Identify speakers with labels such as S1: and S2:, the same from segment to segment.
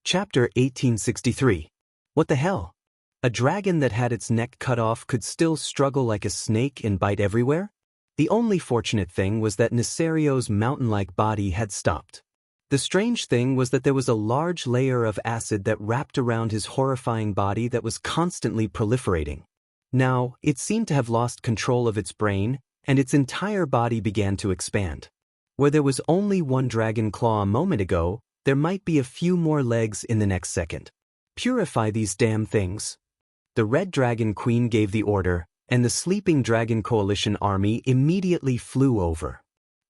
S1: Chapter 1863. What the hell? A dragon that had its neck cut off could still struggle like a snake and bite everywhere? The only fortunate thing was that Nesario's mountain-like body had stopped. The strange thing was that there was a large layer of acid that wrapped around his horrifying body that was constantly proliferating. Now, it seemed to have lost control of its brain, and its entire body began to expand. Where there was only one dragon claw a moment ago, there might be a few more legs in the next second. Purify these damn things. The Red Dragon Queen gave the order, and the Sleeping Dragon Coalition army immediately flew over.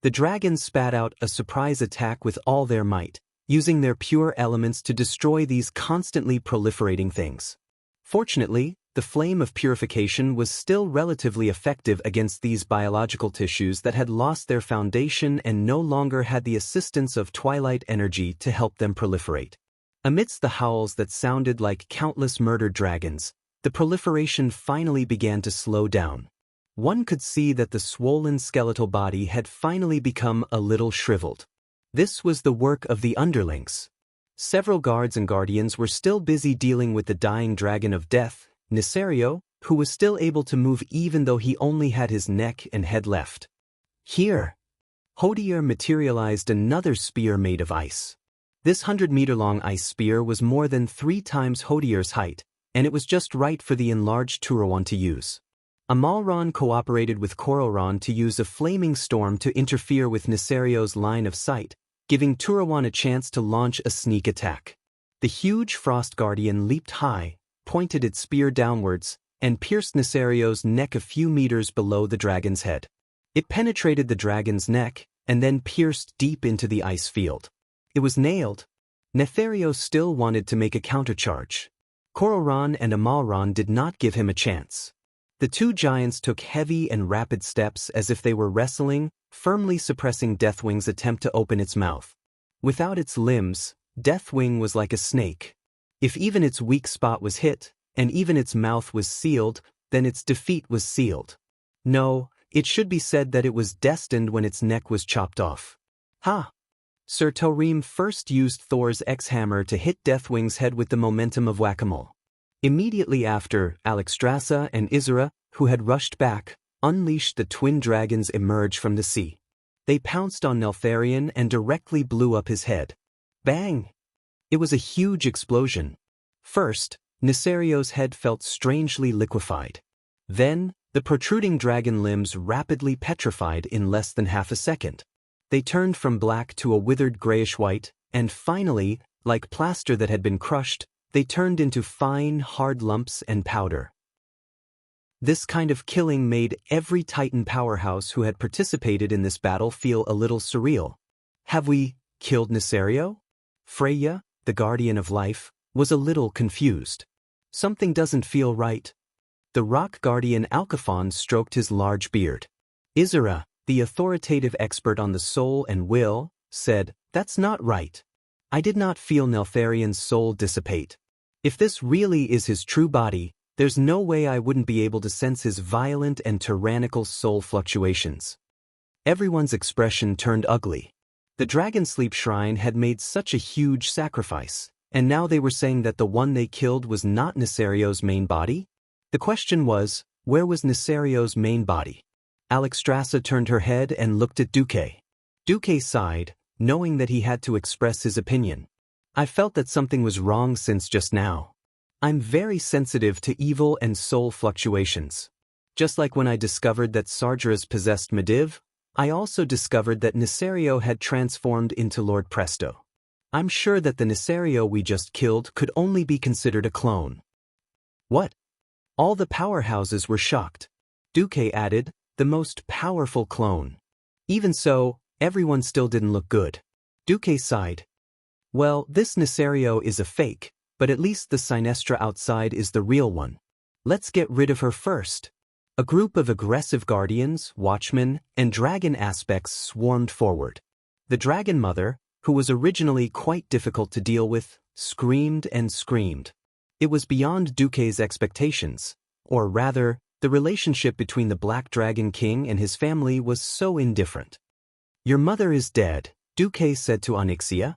S1: The dragons spat out a surprise attack with all their might, using their pure elements to destroy these constantly proliferating things. Fortunately, the flame of purification was still relatively effective against these biological tissues that had lost their foundation and no longer had the assistance of twilight energy to help them proliferate. Amidst the howls that sounded like countless murdered dragons, the proliferation finally began to slow down. One could see that the swollen skeletal body had finally become a little shriveled. This was the work of the underlings. Several guards and guardians were still busy dealing with the dying dragon of death, Nesario, who was still able to move even though he only had his neck and head left. Here, Hodier materialized another spear made of ice. This 100-meter-long ice spear was more than 3 times Hodier's height, and it was just right for the enlarged Turawan to use. Amalron cooperated with Kororan to use a flaming storm to interfere with Nesario's line of sight, giving Turawan a chance to launch a sneak attack. The huge Frost Guardian leaped high, pointed its spear downwards, and pierced Nesario's neck a few meters below the dragon's head. It penetrated the dragon's neck, and then pierced deep into the ice field. It was nailed. Nesario still wanted to make a countercharge. Kororan and Amalron did not give him a chance. The two giants took heavy and rapid steps as if they were wrestling, firmly suppressing Deathwing's attempt to open its mouth. Without its limbs, Deathwing was like a snake. If even its weak spot was hit, and even its mouth was sealed, then its defeat was sealed. No, it should be said that it was destined when its neck was chopped off. Ha! Sir Torim first used Thor's X-Hammer to hit Deathwing's head with the momentum of whack-a-mole. Immediately after, Alexstrasza and Isra, who had rushed back, unleashed the twin dragons emerged from the sea. They pounced on Neltharion and directly blew up his head. Bang! It was a huge explosion. First, Nesario's head felt strangely liquefied. Then, the protruding dragon limbs rapidly petrified in less than half a second. They turned from black to a withered grayish-white, and finally, like plaster that had been crushed, they turned into fine, hard lumps and powder. This kind of killing made every Titan powerhouse who had participated in this battle feel a little surreal. Have we killed Nesario? Freya, the guardian of life, was a little confused. Something doesn't feel right. The rock guardian Alcaphon stroked his large beard. Isra, the authoritative expert on the soul and will, said, "That's not right. I did not feel Neltharion's soul dissipate. If this really is his true body, there's no way I wouldn't be able to sense his violent and tyrannical soul fluctuations." Everyone's expression turned ugly. The Dragon Sleep Shrine had made such a huge sacrifice, and now they were saying that the one they killed was not Nesario's main body? The question was, where was Nesario's main body? Alexstrasza turned her head and looked at Duque. Duque sighed, knowing that he had to express his opinion. "I felt that something was wrong since just now. I'm very sensitive to evil and soul fluctuations. Just like when I discovered that Sargeras possessed Medivh, I also discovered that Nesario had transformed into Lord Presto. I'm sure that the Nesario we just killed could only be considered a clone." What? All the powerhouses were shocked. Duque added, "The most powerful clone." Even so, everyone still didn't look good. Duque sighed. "Well, this Nesario is a fake, but at least the Sinestra outside is the real one. Let's get rid of her first." A group of aggressive guardians, watchmen, and dragon aspects swarmed forward. The Dragon Mother, who was originally quite difficult to deal with, screamed and screamed. It was beyond Duque's expectations, or rather, the relationship between the Black Dragon King and his family was so indifferent. "Your mother is dead," Duque said to Onyxia.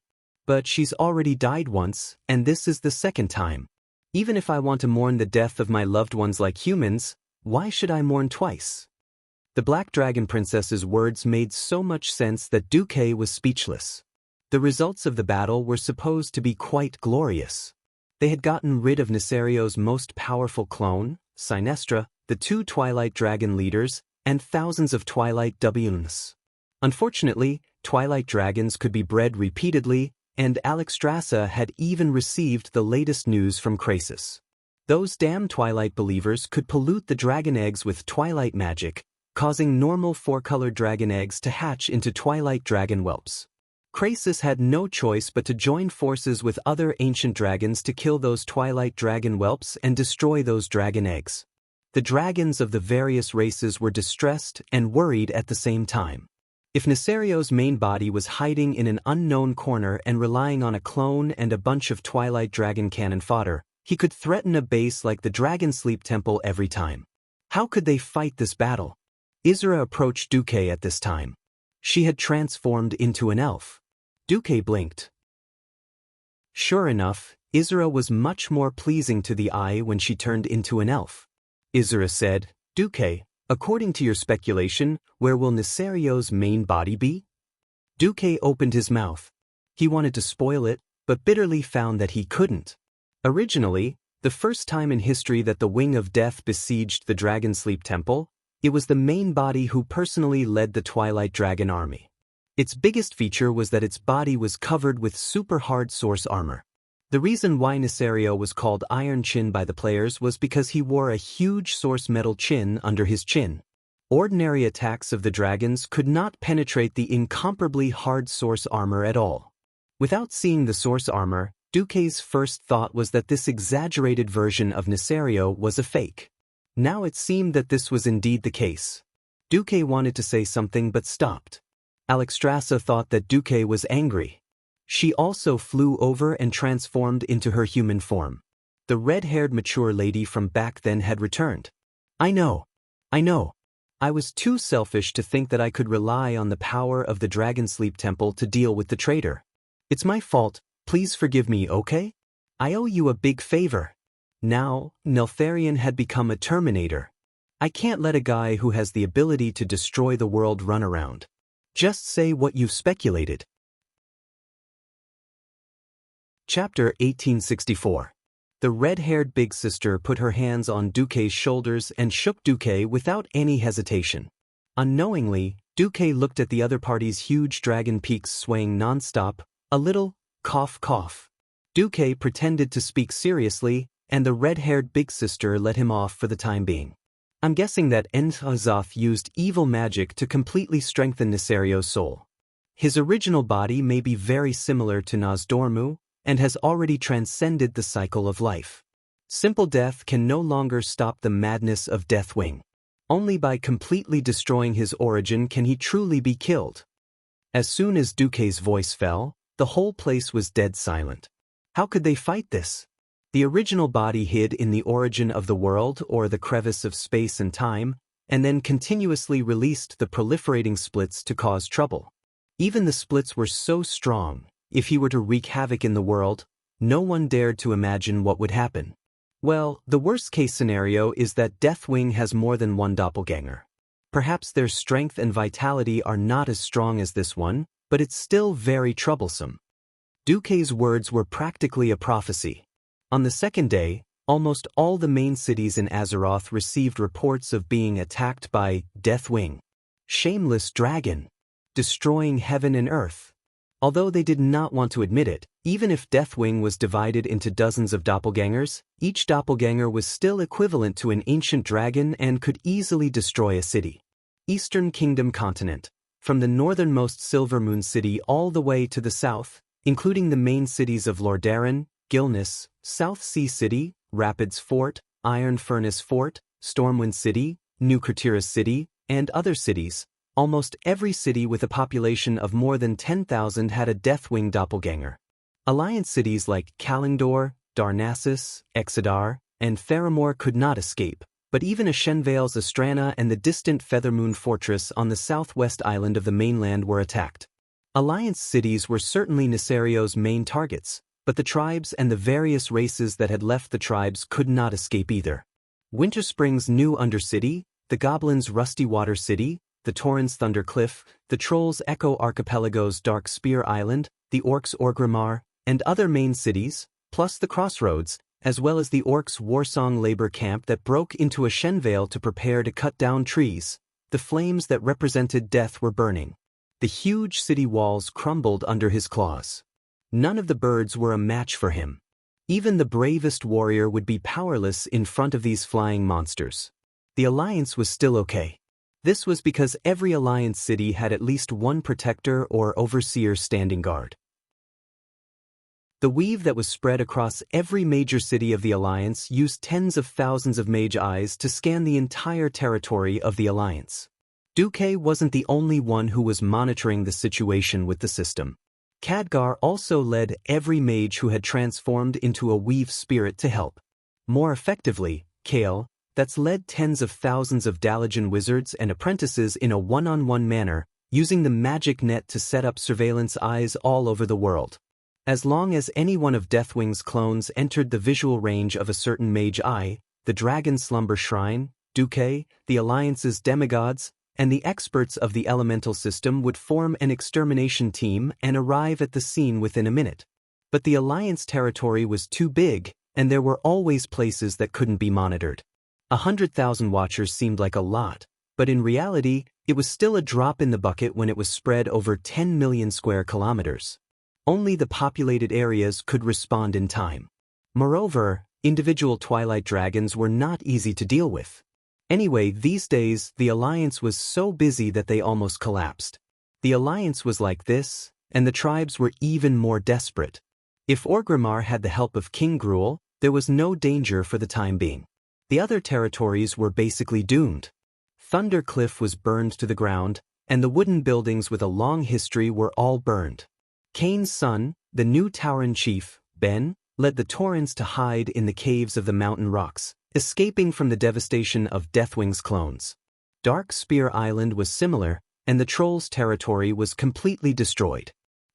S1: But she's already died once, and this is the second time. Even if I want to mourn the death of my loved ones like humans, why should I mourn twice? The Black Dragon Princess's words made so much sense that Duque was speechless. The results of the battle were supposed to be quite glorious. They had gotten rid of Nisario's most powerful clone, Sinestra, the 2 Twilight Dragon leaders, and thousands of Twilight Wns. Unfortunately, Twilight Dragons could be bred repeatedly, and Alexstrasza had even received the latest news from Krasis. Those damn Twilight believers could pollute the dragon eggs with Twilight magic, causing normal 4-colored dragon eggs to hatch into Twilight dragon whelps. Krasis had no choice but to join forces with other ancient dragons to kill those Twilight dragon whelps and destroy those dragon eggs. The dragons of the various races were distressed and worried at the same time. If Nisario's main body was hiding in an unknown corner and relying on a clone and a bunch of Twilight dragon cannon fodder, he could threaten a base like the Dragon Sleep Temple every time. How could they fight this battle? Isra approached Duque at this time. She had transformed into an elf. Duque blinked. Sure enough, Isra was much more pleasing to the eye when she turned into an elf. Isra said, "Duque, according to your speculation, where will Nisario's main body be?" Duque opened his mouth. He wanted to spoil it, but bitterly found that he couldn't. Originally, the first time in history that the Wing of Death besieged the Dragon Sleep Temple, it was the main body who personally led the Twilight Dragon army. Its biggest feature was that its body was covered with super hard source armor. The reason why Nisario was called Iron Chin by the players was because he wore a huge source metal chin under his chin. Ordinary attacks of the dragons could not penetrate the incomparably hard source armor at all. Without seeing the source armor, Duque's first thought was that this exaggerated version of Nisario was a fake. Now it seemed that this was indeed the case. Duque wanted to say something but stopped. Alexstrasza thought that Duque was angry. She also flew over and transformed into her human form. The red-haired mature lady from back then had returned. I know. I was too selfish to think that I could rely on the power of the Dragon Sleep Temple to deal with the traitor. It's my fault, please forgive me, okay? I owe you a big favor. Now, Neltharion had become a Terminator. I can't let a guy who has the ability to destroy the world run around. Just say what you've speculated. Chapter 1864. The red-haired big sister put her hands on Duque's shoulders and shook Duque without any hesitation. Unknowingly, Duque looked at the other party's huge dragon peaks swaying non-stop, a little, cough cough. Duque pretended to speak seriously, and the red-haired big sister let him off for the time being. I'm guessing that N'Azoth used evil magic to completely strengthen Nisario's soul. His original body may be very similar to Nozdormu, and has already transcended the cycle of life. Simple death can no longer stop the madness of Deathwing. Only by completely destroying his origin can he truly be killed. As soon as Duque's voice fell, the whole place was dead silent. How could they fight this? The original body hid in the origin of the world or the crevice of space and time, and then continuously released the proliferating splits to cause trouble. Even the splits were so strong, if he were to wreak havoc in the world, no one dared to imagine what would happen. Well, the worst-case scenario is that Deathwing has more than one doppelganger. Perhaps their strength and vitality are not as strong as this one, but it's still very troublesome. Duque's words were practically a prophecy. On the second day, almost all the main cities in Azeroth received reports of being attacked by Deathwing. Shameless dragon. Destroying heaven and earth. Although they did not want to admit it, even if Deathwing was divided into dozens of doppelgangers, each doppelganger was still equivalent to an ancient dragon and could easily destroy a city. Eastern Kingdom continent. From the northernmost Silvermoon city all the way to the south, including the main cities of Lordaeron, Gilnis, South Sea City, Rapids Fort, Iron Furnace Fort, Stormwind City, New Kurtiras City, and other cities. Almost every city with a population of more than 10,000 had a Deathwing doppelganger. Alliance cities like Kalingdor, Darnassus, Exodar, and Faramore could not escape, but even Ashenvale's Astrana and the distant Feathermoon Fortress on the southwest island of the mainland were attacked. Alliance cities were certainly Nisario's main targets, but the tribes and the various races that had left the tribes could not escape either. Winterspring's new Undercity, the Goblins' Rusty Water City, the Tauren's Thunder Cliff, the Trolls' Echo Archipelago's Dark Spear Island, the Orcs' Orgrimmar, and other main cities, plus the Crossroads, as well as the Orcs' Warsong labor camp that broke into a Shenvale to prepare to cut down trees. The flames that represented death were burning. The huge city walls crumbled under his claws. None of the birds were a match for him. Even the bravest warrior would be powerless in front of these flying monsters. The Alliance was still okay. This was because every Alliance city had at least one protector or overseer standing guard. The weave that was spread across every major city of the Alliance used tens of thousands of mage eyes to scan the entire territory of the Alliance. Duque wasn't the only one who was monitoring the situation with the system. Khadgar also led every mage who had transformed into a weave spirit to help. More effectively, Kale, that's led tens of thousands of Dalajan wizards and apprentices in a one-on-one manner, using the magic net to set up surveillance eyes all over the world. As long as any one of Deathwing's clones entered the visual range of a certain mage eye, the Dragon Slumber Shrine, Duque, the Alliance's demigods, and the experts of the elemental system would form an extermination team and arrive at the scene within a minute. But the Alliance territory was too big, and there were always places that couldn't be monitored. 100,000 watchers seemed like a lot, but in reality, it was still a drop in the bucket when it was spread over 10 million square kilometers. Only the populated areas could respond in time. Moreover, individual Twilight Dragons were not easy to deal with. Anyway, these days, the Alliance was so busy that they almost collapsed. The Alliance was like this, and the tribes were even more desperate. If Orgrimmar had the help of King Gruul, there was no danger for the time being. The other territories were basically doomed. Thunder Cliff was burned to the ground, and the wooden buildings with a long history were all burned. Kane's son, the new Tauren chief, Ben, led the Taurens to hide in the caves of the mountain rocks, escaping from the devastation of Deathwing's clones. Dark Spear Island was similar, and the Trolls' territory was completely destroyed.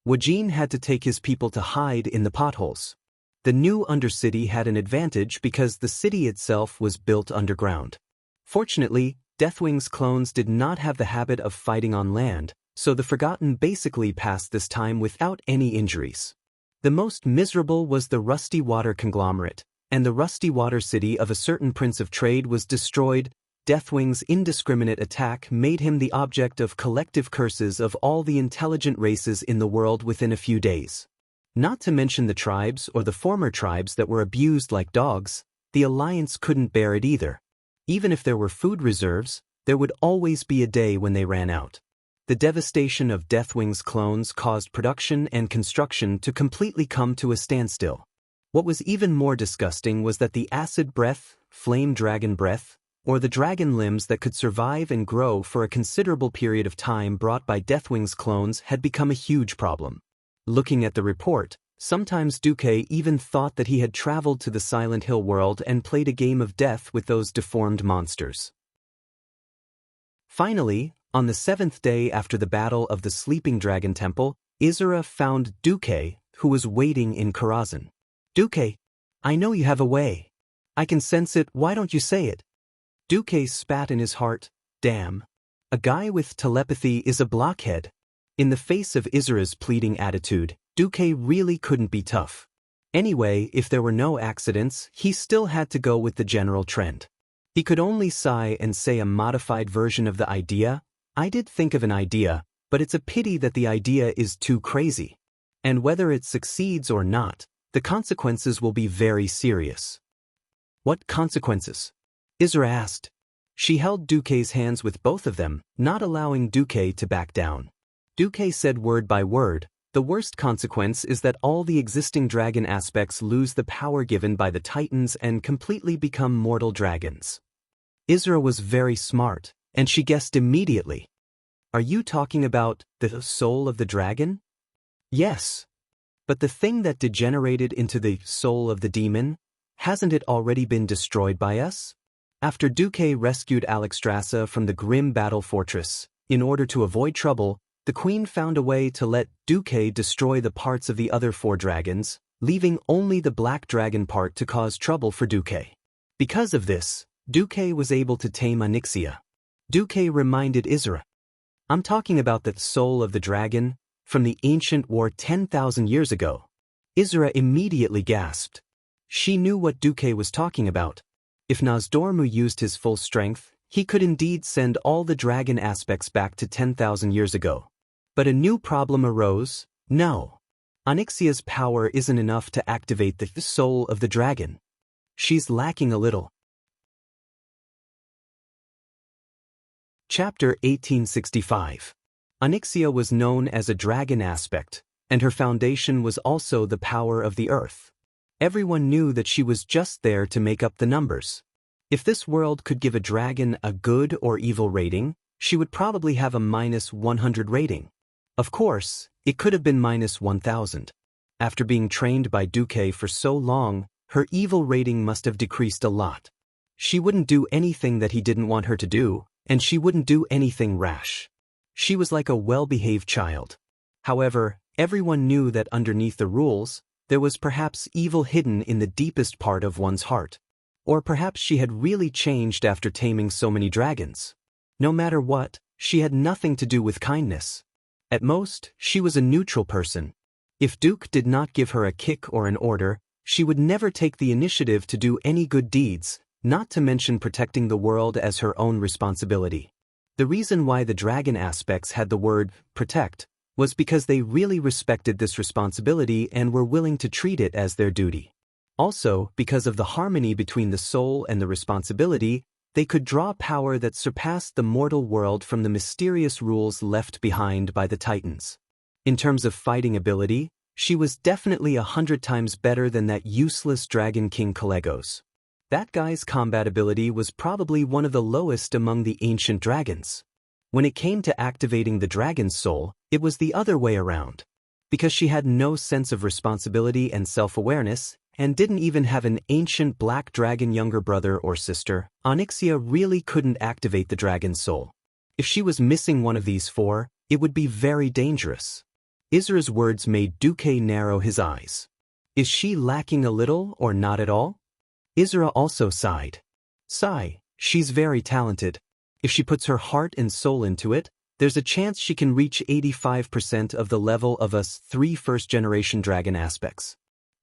S1: Wajin had to take his people to hide in the potholes. The new Undercity had an advantage because the city itself was built underground. Fortunately, Deathwing's clones did not have the habit of fighting on land, so the Forgotten basically passed this time without any injuries. The most miserable was the Rusty Water conglomerate, and the Rusty Water City of a certain Prince of Trade was destroyed. Deathwing's indiscriminate attack made him the object of collective curses of all the intelligent races in the world within a few days. Not to mention the tribes or the former tribes that were abused like dogs, the Alliance couldn't bear it either. Even if there were food reserves, there would always be a day when they ran out. The devastation of Deathwing's clones caused production and construction to completely come to a standstill. What was even more disgusting was that the acid breath, flame dragon breath, or the dragon limbs that could survive and grow for a considerable period of time brought by Deathwing's clones had become a huge problem. Looking at the report, sometimes Duque even thought that he had traveled to the Silent Hill world and played a game of death with those deformed monsters. Finally, on the 7th day after the battle of the Sleeping Dragon Temple, Isra found Duque, who was waiting in Karazhan. "Duque, I know you have a way. I can sense it, why don't you say it?" Duque spat in his heart. Damn. A guy with telepathy is a blockhead. In the face of Isra's pleading attitude, Duque really couldn't be tough. Anyway, if there were no accidents, he still had to go with the general trend. He could only sigh and say a modified version of the idea. "I did think of an idea, but it's a pity that the idea is too crazy. And whether it succeeds or not, the consequences will be very serious." "What consequences?" Isra asked. She held Duque's hands with both of them, not allowing Duque to back down. Duque said word by word, "The worst consequence is that all the existing dragon aspects lose the power given by the Titans and completely become mortal dragons." Isra was very smart, and she guessed immediately. "Are you talking about the soul of the dragon?" "Yes. But the thing that degenerated into the soul of the demon, hasn't it already been destroyed by us?" After Duque rescued Alexstrasza from the grim battle fortress, in order to avoid trouble, the queen found a way to let Duque destroy the parts of the other 4 dragons, leaving only the black dragon part to cause trouble for Duque. Because of this, Duque was able to tame Onyxia. Duque reminded Isra, "I'm talking about the soul of the dragon, from the ancient war 10,000 years ago." Isra immediately gasped. She knew what Duque was talking about. If Nozdormu used his full strength, he could indeed send all the dragon aspects back to 10,000 years ago. But a new problem arose. No. Onyxia's power isn't enough to activate the soul of the dragon. She's lacking a little. Chapter 1865. Onyxia was known as a dragon aspect, and her foundation was also the power of the earth. Everyone knew that she was just there to make up the numbers. If this world could give a dragon a good or evil rating, she would probably have a -100 rating. Of course, it could have been -1000. After being trained by Duque for so long, her evil rating must have decreased a lot. She wouldn't do anything that he didn't want her to do, and she wouldn't do anything rash. She was like a well-behaved child. However, everyone knew that underneath the rules, there was perhaps evil hidden in the deepest part of one's heart. Or perhaps she had really changed after taming so many dragons. No matter what, she had nothing to do with kindness. At most, she was a neutral person. If Duke did not give her a kick or an order, she would never take the initiative to do any good deeds, not to mention protecting the world as her own responsibility. The reason why the dragon aspects had the word protect was because they really respected this responsibility and were willing to treat it as their duty. Also, because of the harmony between the soul and the responsibility, they could draw power that surpassed the mortal world from the mysterious rules left behind by the Titans. In terms of fighting ability, she was definitely 100 times better than that useless Dragon King Calegos. That guy's combat ability was probably one of the lowest among the ancient dragons. When it came to activating the dragon's soul, it was the other way around. Because she had no sense of responsibility and self-awareness, and didn't even have an ancient black dragon younger brother or sister, Onyxia really couldn't activate the dragon's soul. If she was missing one of these 4, it would be very dangerous. Isra's words made Duque narrow his eyes. Is she lacking a little or not at all? Isra also sighed. Sigh, she's very talented. If she puts her heart and soul into it, there's a chance she can reach 85% of the level of us 3 first-generation dragon aspects.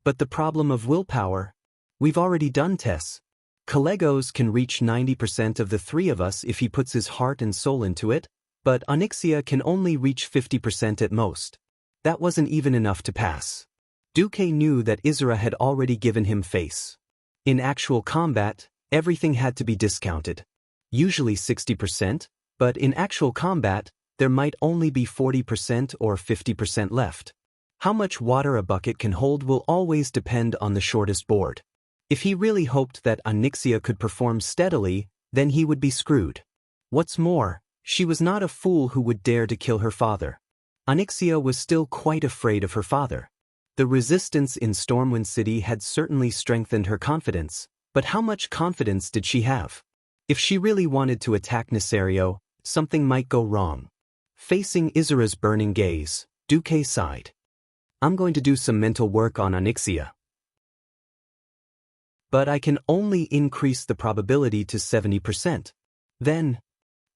S1: But the problem of willpower? We've already done tests. Calegos can reach 90% of the 3 of us if he puts his heart and soul into it, but Onyxia can only reach 50% at most. That wasn't even enough to pass. Duque knew that Isra had already given him face. In actual combat, everything had to be discounted. Usually 60%, but in actual combat, there might only be 40% or 50% left. How much water a bucket can hold will always depend on the shortest board. If he really hoped that Onyxia could perform steadily, then he would be screwed. What's more, she was not a fool who would dare to kill her father. Onyxia was still quite afraid of her father. The resistance in Stormwind City had certainly strengthened her confidence, but how much confidence did she have? If she really wanted to attack Nesario, something might go wrong. Facing Isra's burning gaze, Duque sighed. I'm going to do some mental work on Onyxia. But I can only increase the probability to 70%. Then,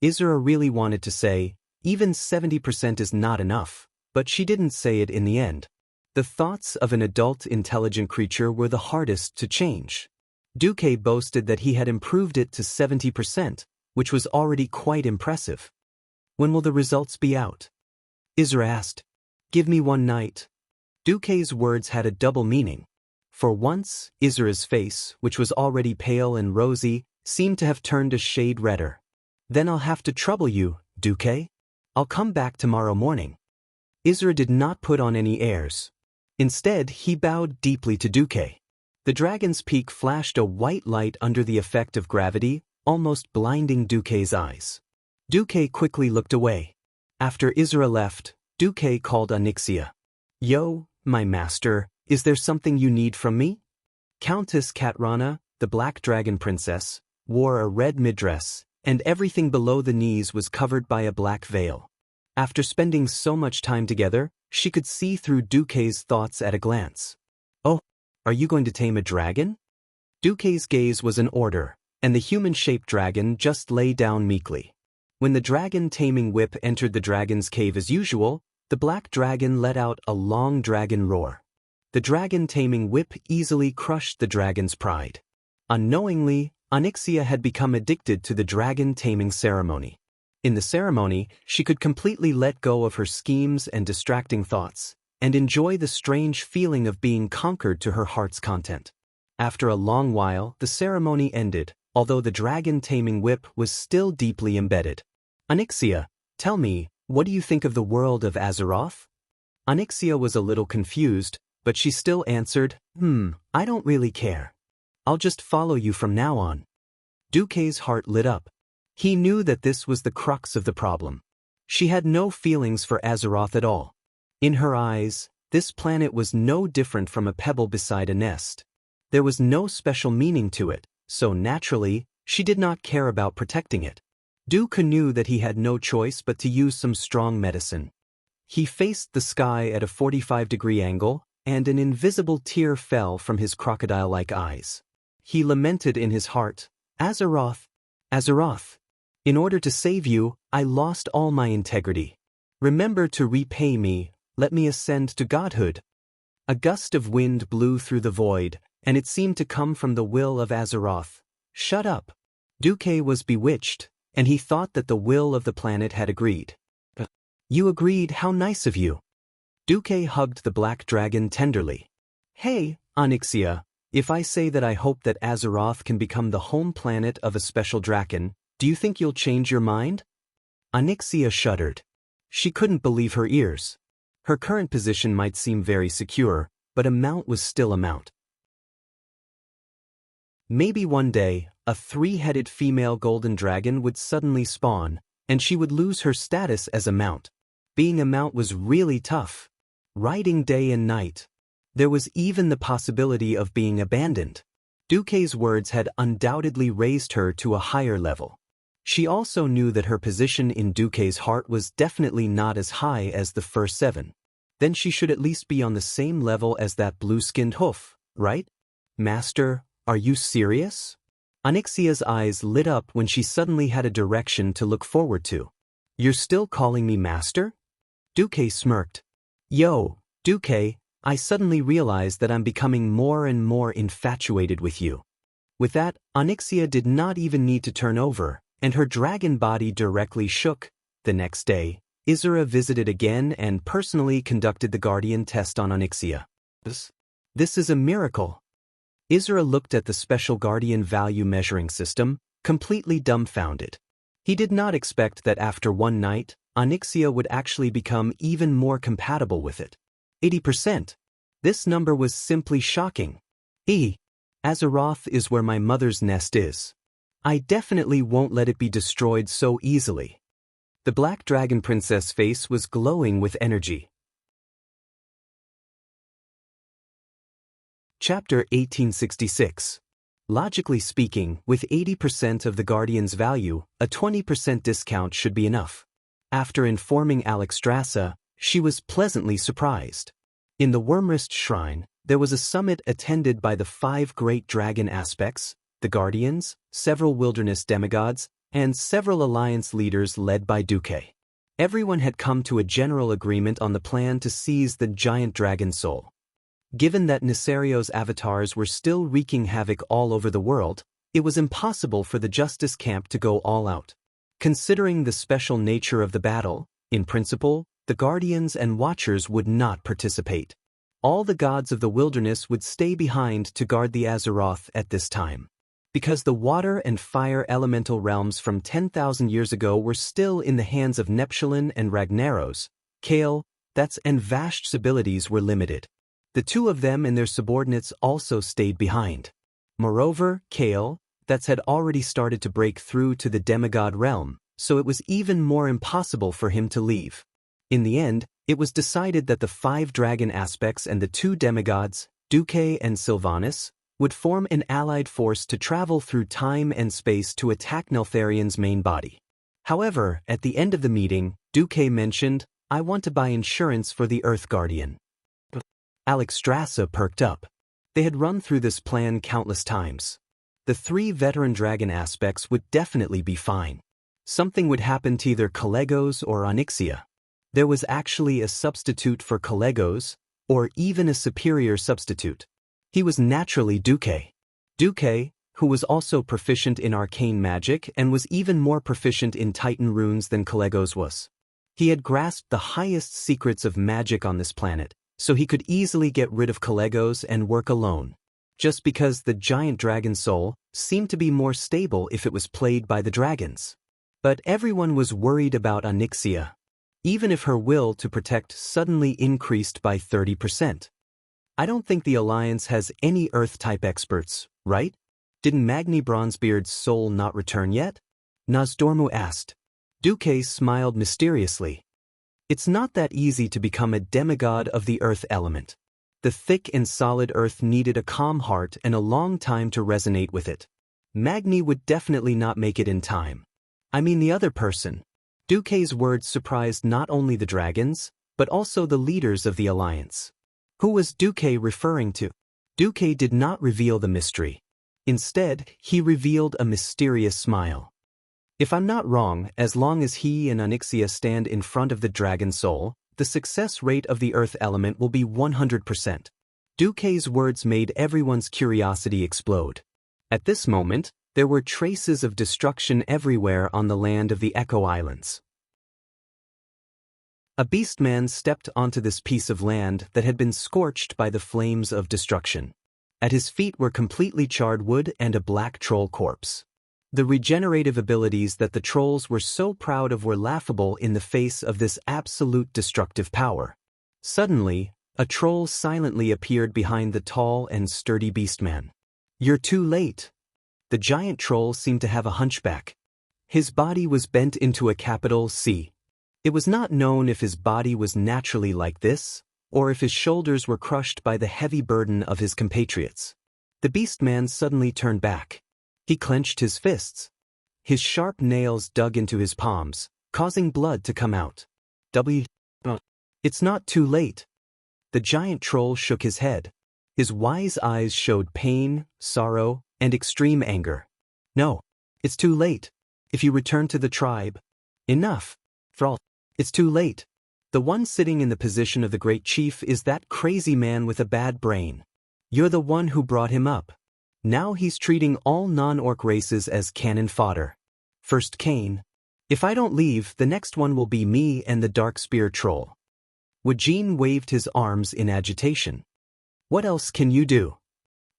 S1: Isra really wanted to say, even 70% is not enough, but she didn't say it in the end. The thoughts of an adult intelligent creature were the hardest to change. Duque boasted that he had improved it to 70%, which was already quite impressive. When will the results be out? Isra asked. Give me one night. Duque's words had a double meaning. For once, Isra's face, which was already pale and rosy, seemed to have turned a shade redder. Then I'll have to trouble you, Duque. I'll come back tomorrow morning. Isra did not put on any airs. Instead, he bowed deeply to Duque. The dragon's peak flashed a white light under the effect of gravity, almost blinding Duque's eyes. Duque quickly looked away. After Isra left, Duque called Onyxia. Yo, my master, is there something you need from me? Countess Katrana, the Black Dragon Princess, wore a red middress, and everything below the knees was covered by a black veil. After spending so much time together, she could see through Duque's thoughts at a glance. "Oh, are you going to tame a dragon?" Duque's gaze was an order, and the human-shaped dragon just lay down meekly. When the dragon-taming whip entered the dragon's cave as usual, the black dragon let out a long dragon roar. The dragon-taming whip easily crushed the dragon's pride. Unknowingly, Xianxia had become addicted to the dragon-taming ceremony. In the ceremony, she could completely let go of her schemes and distracting thoughts, and enjoy the strange feeling of being conquered to her heart's content. After a long while, the ceremony ended, although the dragon-taming whip was still deeply embedded. "Xianxia, tell me, what do you think of the world of Azeroth?" Xianxia was a little confused, but she still answered, I don't really care. I'll just follow you from now on." Duque's heart lit up. He knew that this was the crux of the problem. She had no feelings for Azeroth at all. In her eyes, this planet was no different from a pebble beside a nest. There was no special meaning to it, so naturally, she did not care about protecting it. Duque knew that he had no choice but to use some strong medicine. He faced the sky at a 45-degree angle, and an invisible tear fell from his crocodile-like eyes. He lamented in his heart, "Azeroth, Azeroth. In order to save you, I lost all my integrity. Remember to repay me, let me ascend to godhood." A gust of wind blew through the void, and it seemed to come from the will of Azeroth. "Shut up." Duque was bewitched, and he thought that the will of the planet had agreed. "You agreed, how nice of you." Duque hugged the black dragon tenderly. "Hey, Xianxia, if I say that I hope that Azeroth can become the home planet of a special draken, do you think you'll change your mind?" Xianxia shuddered. She couldn't believe her ears. Her current position might seem very secure, but a mount was still a mount. Maybe one day, a three-headed female golden dragon would suddenly spawn, and she would lose her status as a mount. Being a mount was really tough. Riding day and night. There was even the possibility of being abandoned. Duque's words had undoubtedly raised her to a higher level. She also knew that her position in Duque's heart was definitely not as high as the first 7. Then she should at least be on the same level as that blue-skinned hoof, right? "Master, are you serious?" Xianxia's eyes lit up when she suddenly had a direction to look forward to. "You're still calling me master?" Duque smirked. "Yo, Duque, I suddenly realized that I'm becoming more and more infatuated with you." With that, Xianxia did not even need to turn over, and her dragon body directly shook. The next day, Isra visited again and personally conducted the guardian test on Xianxia. This is a miracle." Isra looked at the special guardian value measuring system, completely dumbfounded. He did not expect that after one night, Xianxia would actually become even more compatible with it. 80%. This number was simply shocking. Azeroth is where my mother's nest is. I definitely won't let it be destroyed so easily." The Black Dragon Princess' face was glowing with energy. Chapter 1866. Logically speaking, with 80% of the Guardian's value, a 20% discount should be enough. After informing Alexstrasza, she was pleasantly surprised. In the Wyrmrest Shrine, there was a summit attended by the 5 great dragon aspects, the Guardians, several wilderness demigods, and several alliance leaders led by Duque. Everyone had come to a general agreement on the plan to seize the giant dragon soul. Given that Nicerios' avatars were still wreaking havoc all over the world, it was impossible for the Justice Camp to go all out. Considering the special nature of the battle, in principle, the Guardians and Watchers would not participate. All the gods of the wilderness would stay behind to guard the Azeroth at this time. Because the water and fire elemental realms from 10,000 years ago were still in the hands of Neptulin and Ragnaros, and Vasht's abilities were limited. The 2 of them and their subordinates also stayed behind. Moreover, that had already started to break through to the demigod realm, so it was even more impossible for him to leave. In the end, it was decided that the 5 dragon aspects and the 2 demigods, Duque and Sylvanas, would form an allied force to travel through time and space to attack Neltharion's main body. However, at the end of the meeting, Duque mentioned, I want to buy insurance for the Earth Guardian. Alexstrasza perked up. They had run through this plan countless times. The 3 veteran dragon aspects would definitely be fine. Something would happen to either Calegos or Onyxia. There was actually a substitute for Calegos, or even a superior substitute. He was naturally Duque. Duque, who was also proficient in arcane magic and was even more proficient in Titan runes than Calegos was. He had grasped the highest secrets of magic on this planet, so he could easily get rid of Calegos and work alone. Just because the giant dragon soul seemed to be more stable if it was played by the dragons. But everyone was worried about Onyxia, even if her will to protect suddenly increased by 30%. I don't think the Alliance has any Earth-type experts, right? Didn't Magni Bronzebeard's soul not return yet? Nozdormu asked. Duque smiled mysteriously. It's not that easy to become a demigod of the Earth element. The thick and solid Earth needed a calm heart and a long time to resonate with it. Magni would definitely not make it in time. I mean the other person. Duque's words surprised not only the dragons, but also the leaders of the Alliance. Who was Duque referring to? Duque did not reveal the mystery. Instead, he revealed a mysterious smile. If I'm not wrong, as long as he and Onyxia stand in front of the dragon soul, the success rate of the Earth element will be 100%. Duque's words made everyone's curiosity explode. At this moment, there were traces of destruction everywhere on the land of the Echo Islands. A beastman stepped onto this piece of land that had been scorched by the flames of destruction. At his feet were completely charred wood and a black troll corpse. The regenerative abilities that the trolls were so proud of were laughable in the face of this absolute destructive power. Suddenly, a troll silently appeared behind the tall and sturdy beastman. You're too late. The giant troll seemed to have a hunchback. His body was bent into a capital C. It was not known if his body was naturally like this, or if his shoulders were crushed by the heavy burden of his compatriots. The beastman suddenly turned back. He clenched his fists. His sharp nails dug into his palms, causing blood to come out. It's not too late. The giant troll shook his head. His wise eyes showed pain, sorrow, and extreme anger. No, it's too late. If you return to the tribe. Enough. Thrall. It's too late. The one sitting in the position of the great chief is that crazy man with a bad brain. You're the one who brought him up. Now he's treating all non-orc races as cannon fodder. First Cain. If I don't leave, the next one will be me and the dark spear troll. Wajin waved his arms in agitation. What else can you do?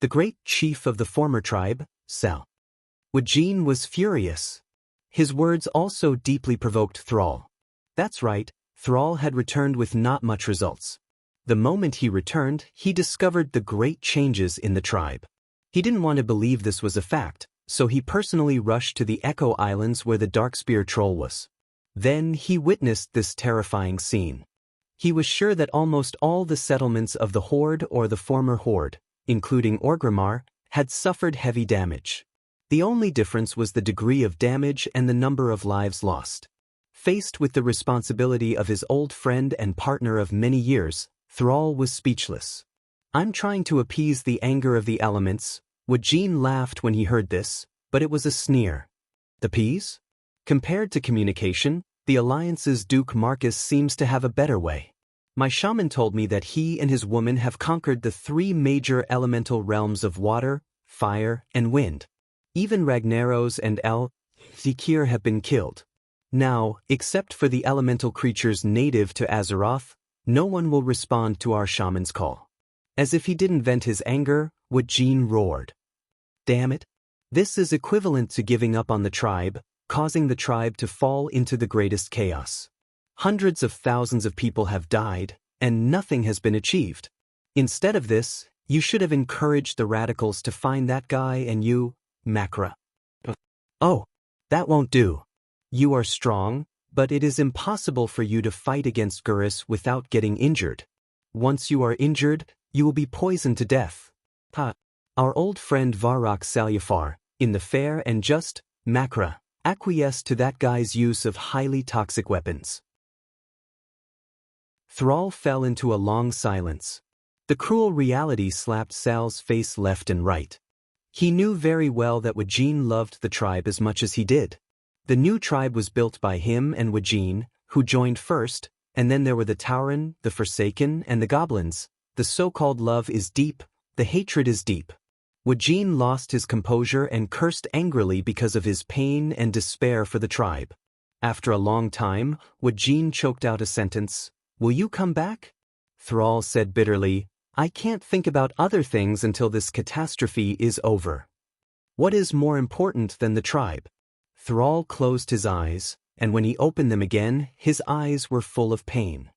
S1: The great chief of the former tribe, Sal. Wajin was furious. His words also deeply provoked Thrall. That's right, Thrall had returned with not much results. The moment he returned, he discovered the great changes in the tribe. He didn't want to believe this was a fact, so he personally rushed to the Echo Islands where the Darkspear troll was. Then he witnessed this terrifying scene. He was sure that almost all the settlements of the Horde or the former Horde, including Orgrimmar, had suffered heavy damage. The only difference was the degree of damage and the number of lives lost. Faced with the responsibility of his old friend and partner of many years, Thrall was speechless. I'm trying to appease the anger of the elements. Wajin laughed when he heard this, but it was a sneer. Appease? Compared to communication, the Alliance's Duke Marcus seems to have a better way. My shaman told me that he and his woman have conquered the 3 major elemental realms of water, fire, and wind. Even Ragnaros and Zikir have been killed. Now, except for the elemental creatures native to Azeroth, no one will respond to our shaman's call. As if he didn't vent his anger, Wajin roared. Damn it. This is equivalent to giving up on the tribe, causing the tribe to fall into the greatest chaos. Hundreds of thousands of people have died, and nothing has been achieved. Instead of this, you should have encouraged the radicals to find that guy and you, Makra. Oh, that won't do. You are strong, but it is impossible for you to fight against Gurus without getting injured. Once you are injured, you will be poisoned to death. Our old friend Varrock Salyafar, in the fair and just, Makra, acquiesced to that guy's use of highly toxic weapons. Thrall fell into a long silence. The cruel reality slapped Sal's face left and right. He knew very well that Wajin loved the tribe as much as he did. The new tribe was built by him and Wajin, who joined first, and then there were the Tauren, the Forsaken, and the Goblins. The so-called love is deep, the hatred is deep. Wajin lost his composure and cursed angrily because of his pain and despair for the tribe. After a long time, Wajin choked out a sentence, "Will you come back?" Thrall said bitterly, "I can't think about other things until this catastrophe is over. What is more important than the tribe?" Thrall closed his eyes, and when he opened them again, his eyes were full of pain.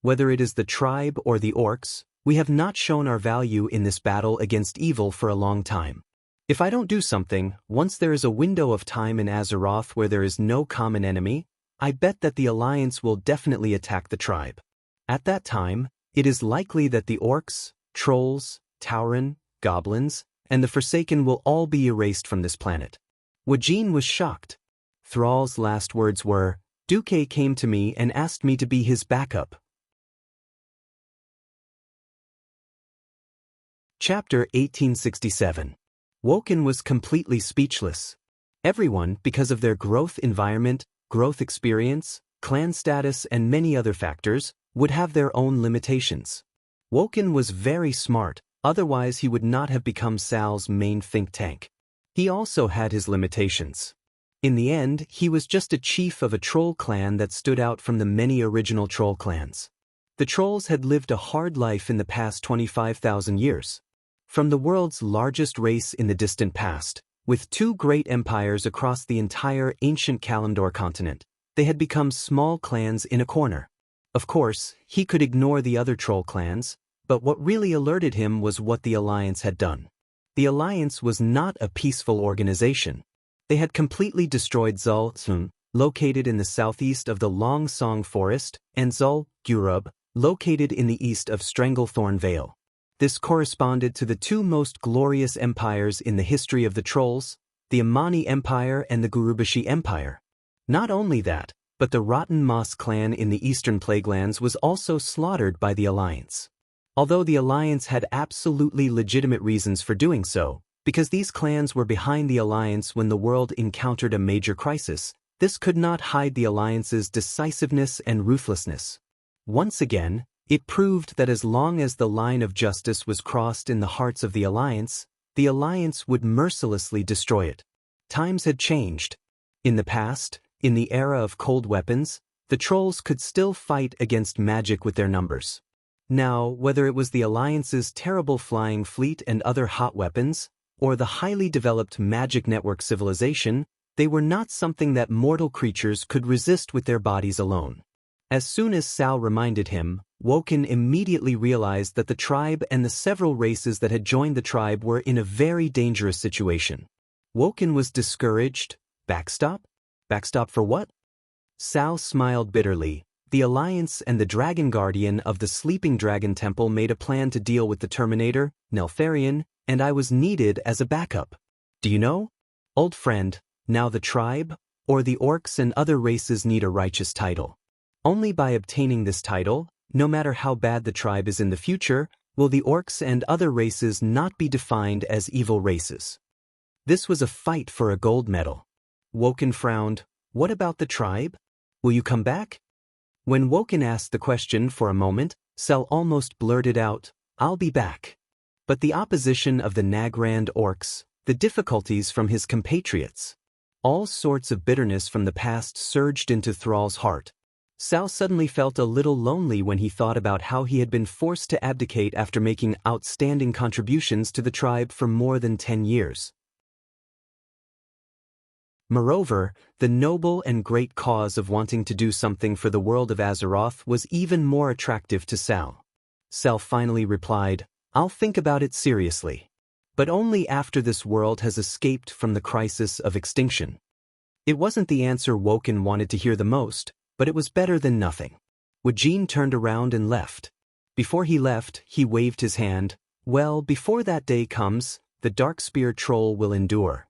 S1: Whether it is the tribe or the orcs, we have not shown our value in this battle against evil for a long time. If I don't do something, once there is a window of time in Azeroth where there is no common enemy, I bet that the Alliance will definitely attack the tribe. At that time, it is likely that the orcs, trolls, Tauren, goblins, and the Forsaken will all be erased from this planet. Wajin was shocked. Thrall's last words were, "Duque came to me and asked me to be his backup." Chapter 1867. Woken was completely speechless. Everyone, because of their growth environment, growth experience, clan status, and many other factors, would have their own limitations. Woken was very smart, otherwise he would not have become Sal's main think tank. He also had his limitations. In the end, he was just a chief of a troll clan that stood out from the many original troll clans. The trolls had lived a hard life in the past 25,000 years. From the world's largest race in the distant past, with two great empires across the entire ancient Kalimdor continent, they had become small clans in a corner. Of course, he could ignore the other troll clans, but what really alerted him was what the Alliance had done. The Alliance was not a peaceful organization. They had completely destroyed Zul'Sun, located in the southeast of the Long Song Forest, and Zul-Gurub, located in the east of Stranglethorn Vale. This corresponded to the two most glorious empires in the history of the trolls, the Amani Empire and the Gurubashi Empire. Not only that, but the Rotten Moss clan in the eastern Plaguelands was also slaughtered by the Alliance. Although the Alliance had absolutely legitimate reasons for doing so, because these clans were behind the Alliance when the world encountered a major crisis, this could not hide the Alliance's decisiveness and ruthlessness. Once again, it proved that as long as the line of justice was crossed in the hearts of the Alliance would mercilessly destroy it. Times had changed. In the past, in the era of cold weapons, the trolls could still fight against magic with their numbers. Now, whether it was the Alliance's terrible flying fleet and other hot weapons, or the highly developed magic network civilization, they were not something that mortal creatures could resist with their bodies alone. As soon as Sal reminded him, Woken immediately realized that the tribe and the several races that had joined the tribe were in a very dangerous situation. Woken was discouraged. Backstop? Backstop for what? Sal smiled bitterly. The Alliance and the Dragon Guardian of the Sleeping Dragon Temple made a plan to deal with the Terminator, Neltharion, and I was needed as a backup. Do you know? Old friend, now the tribe, or the orcs and other races need a righteous title. Only by obtaining this title, no matter how bad the tribe is in the future, will the orcs and other races not be defined as evil races. This was a fight for a gold medal. Woken frowned. What about the tribe? Will you come back? When Woken asked the question for a moment, Sel almost blurted out, "I'll be back." But the opposition of the Nagrand orcs, the difficulties from his compatriots, all sorts of bitterness from the past surged into Thrall's heart. Sal suddenly felt a little lonely when he thought about how he had been forced to abdicate after making outstanding contributions to the tribe for more than 10 years. Moreover, the noble and great cause of wanting to do something for the world of Azeroth was even more attractive to Sal. Sal finally replied, "I'll think about it seriously. But only after this world has escaped from the crisis of extinction." It wasn't the answer Woken wanted to hear the most, but it was better than nothing. Wajin turned around and left. Before he left, he waved his hand. "Well, before that day comes, the Darkspear troll will endure."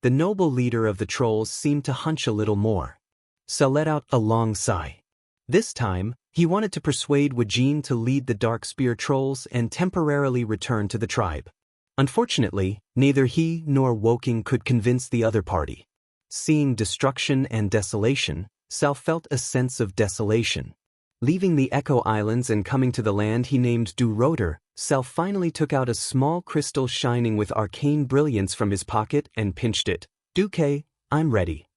S1: The noble leader of the trolls seemed to hunch a little more. Sal let out a long sigh. This time, he wanted to persuade Wajin to lead the Dark Spear Trolls and temporarily return to the tribe. Unfortunately, neither he nor Woking could convince the other party. Seeing destruction and desolation, Cao felt a sense of desolation. Leaving the Echo Islands and coming to the land he named Du Roder, Cao finally took out a small crystal shining with arcane brilliance from his pocket and pinched it. "Duque, I'm ready."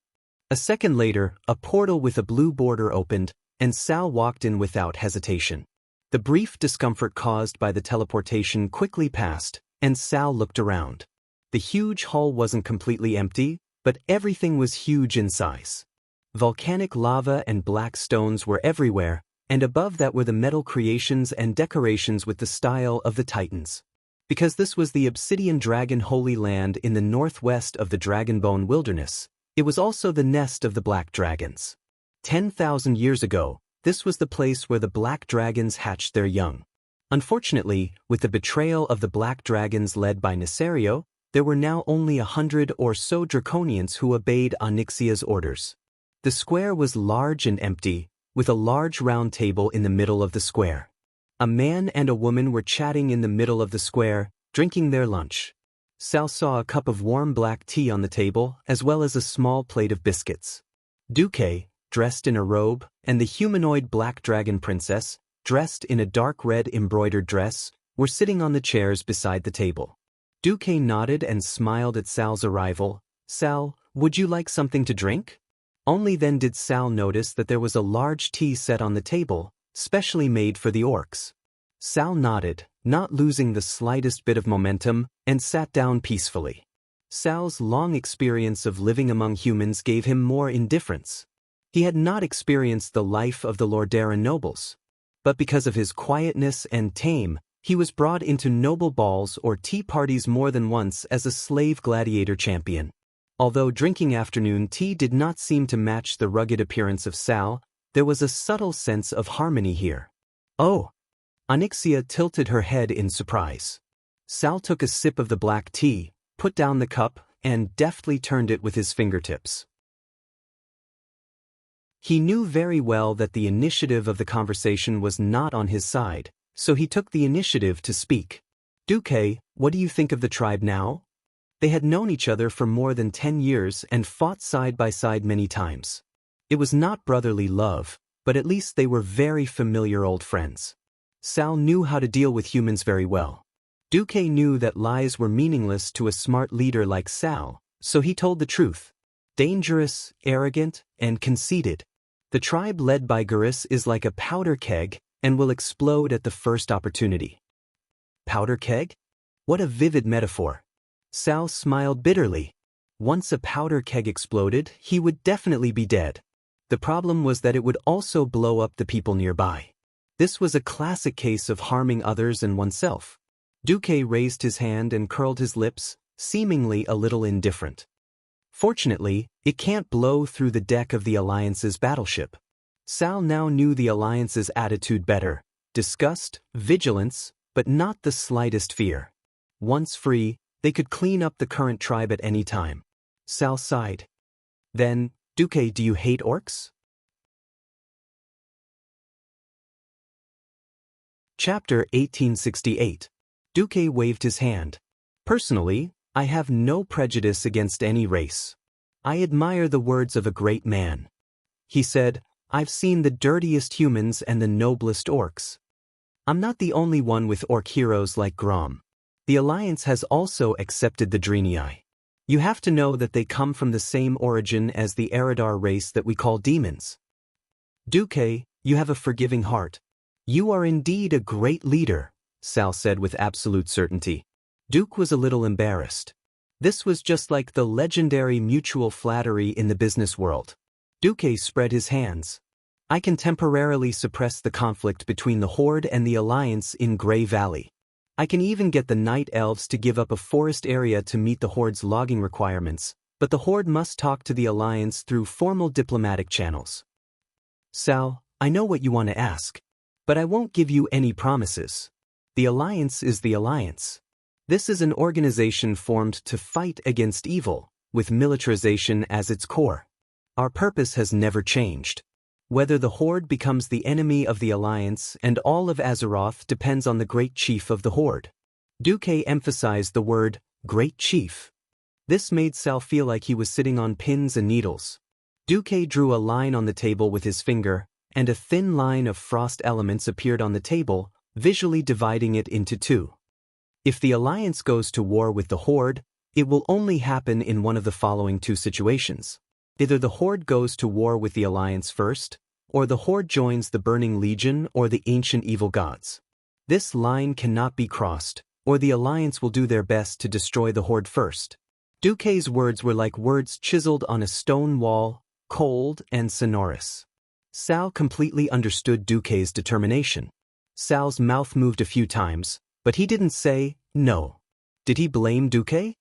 S1: A second later, a portal with a blue border opened, and Cao walked in without hesitation. The brief discomfort caused by the teleportation quickly passed, and Cao looked around. The huge hall wasn't completely empty, but everything was huge in size. Volcanic lava and black stones were everywhere, and above that were the metal creations and decorations with the style of the Titans. Because this was the Obsidian Dragon Holy Land in the northwest of the Dragonbone Wilderness, it was also the nest of the Black Dragons. 10,000 years ago, this was the place where the Black Dragons hatched their young. Unfortunately, with the betrayal of the Black Dragons led by Nisario, there were now only 100 or so Draconians who obeyed Onyxia's orders. The square was large and empty, with a large round table in the middle of the square. A man and a woman were chatting in the middle of the square, drinking their lunch. Cao saw a cup of warm black tea on the table, as well as a small plate of biscuits. Duque, dressed in a robe, and the humanoid Black Dragon Princess, dressed in a dark red embroidered dress, were sitting on the chairs beside the table. Duque nodded and smiled at Cao's arrival. "Cao, would you like something to drink?" Only then did Cao notice that there was a large tea set on the table, specially made for the orcs. Cao nodded, not losing the slightest bit of momentum, and sat down peacefully. Cao's long experience of living among humans gave him more indifference. He had not experienced the life of the Lordera nobles. But because of his quietness and tame, he was brought into noble balls or tea parties more than once as a slave gladiator champion. Although drinking afternoon tea did not seem to match the rugged appearance of Cao, there was a subtle sense of harmony here. "Oh!" Onyxia tilted her head in surprise. Cao took a sip of the black tea, put down the cup, and deftly turned it with his fingertips. He knew very well that the initiative of the conversation was not on his side, so he took the initiative to speak. "Duque, what do you think of the tribe now?" They had known each other for more than 10 years and fought side by side many times. It was not brotherly love, but at least they were very familiar old friends. Cao knew how to deal with humans very well. Duque knew that lies were meaningless to a smart leader like Cao, so he told the truth. Dangerous, arrogant, and conceited. The tribe led by Garis is like a powder keg and will explode at the first opportunity. Powder keg? What a vivid metaphor. Cao smiled bitterly. Once a powder keg exploded, he would definitely be dead. The problem was that it would also blow up the people nearby. This was a classic case of harming others and oneself. Duque raised his hand and curled his lips, seemingly a little indifferent. Fortunately, it can't blow through the deck of the Alliance's battleship. Cao now knew the Alliance's attitude better. Disgust, vigilance, but not the slightest fear. Once free, they could clean up the current tribe at any time. Cao sighed. "Then, Duque, do you hate orcs?" Chapter 1868. Duque waved his hand. "Personally, I have no prejudice against any race. I admire the words of a great man. He said, I've seen the dirtiest humans and the noblest orcs. I'm not the only one with orc heroes like Grom. The Alliance has also accepted the Drenii. You have to know that they come from the same origin as the Eridar race that we call demons. Duque, you have a forgiving heart. You are indeed a great leader," Cao said with absolute certainty. Duque was a little embarrassed. This was just like the legendary mutual flattery in the business world. Duque spread his hands. "I can temporarily suppress the conflict between the Horde and the Alliance in Grey Valley. I can even get the Night Elves to give up a forest area to meet the Horde's logging requirements, but the Horde must talk to the Alliance through formal diplomatic channels." "Cao, I know what you want to ask, but I won't give you any promises. The Alliance is the Alliance. This is an organization formed to fight against evil, with militarization as its core. Our purpose has never changed. Whether the Horde becomes the enemy of the Alliance and all of Azeroth depends on the Great Chief of the Horde. Duque emphasized the word, Great Chief. This made Sal feel like he was sitting on pins and needles. Duque drew a line on the table with his finger, and a thin line of frost elements appeared on the table, visually dividing it into two. If the Alliance goes to war with the Horde, it will only happen in one of the following two situations. Either the Horde goes to war with the Alliance first, or the Horde joins the Burning Legion or the Ancient Evil Gods. This line cannot be crossed, or the Alliance will do their best to destroy the Horde first. Duque's words were like words chiseled on a stone wall, cold and sonorous. Sal completely understood Duque's determination. Sal's mouth moved a few times, but he didn't say no. Did he blame Duque?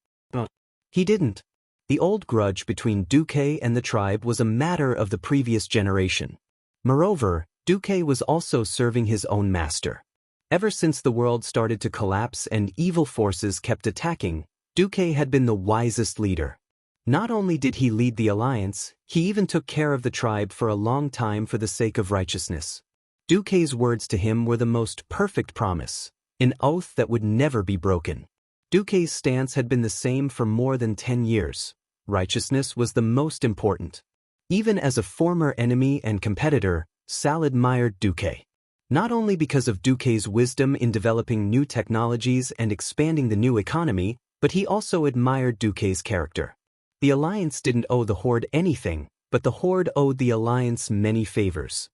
S1: He didn't. The old grudge between Duque and the tribe was a matter of the previous generation. Moreover, Duque was also serving his own master. Ever since the world started to collapse and evil forces kept attacking, Duque had been the wisest leader. Not only did he lead the Alliance, he even took care of the tribe for a long time for the sake of righteousness. Duque's words to him were the most perfect promise, an oath that would never be broken. Duque's stance had been the same for more than 10 years. Righteousness was the most important. Even as a former enemy and competitor, Sal admired Duque. Not only because of Duque's wisdom in developing new technologies and expanding the new economy, but he also admired Duque's character. The Alliance didn't owe the Horde anything, but the Horde owed the Alliance many favors.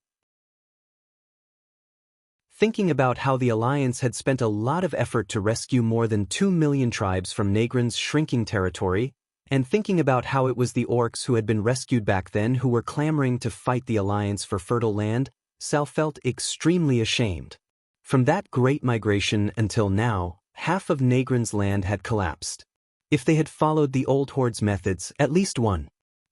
S1: Thinking about how the Alliance had spent a lot of effort to rescue more than 2 million tribes from Nagran's shrinking territory, and thinking about how it was the orcs who had been rescued back then who were clamoring to fight the Alliance for fertile land, Sal felt extremely ashamed. From that great migration until now, half of Nagran's land had collapsed. If they had followed the old Horde's methods, at least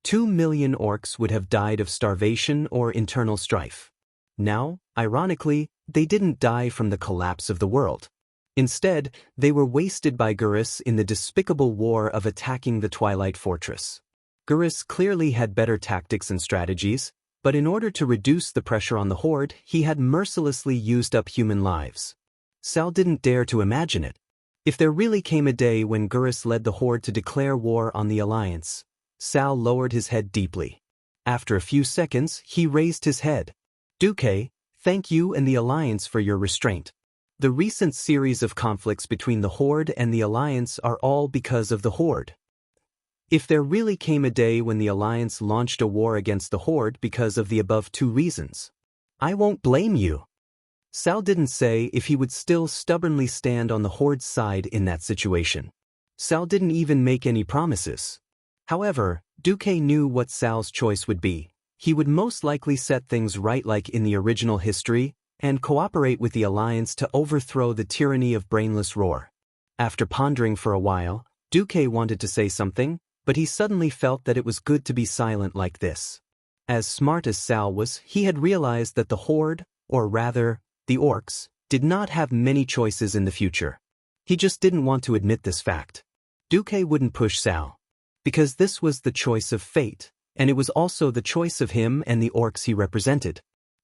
S1: 2 million orcs would have died of starvation or internal strife. Now, ironically, they didn't die from the collapse of the world. Instead, they were wasted by Gurus in the despicable war of attacking the Twilight Fortress. Gurus clearly had better tactics and strategies, but in order to reduce the pressure on the Horde, he had mercilessly used up human lives. Sal didn't dare to imagine it. If there really came a day when Gurus led the Horde to declare war on the Alliance, Sal lowered his head deeply. After a few seconds, he raised his head. Duque, thank you and the Alliance for your restraint. The recent series of conflicts between the Horde and the Alliance are all because of the Horde. If there really came a day when the Alliance launched a war against the Horde because of the above two reasons, I won't blame you. Sal didn't say if he would still stubbornly stand on the Horde's side in that situation. Sal didn't even make any promises. However, Duque knew what Sal's choice would be. He would most likely set things right like in the original history, and cooperate with the Alliance to overthrow the tyranny of brainless Roar. After pondering for a while, Duque wanted to say something, but he suddenly felt that it was good to be silent like this. As smart as Sal was, he had realized that the Horde, or rather, the orcs, did not have many choices in the future. He just didn't want to admit this fact. Duque wouldn't push Sal, because this was the choice of fate, and it was also the choice of him and the orcs he represented.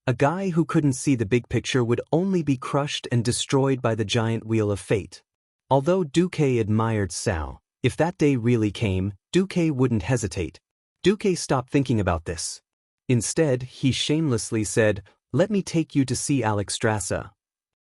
S1: A guy who couldn't see the big picture would only be crushed and destroyed by the giant wheel of fate. Although Duque admired Sal, if that day really came, Duque wouldn't hesitate. Duque stopped thinking about this. Instead, he shamelessly said, "Let me take you to see Alexstrasza."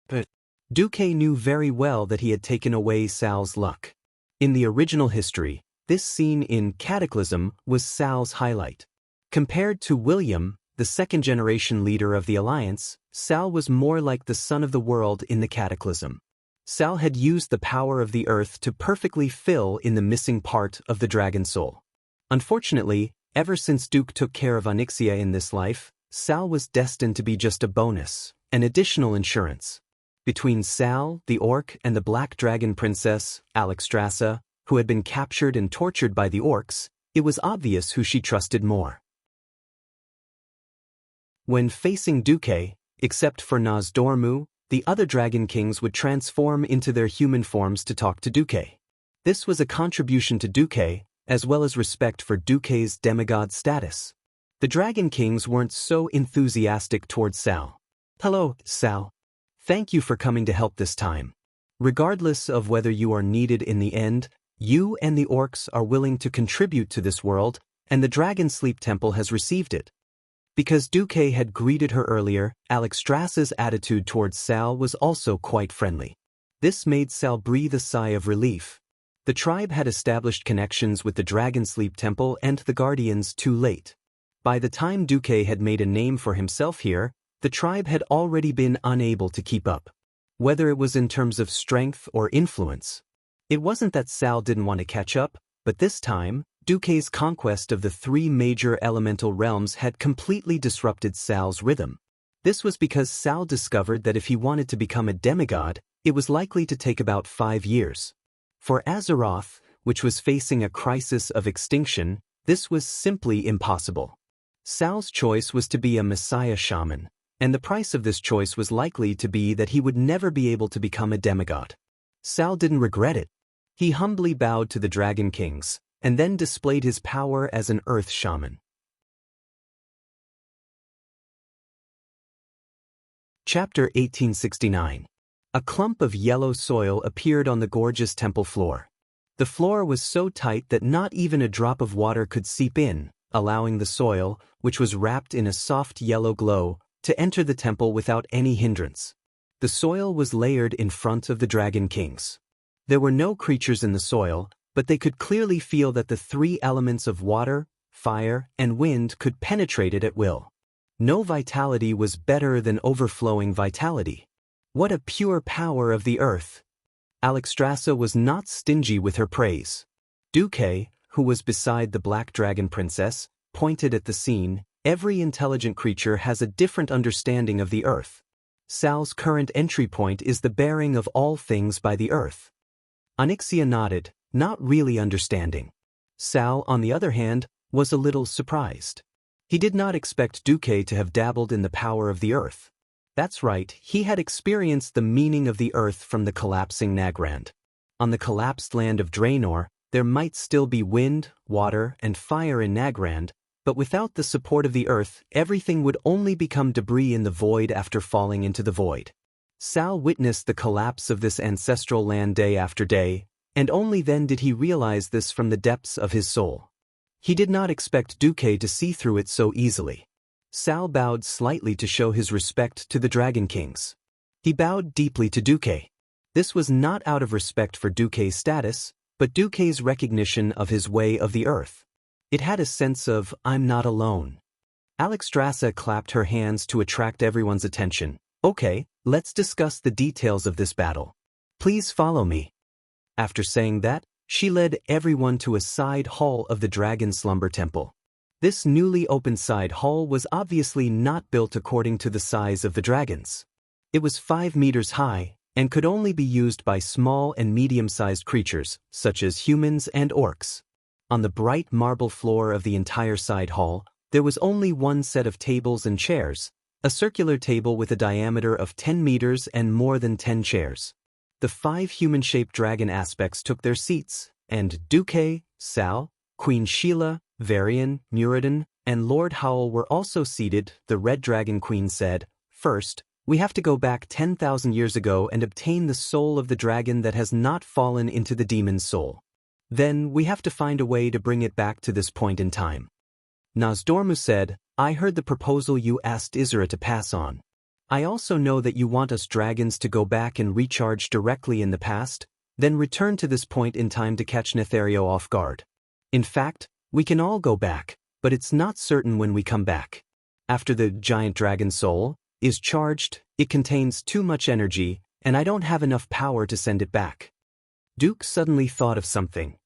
S1: But Duque knew very well that he had taken away Sal's luck. In the original history, this scene in Cataclysm was Sal's highlight. Compared to William, the second-generation leader of the Alliance, Sal was more like the son of the world in the Cataclysm. Sal had used the power of the earth to perfectly fill in the missing part of the dragon soul. Unfortunately, ever since Duke took care of Onyxia in this life, Sal was destined to be just a bonus, an additional insurance. Between Sal, the orc, and the Black Dragon Princess, Alexstrasza, who had been captured and tortured by the orcs, it was obvious who she trusted more. When facing Duque, except for Nozdormu, the other Dragon Kings would transform into their human forms to talk to Duque. This was a contribution to Duque, as well as respect for Duque's demigod status. The Dragon Kings weren't so enthusiastic towards Sal. "Hello, Sal. Thank you for coming to help this time. Regardless of whether you are needed in the end, you and the orcs are willing to contribute to this world, and the Dragon Sleep Temple has received it." Because Duque had greeted her earlier, Alexstrasza's attitude towards Sal was also quite friendly. This made Sal breathe a sigh of relief. The tribe had established connections with the Dragon Sleep Temple and the Guardians too late. By the time Duque had made a name for himself here, the tribe had already been unable to keep up. Whether it was in terms of strength or influence. It wasn't that Sal didn't want to catch up, but this time, Duque's conquest of the 3 major elemental realms had completely disrupted Sal's rhythm. This was because Sal discovered that if he wanted to become a demigod, it was likely to take about 5 years. For Azeroth, which was facing a crisis of extinction, this was simply impossible. Sal's choice was to be a Messiah shaman, and the price of this choice was likely to be that he would never be able to become a demigod. Sal didn't regret it. He humbly bowed to the Dragon Kings, and then displayed his power as an earth shaman. Chapter 1869. A clump of yellow soil appeared on the gorgeous temple floor. The floor was so tight that not even a drop of water could seep in, allowing the soil, which was wrapped in a soft yellow glow, to enter the temple without any hindrance. The soil was layered in front of the Dragon Kings. There were no creatures in the soil, but they could clearly feel that the 3 elements of water, fire, and wind could penetrate it at will. No vitality was better than overflowing vitality. What a pure power of the earth! Alexstrasza was not stingy with her praise. Duque, who was beside the Black Dragon Princess, pointed at the scene. Every intelligent creature has a different understanding of the earth. Sal's current entry point is the bearing of all things by the earth. Xianxia nodded, not really understanding. Sal, on the other hand, was a little surprised. He did not expect Duque to have dabbled in the power of the earth. That's right, he had experienced the meaning of the earth from the collapsing Nagrand. On the collapsed land of Draenor, there might still be wind, water, and fire in Nagrand, but without the support of the earth, everything would only become debris in the void after falling into the void. Sal witnessed the collapse of this ancestral land day after day, and only then did he realize this from the depths of his soul. He did not expect Duque to see through it so easily. Sal bowed slightly to show his respect to the Dragon Kings. He bowed deeply to Duque. This was not out of respect for Duque's status, but Duque's recognition of his way of the earth. It had a sense of, "I'm not alone." Alexstrasza clapped her hands to attract everyone's attention. "Okay, let's discuss the details of this battle. Please follow me." After saying that, she led everyone to a side hall of the Dragon Slumber Temple. This newly opened side hall was obviously not built according to the size of the dragons. It was 5 meters high, and could only be used by small and medium-sized creatures, such as humans and orcs. On the bright marble floor of the entire side hall, there was only one set of tables and chairs, a circular table with a diameter of 10 meters and more than 10 chairs. The 5 human-shaped dragon aspects took their seats, and Duque, Sal, Queen Sheila, Varian, Muradin, and Lord Howl were also seated. The Red Dragon Queen said, "First, we have to go back 10,000 years ago and obtain the soul of the dragon that has not fallen into the demon's soul. Then, we have to find a way to bring it back to this point in time." Nozdormu said, "I heard the proposal you asked Isra to pass on. I also know that you want us dragons to go back and recharge directly in the past, then return to this point in time to catch Nethario off guard. In fact, we can all go back, but it's not certain when we come back. After the giant dragon soul is charged, it contains too much energy, and I don't have enough power to send it back." Duke suddenly thought of something.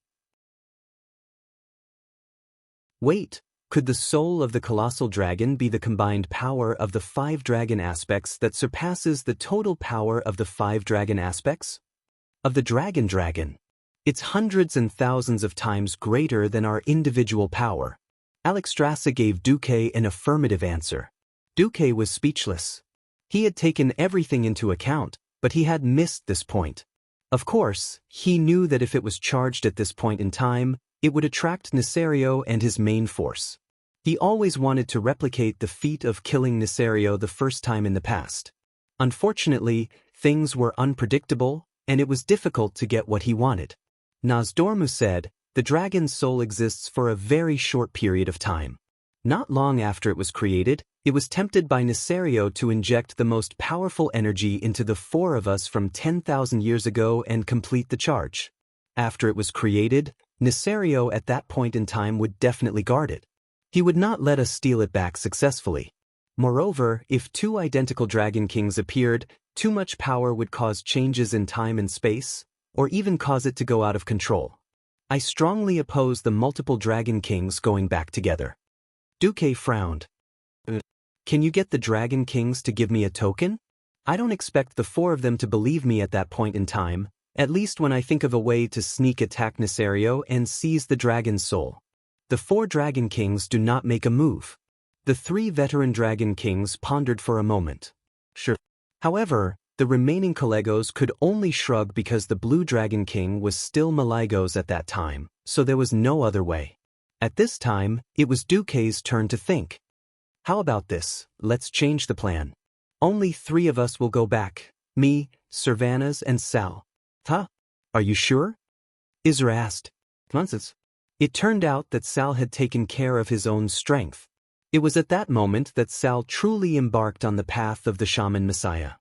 S1: Wait, could the soul of the colossal dragon be the combined power of the 5 dragon aspects that surpasses the total power of the 5 dragon aspects? Of the dragon? It's hundreds and thousands of times greater than our individual power. Alexstrasza gave Duque an affirmative answer. Duque was speechless. He had taken everything into account, but he had missed this point. Of course, he knew that if it was charged at this point in time, it would attract Nethario and his main force. He always wanted to replicate the feat of killing Nisario the first time in the past. Unfortunately, things were unpredictable, and it was difficult to get what he wanted. Nosdormu said, "The dragon's soul exists for a very short period of time. Not long after it was created, it was tempted by Nisario to inject the most powerful energy into the four of us from 10,000 years ago and complete the charge. After it was created, Nisario at that point in time would definitely guard it. He would not let us steal it back successfully. Moreover, if two identical Dragon Kings appeared, too much power would cause changes in time and space, or even cause it to go out of control. I strongly oppose the multiple Dragon Kings going back together." Duque frowned. "Can you get the Dragon Kings to give me a token? I don't expect the four of them to believe me at that point in time, at least when I think of a way to sneak attack Nisario and seize the dragon's soul. The four Dragon Kings do not make a move." The three veteran Dragon Kings pondered for a moment. Sure. However, the remaining Collegos could only shrug because the Blue Dragon King was still Maligos at that time, so there was no other way. At this time, it was Duque's turn to think. "How about this? Let's change the plan. Only three of us will go back, me, Cervantes, and Sal." "Huh? Are you sure?" Isra asked. "Nonsense." It turned out that Sal had taken care of his own strength. It was at that moment that Sal truly embarked on the path of the Shaman Messiah.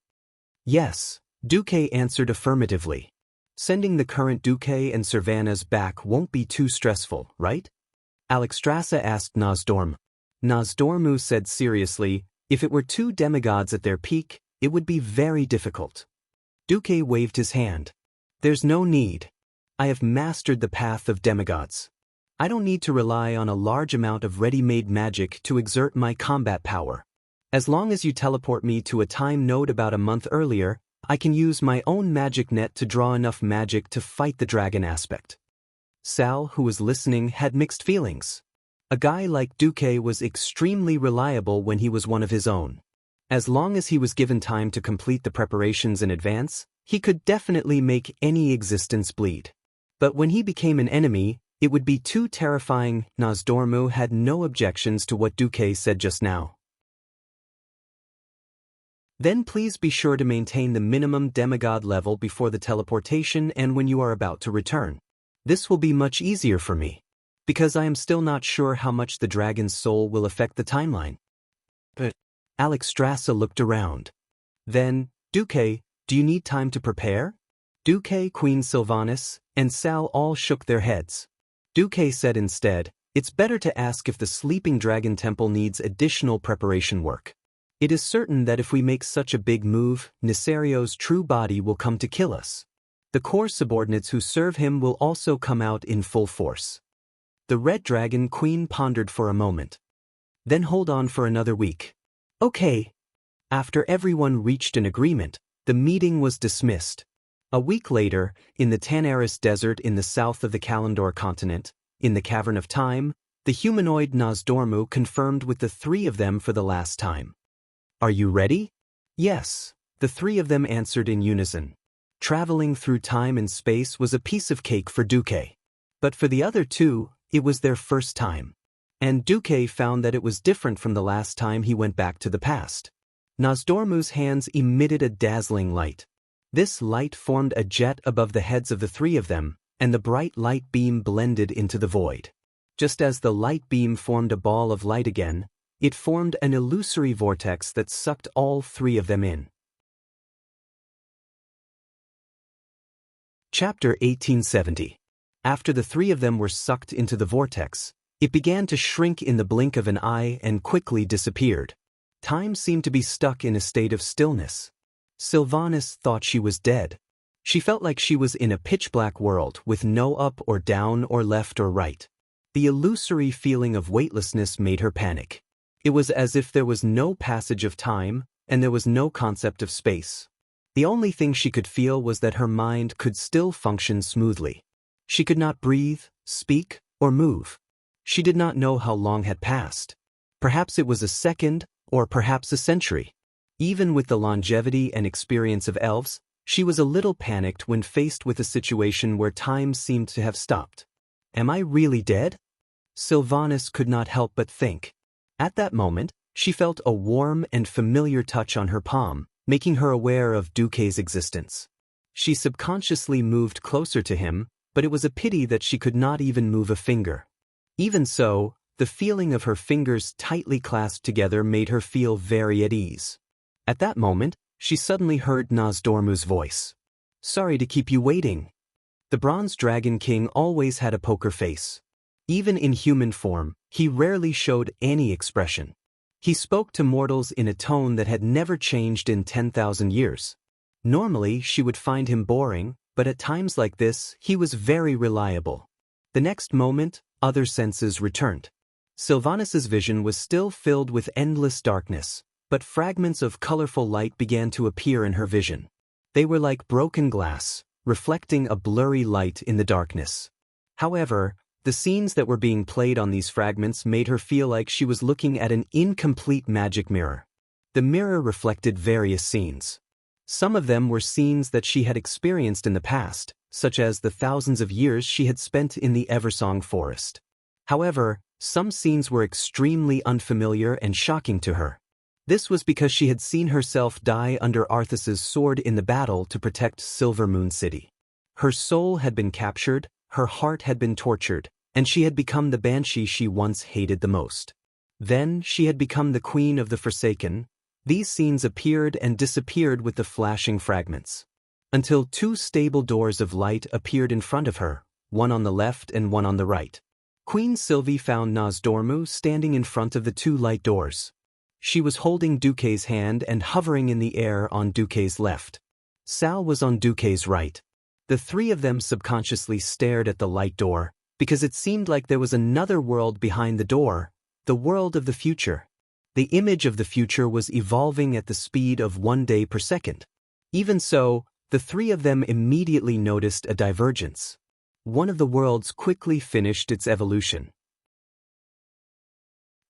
S1: "Yes," Duque answered affirmatively. "Sending the current Duque and Cervantes back won't be too stressful, right?" Alexstrasza asked Nosdorm. Nosdormu said seriously, "If it were two demigods at their peak, it would be very difficult." Duque waved his hand. "There's no need. I have mastered the path of demigods. I don't need to rely on a large amount of ready-made magic to exert my combat power. As long as you teleport me to a time node about a month earlier, I can use my own magic net to draw enough magic to fight the dragon aspect." Sal, who was listening, had mixed feelings. A guy like Duque was extremely reliable when he was one of his own. As long as he was given time to complete the preparations in advance, he could definitely make any existence bleed. But when he became an enemy, it would be too terrifying. Nosdormu had no objections to what Duque said just now. "Then please be sure to maintain the minimum demigod level before the teleportation and when you are about to return. This will be much easier for me, because I am still not sure how much the dragon's soul will affect the timeline." But Alexstrasza looked around. "Then, Duque, do you need time to prepare?" Duque, Queen Sylvanas, and Sal all shook their heads. Duque said instead, "It's better to ask if the Sleeping Dragon Temple needs additional preparation work. It is certain that if we make such a big move, Nisario's true body will come to kill us. The core subordinates who serve him will also come out in full force." The Red Dragon Queen pondered for a moment. "Then hold on for another week." "Okay." After everyone reached an agreement, the meeting was dismissed. A week later, in the Tanaris Desert in the south of the Kalandor continent, in the Cavern of Time, the humanoid Nosdormu confirmed with the three of them for the last time. "Are you ready?" "Yes," the three of them answered in unison. Traveling through time and space was a piece of cake for Duque. But for the other two, it was their first time. And Duque found that it was different from the last time he went back to the past. Nosdormu's hands emitted a dazzling light. This light formed a jet above the heads of the three of them, and the bright light beam blended into the void. Just as the light beam formed a ball of light again, it formed an illusory vortex that sucked all three of them in. Chapter 1870. After the three of them were sucked into the vortex, it began to shrink in the blink of an eye and quickly disappeared. Time seemed to be stuck in a state of stillness. Sylvanas thought she was dead. She felt like she was in a pitch-black world with no up or down or left or right. The illusory feeling of weightlessness made her panic. It was as if there was no passage of time, and there was no concept of space. The only thing she could feel was that her mind could still function smoothly. She could not breathe, speak, or move. She did not know how long had passed. Perhaps it was a second, or perhaps a century. Even with the longevity and experience of elves, she was a little panicked when faced with a situation where time seemed to have stopped. Am I really dead? Sylvanas could not help but think. At that moment, she felt a warm and familiar touch on her palm, making her aware of Duque's existence. She subconsciously moved closer to him, but it was a pity that she could not even move a finger. Even so, the feeling of her fingers tightly clasped together made her feel very at ease. At that moment, she suddenly heard Nozdormu's voice. "Sorry to keep you waiting." The Bronze Dragon King always had a poker face. Even in human form, he rarely showed any expression. He spoke to mortals in a tone that had never changed in 10,000 years. Normally, she would find him boring, but at times like this, he was very reliable. The next moment, other senses returned. Sylvanus's vision was still filled with endless darkness, but fragments of colorful light began to appear in her vision. They were like broken glass, reflecting a blurry light in the darkness. However, the scenes that were being played on these fragments made her feel like she was looking at an incomplete magic mirror. The mirror reflected various scenes. Some of them were scenes that she had experienced in the past, such as the thousands of years she had spent in the Eversong forest. However, some scenes were extremely unfamiliar and shocking to her. This was because she had seen herself die under Arthas's sword in the battle to protect Silver Moon City. Her soul had been captured, her heart had been tortured, and she had become the banshee she once hated the most. Then she had become the queen of the Forsaken. These scenes appeared and disappeared with the flashing fragments, until two stable doors of light appeared in front of her, one on the left and one on the right. Queen Sylvie found Nozdormu standing in front of the two light doors. She was holding Duque's hand and hovering in the air on Duque's left. Sal was on Duque's right. The three of them subconsciously stared at the light door, because it seemed like there was another world behind the door, the world of the future. The image of the future was evolving at the speed of 1 day per second. Even so, the three of them immediately noticed a divergence. One of the worlds quickly finished its evolution.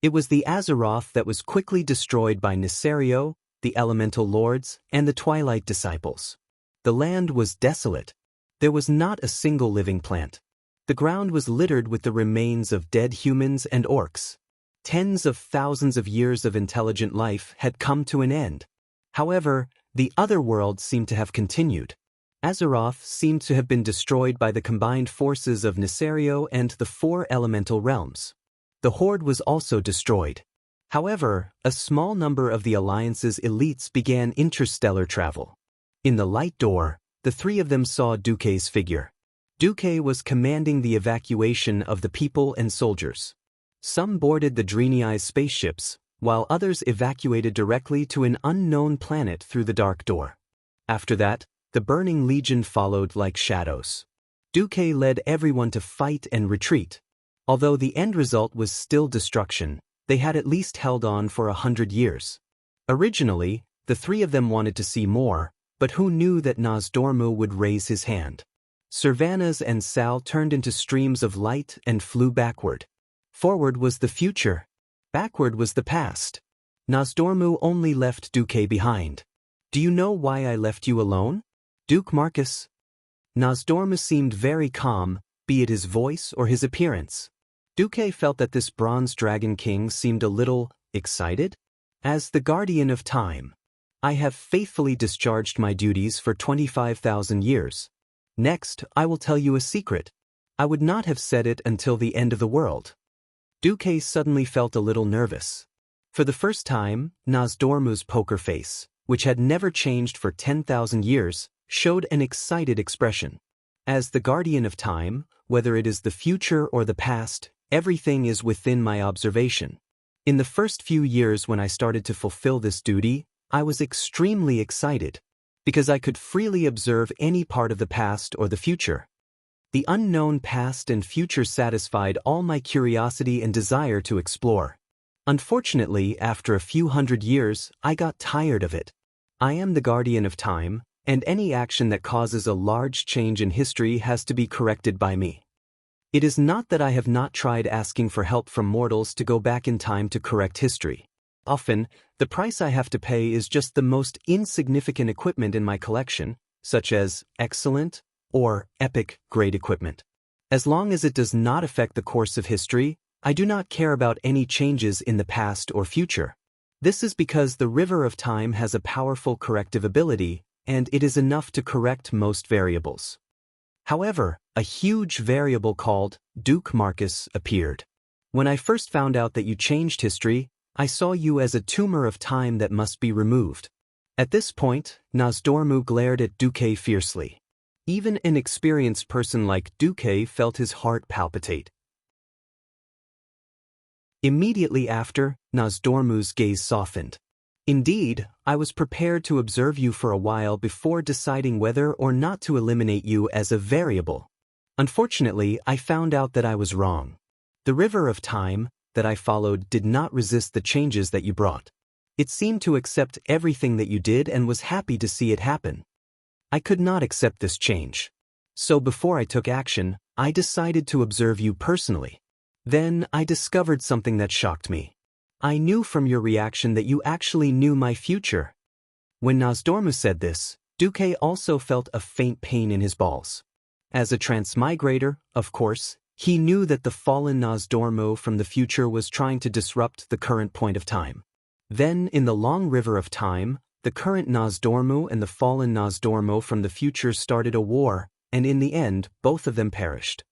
S1: It was the Azeroth that was quickly destroyed by Nisario, the Elemental Lords, and the Twilight Disciples. The land was desolate. There was not a single living plant. The ground was littered with the remains of dead humans and orcs. Tens of thousands of years of intelligent life had come to an end. However, the other worlds seemed to have continued. Azeroth seemed to have been destroyed by the combined forces of Nisario and the 4 elemental realms. The Horde was also destroyed. However, a small number of the Alliance's elites began interstellar travel. In the light door, the three of them saw Duque's figure. Duque was commanding the evacuation of the people and soldiers. Some boarded the Dreniai's spaceships, while others evacuated directly to an unknown planet through the dark door. After that, the Burning Legion followed like shadows. Duque led everyone to fight and retreat. Although the end result was still destruction, they had at least held on for 100 years. Originally, the three of them wanted to see more, but who knew that Nozdormu would raise his hand? Sylvanus and Sal turned into streams of light and flew backward. Forward was the future. Backward was the past. Nozdormu only left Duque behind. "Do you know why I left you alone, Duke Marcus?" Nozdormu seemed very calm, be it his voice or his appearance. Duque felt that this Bronze Dragon King seemed a little excited. "As the guardian of time, I have faithfully discharged my duties for 25,000 years. Next, I will tell you a secret. I would not have said it until the end of the world." Duque suddenly felt a little nervous. For the first time, Nozdormu's poker face, which had never changed for 10,000 years, showed an excited expression. "As the guardian of time, whether it is the future or the past, everything is within my observation. In the first few years when I started to fulfill this duty, I was extremely excited, because I could freely observe any part of the past or the future. The unknown past and future satisfied all my curiosity and desire to explore. Unfortunately, after a few hundred years, I got tired of it. I am the guardian of time, and any action that causes a large change in history has to be corrected by me. It is not that I have not tried asking for help from mortals to go back in time to correct history. Often, the price I have to pay is just the most insignificant equipment in my collection, such as excellent or epic grade equipment. As long as it does not affect the course of history, I do not care about any changes in the past or future. This is because the river of time has a powerful corrective ability, and it is enough to correct most variables. However, a huge variable called Duke Marcus appeared. When I first found out that you changed history, I saw you as a tumor of time that must be removed. At this point, Nosdormu glared at Duque fiercely. Even an experienced person like Duque felt his heart palpitate. Immediately after, Nosdormu's gaze softened. Indeed, I was prepared to observe you for a while before deciding whether or not to eliminate you as a variable. Unfortunately, I found out that I was wrong. The river of time that I followed did not resist the changes that you brought. It seemed to accept everything that you did and was happy to see it happen. I could not accept this change. So before I took action, I decided to observe you personally. Then I discovered something that shocked me. I knew from your reaction that you actually knew my future. When Nosdormu said this, Duque also felt a faint pain in his balls. As a transmigrator, of course, he knew that the fallen Nosdormu from the future was trying to disrupt the current point of time. Then, in the long river of time, the current Nosdormu and the fallen Nosdormu from the future started a war, and in the end, both of them perished.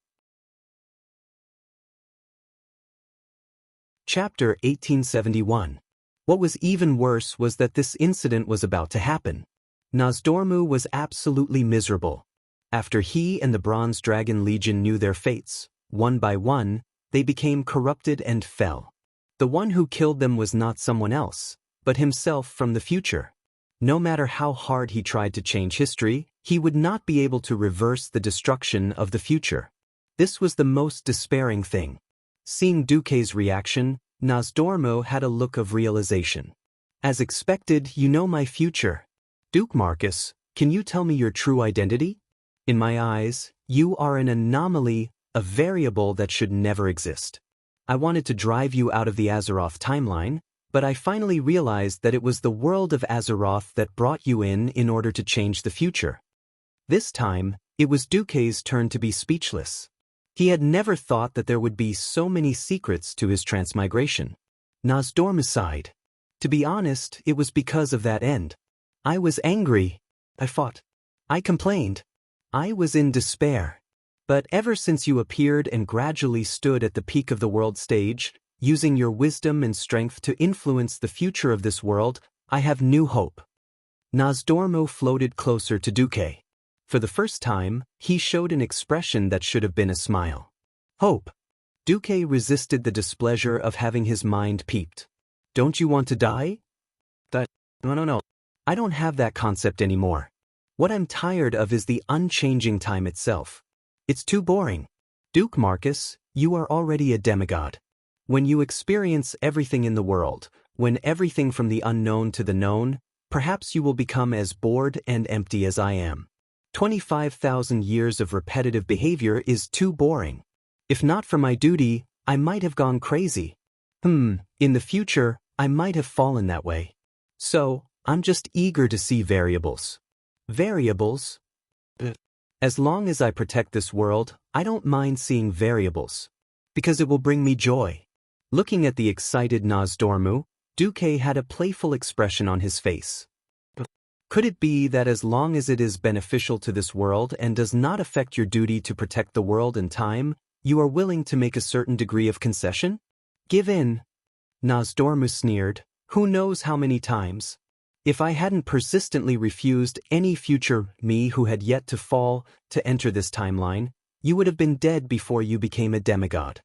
S1: Chapter 1871. What was even worse was that this incident was about to happen. Nosdormu was absolutely miserable. After he and the Bronze Dragon Legion knew their fates, one by one, they became corrupted and fell. The one who killed them was not someone else, but himself from the future. No matter how hard he tried to change history, he would not be able to reverse the destruction of the future. This was the most despairing thing. Seeing Duque's reaction, Nosdormu had a look of realization. As expected, you know my future. Duke Marcus, can you tell me your true identity? In my eyes, you are an anomaly, a variable that should never exist. I wanted to drive you out of the Azeroth timeline, but I finally realized that it was the world of Azeroth that brought you in order to change the future. This time, it was Duque's turn to be speechless. He had never thought that there would be so many secrets to his transmigration. Nosdormu sighed. To be honest, it was because of that end. I was angry. I fought. I complained. I was in despair. But ever since you appeared and gradually stood at the peak of the world stage, using your wisdom and strength to influence the future of this world, I have new hope. Nosdormu floated closer to Duque. For the first time, he showed an expression that should have been a smile. Hope. Duque resisted the displeasure of having his mind peeped. Don't you want to die? No. I don't have that concept anymore. What I'm tired of is the unchanging time itself. It's too boring. Duke Marcus, you are already a demigod. When you experience everything in the world, when everything from the unknown to the known, perhaps you will become as bored and empty as I am. 25,000 years of repetitive behavior is too boring. If not for my duty, I might have gone crazy. In the future, I might have fallen that way. So, I'm just eager to see variables. Variables? As long as I protect this world, I don't mind seeing variables. Because it will bring me joy. Looking at the excited Nosdormu, Duque had a playful expression on his face. Could it be that as long as it is beneficial to this world and does not affect your duty to protect the world and time, you are willing to make a certain degree of concession? Give in. Nosdormu sneered. Who knows how many times? If I hadn't persistently refused any future me who had yet to fall to enter this timeline, you would have been dead before you became a demigod.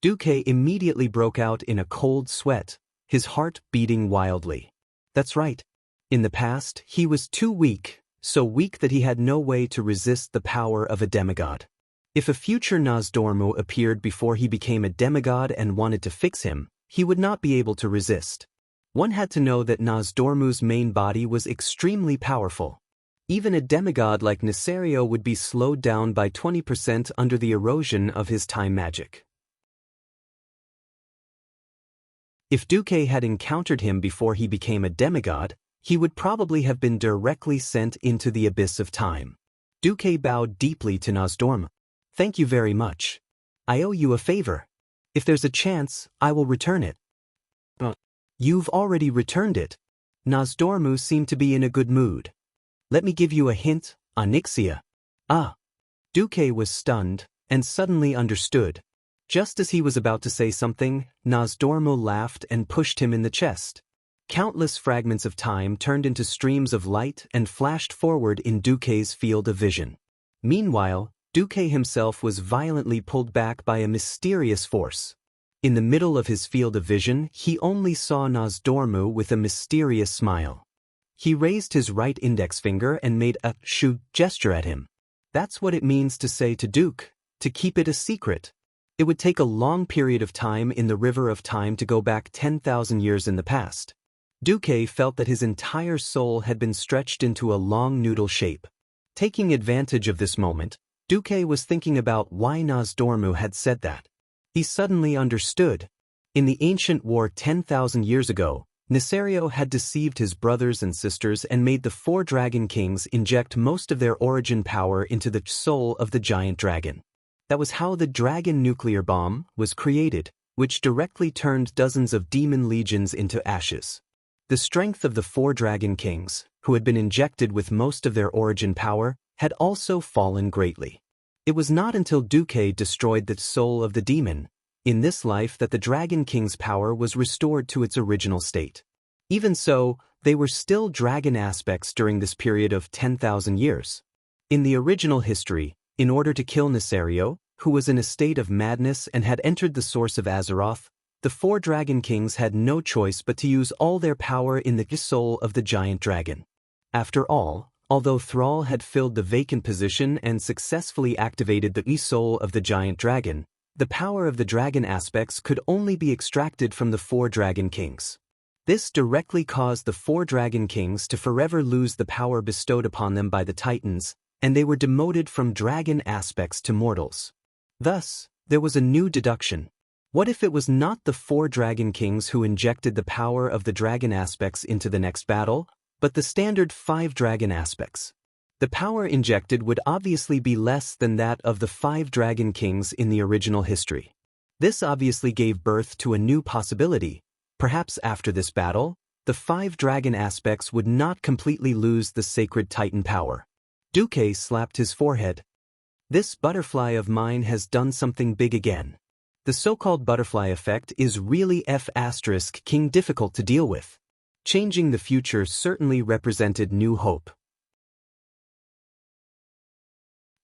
S1: Duque immediately broke out in a cold sweat, his heart beating wildly. That's right. In the past, he was too weak, so weak that he had no way to resist the power of a demigod. If a future Nosdormu appeared before he became a demigod and wanted to fix him, he would not be able to resist. One had to know that Nosdormu's main body was extremely powerful. Even a demigod like Nesario would be slowed down by 20% under the erosion of his time magic. If Duque had encountered him before he became a demigod, he would probably have been directly sent into the abyss of time. Duque bowed deeply to Nosdormu. Thank you very much. I owe you a favor. If there's a chance, I will return it. You've already returned it. Nosdormu seemed to be in a good mood. Let me give you a hint, Onyxia. Ah. Duque was stunned, and suddenly understood. Just as he was about to say something, Nosdormu laughed and pushed him in the chest. Countless fragments of time turned into streams of light and flashed forward in Duque's field of vision. Meanwhile, Duque himself was violently pulled back by a mysterious force. In the middle of his field of vision, he only saw Nosdormu with a mysterious smile. He raised his right index finger and made a shoo gesture at him. That's what it means to say to Duke, to keep it a secret. It would take a long period of time in the river of time to go back 10,000 years in the past. Duque felt that his entire soul had been stretched into a long noodle shape. Taking advantage of this moment, Duque was thinking about why Nosdormu had said that. He suddenly understood. In the ancient war 10,000 years ago, Nisario had deceived his brothers and sisters and made the 4 dragon kings inject most of their origin power into the soul of the giant dragon. That was how the dragon nuclear bomb was created, which directly turned dozens of demon legions into ashes. The strength of the 4 dragon kings, who had been injected with most of their origin power, had also fallen greatly. It was not until Duque destroyed the soul of the demon, in this life, that the Dragon King's power was restored to its original state. Even so, they were still dragon aspects during this period of 10,000 years. In the original history, in order to kill Nisario, who was in a state of madness and had entered the source of Azeroth, the 4 Dragon Kings had no choice but to use all their power in the soul of the giant dragon. After all, although Thrall had filled the vacant position and successfully activated the soul of the giant dragon, the power of the dragon aspects could only be extracted from the 4 Dragon Kings. This directly caused the 4 Dragon Kings to forever lose the power bestowed upon them by the Titans, and they were demoted from dragon aspects to mortals. Thus, there was a new deduction. What if it was not the 4 Dragon Kings who injected the power of the dragon aspects into the next battle, but the standard 5 dragon aspects? The power injected would obviously be less than that of the 5 Dragon Kings in the original history. This obviously gave birth to a new possibility. Perhaps after this battle, the 5 dragon aspects would not completely lose the sacred Titan power. Duque slapped his forehead. This butterfly of mine has done something big again. The so-called butterfly effect is really F*** difficult to deal with. Changing the future certainly represented new hope.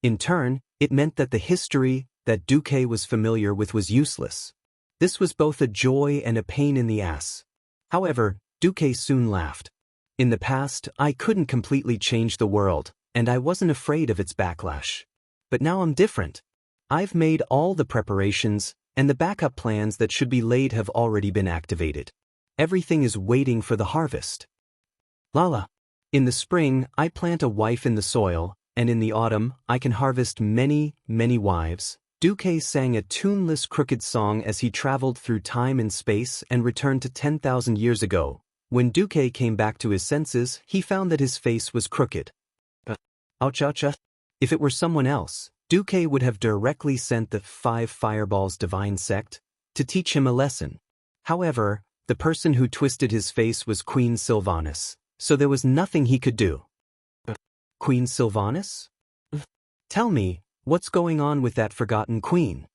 S1: In turn, it meant that the history that Duque was familiar with was useless. This was both a joy and a pain in the ass. However, Duque soon laughed. In the past, I couldn't completely change the world, and I wasn't afraid of its backlash. But now I'm different. I've made all the preparations, and the backup plans that should be laid have already been activated. Everything is waiting for the harvest. Lala. In the spring, I plant a wife in the soil, and in the autumn, I can harvest many, many wives. Duque sang a tuneless crooked song as he traveled through time and space and returned to 10,000 years ago. When Duque came back to his senses, he found that his face was crooked. Ouch. If it were someone else, Duque would have directly sent the 5 Fireballs divine sect to teach him a lesson. However, the person who twisted his face was Queen Sylvanas, so there was nothing he could do. Queen Sylvanas? Tell me, what's going on with that forgotten queen?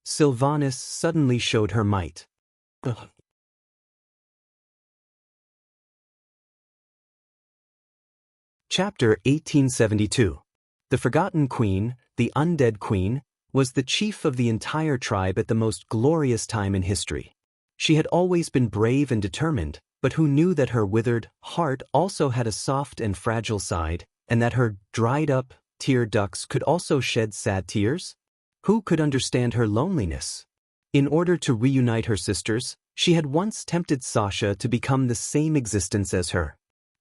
S1: Sylvanas suddenly showed her might. Chapter 1872. The Forgotten Queen, the Undead Queen, was the chief of the entire tribe at the most glorious time in history. She had always been brave and determined, but who knew that her withered heart also had a soft and fragile side, and that her dried-up tear ducts could also shed sad tears? Who could understand her loneliness? In order to reunite her sisters, she had once tempted Sasha to become the same existence as her.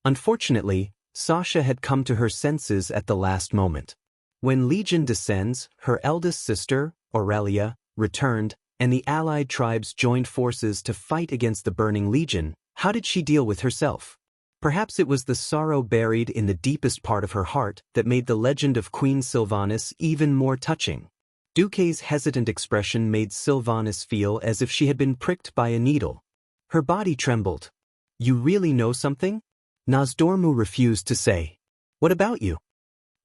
S1: Unfortunately, Sasha had come to her senses at the last moment. When Legion descends, her eldest sister, Aurelia, returned, and the allied tribes joined forces to fight against the Burning Legion. How did she deal with herself? Perhaps it was the sorrow buried in the deepest part of her heart that made the legend of Queen Sylvanas even more touching. Duque's hesitant expression made Sylvanas feel as if she had been pricked by a needle. Her body trembled. You really know something? Nozdormu refused to say. What about you?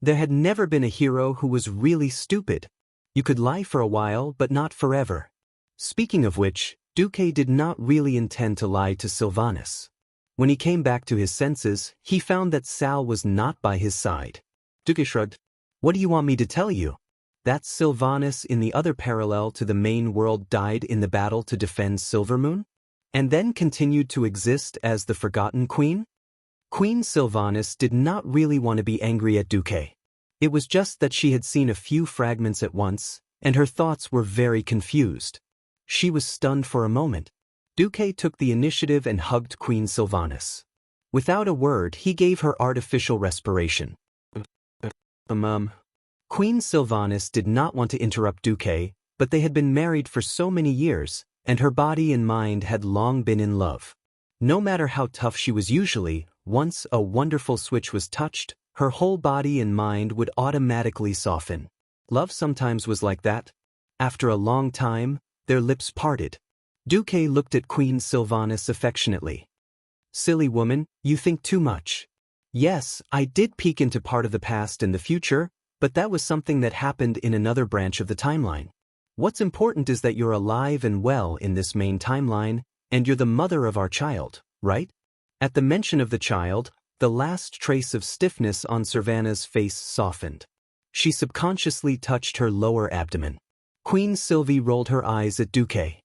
S1: There had never been a hero who was really stupid. You could lie for a while but not forever. Speaking of which, Duque did not really intend to lie to Sylvanas. When he came back to his senses, he found that Sal was not by his side. Duque shrugged. What do you want me to tell you? That Sylvanas in the other parallel to the main world died in the battle to defend Silvermoon? And then continued to exist as the Forgotten Queen? Queen Sylvanas did not really want to be angry at Duque. It was just that she had seen a few fragments at once, and her thoughts were very confused. She was stunned for a moment. Duque took the initiative and hugged Queen Sylvanas. Without a word, he gave her artificial respiration. Queen Sylvanas did not want to interrupt Duque, but they had been married for so many years, and her body and mind had long been in love. No matter how tough she was usually, once a wonderful switch was touched, her whole body and mind would automatically soften. Love sometimes was like that. After a long time, their lips parted. Duque looked at Queen Sylvanas affectionately. Silly woman, you think too much. Yes, I did peek into part of the past and the future, but that was something that happened in another branch of the timeline. What's important is that you're alive and well in this main timeline, and you're the mother of our child, right? At the mention of the child, the last trace of stiffness on Sylvana's face softened. She subconsciously touched her lower abdomen. Queen Sylvie rolled her eyes at Duque.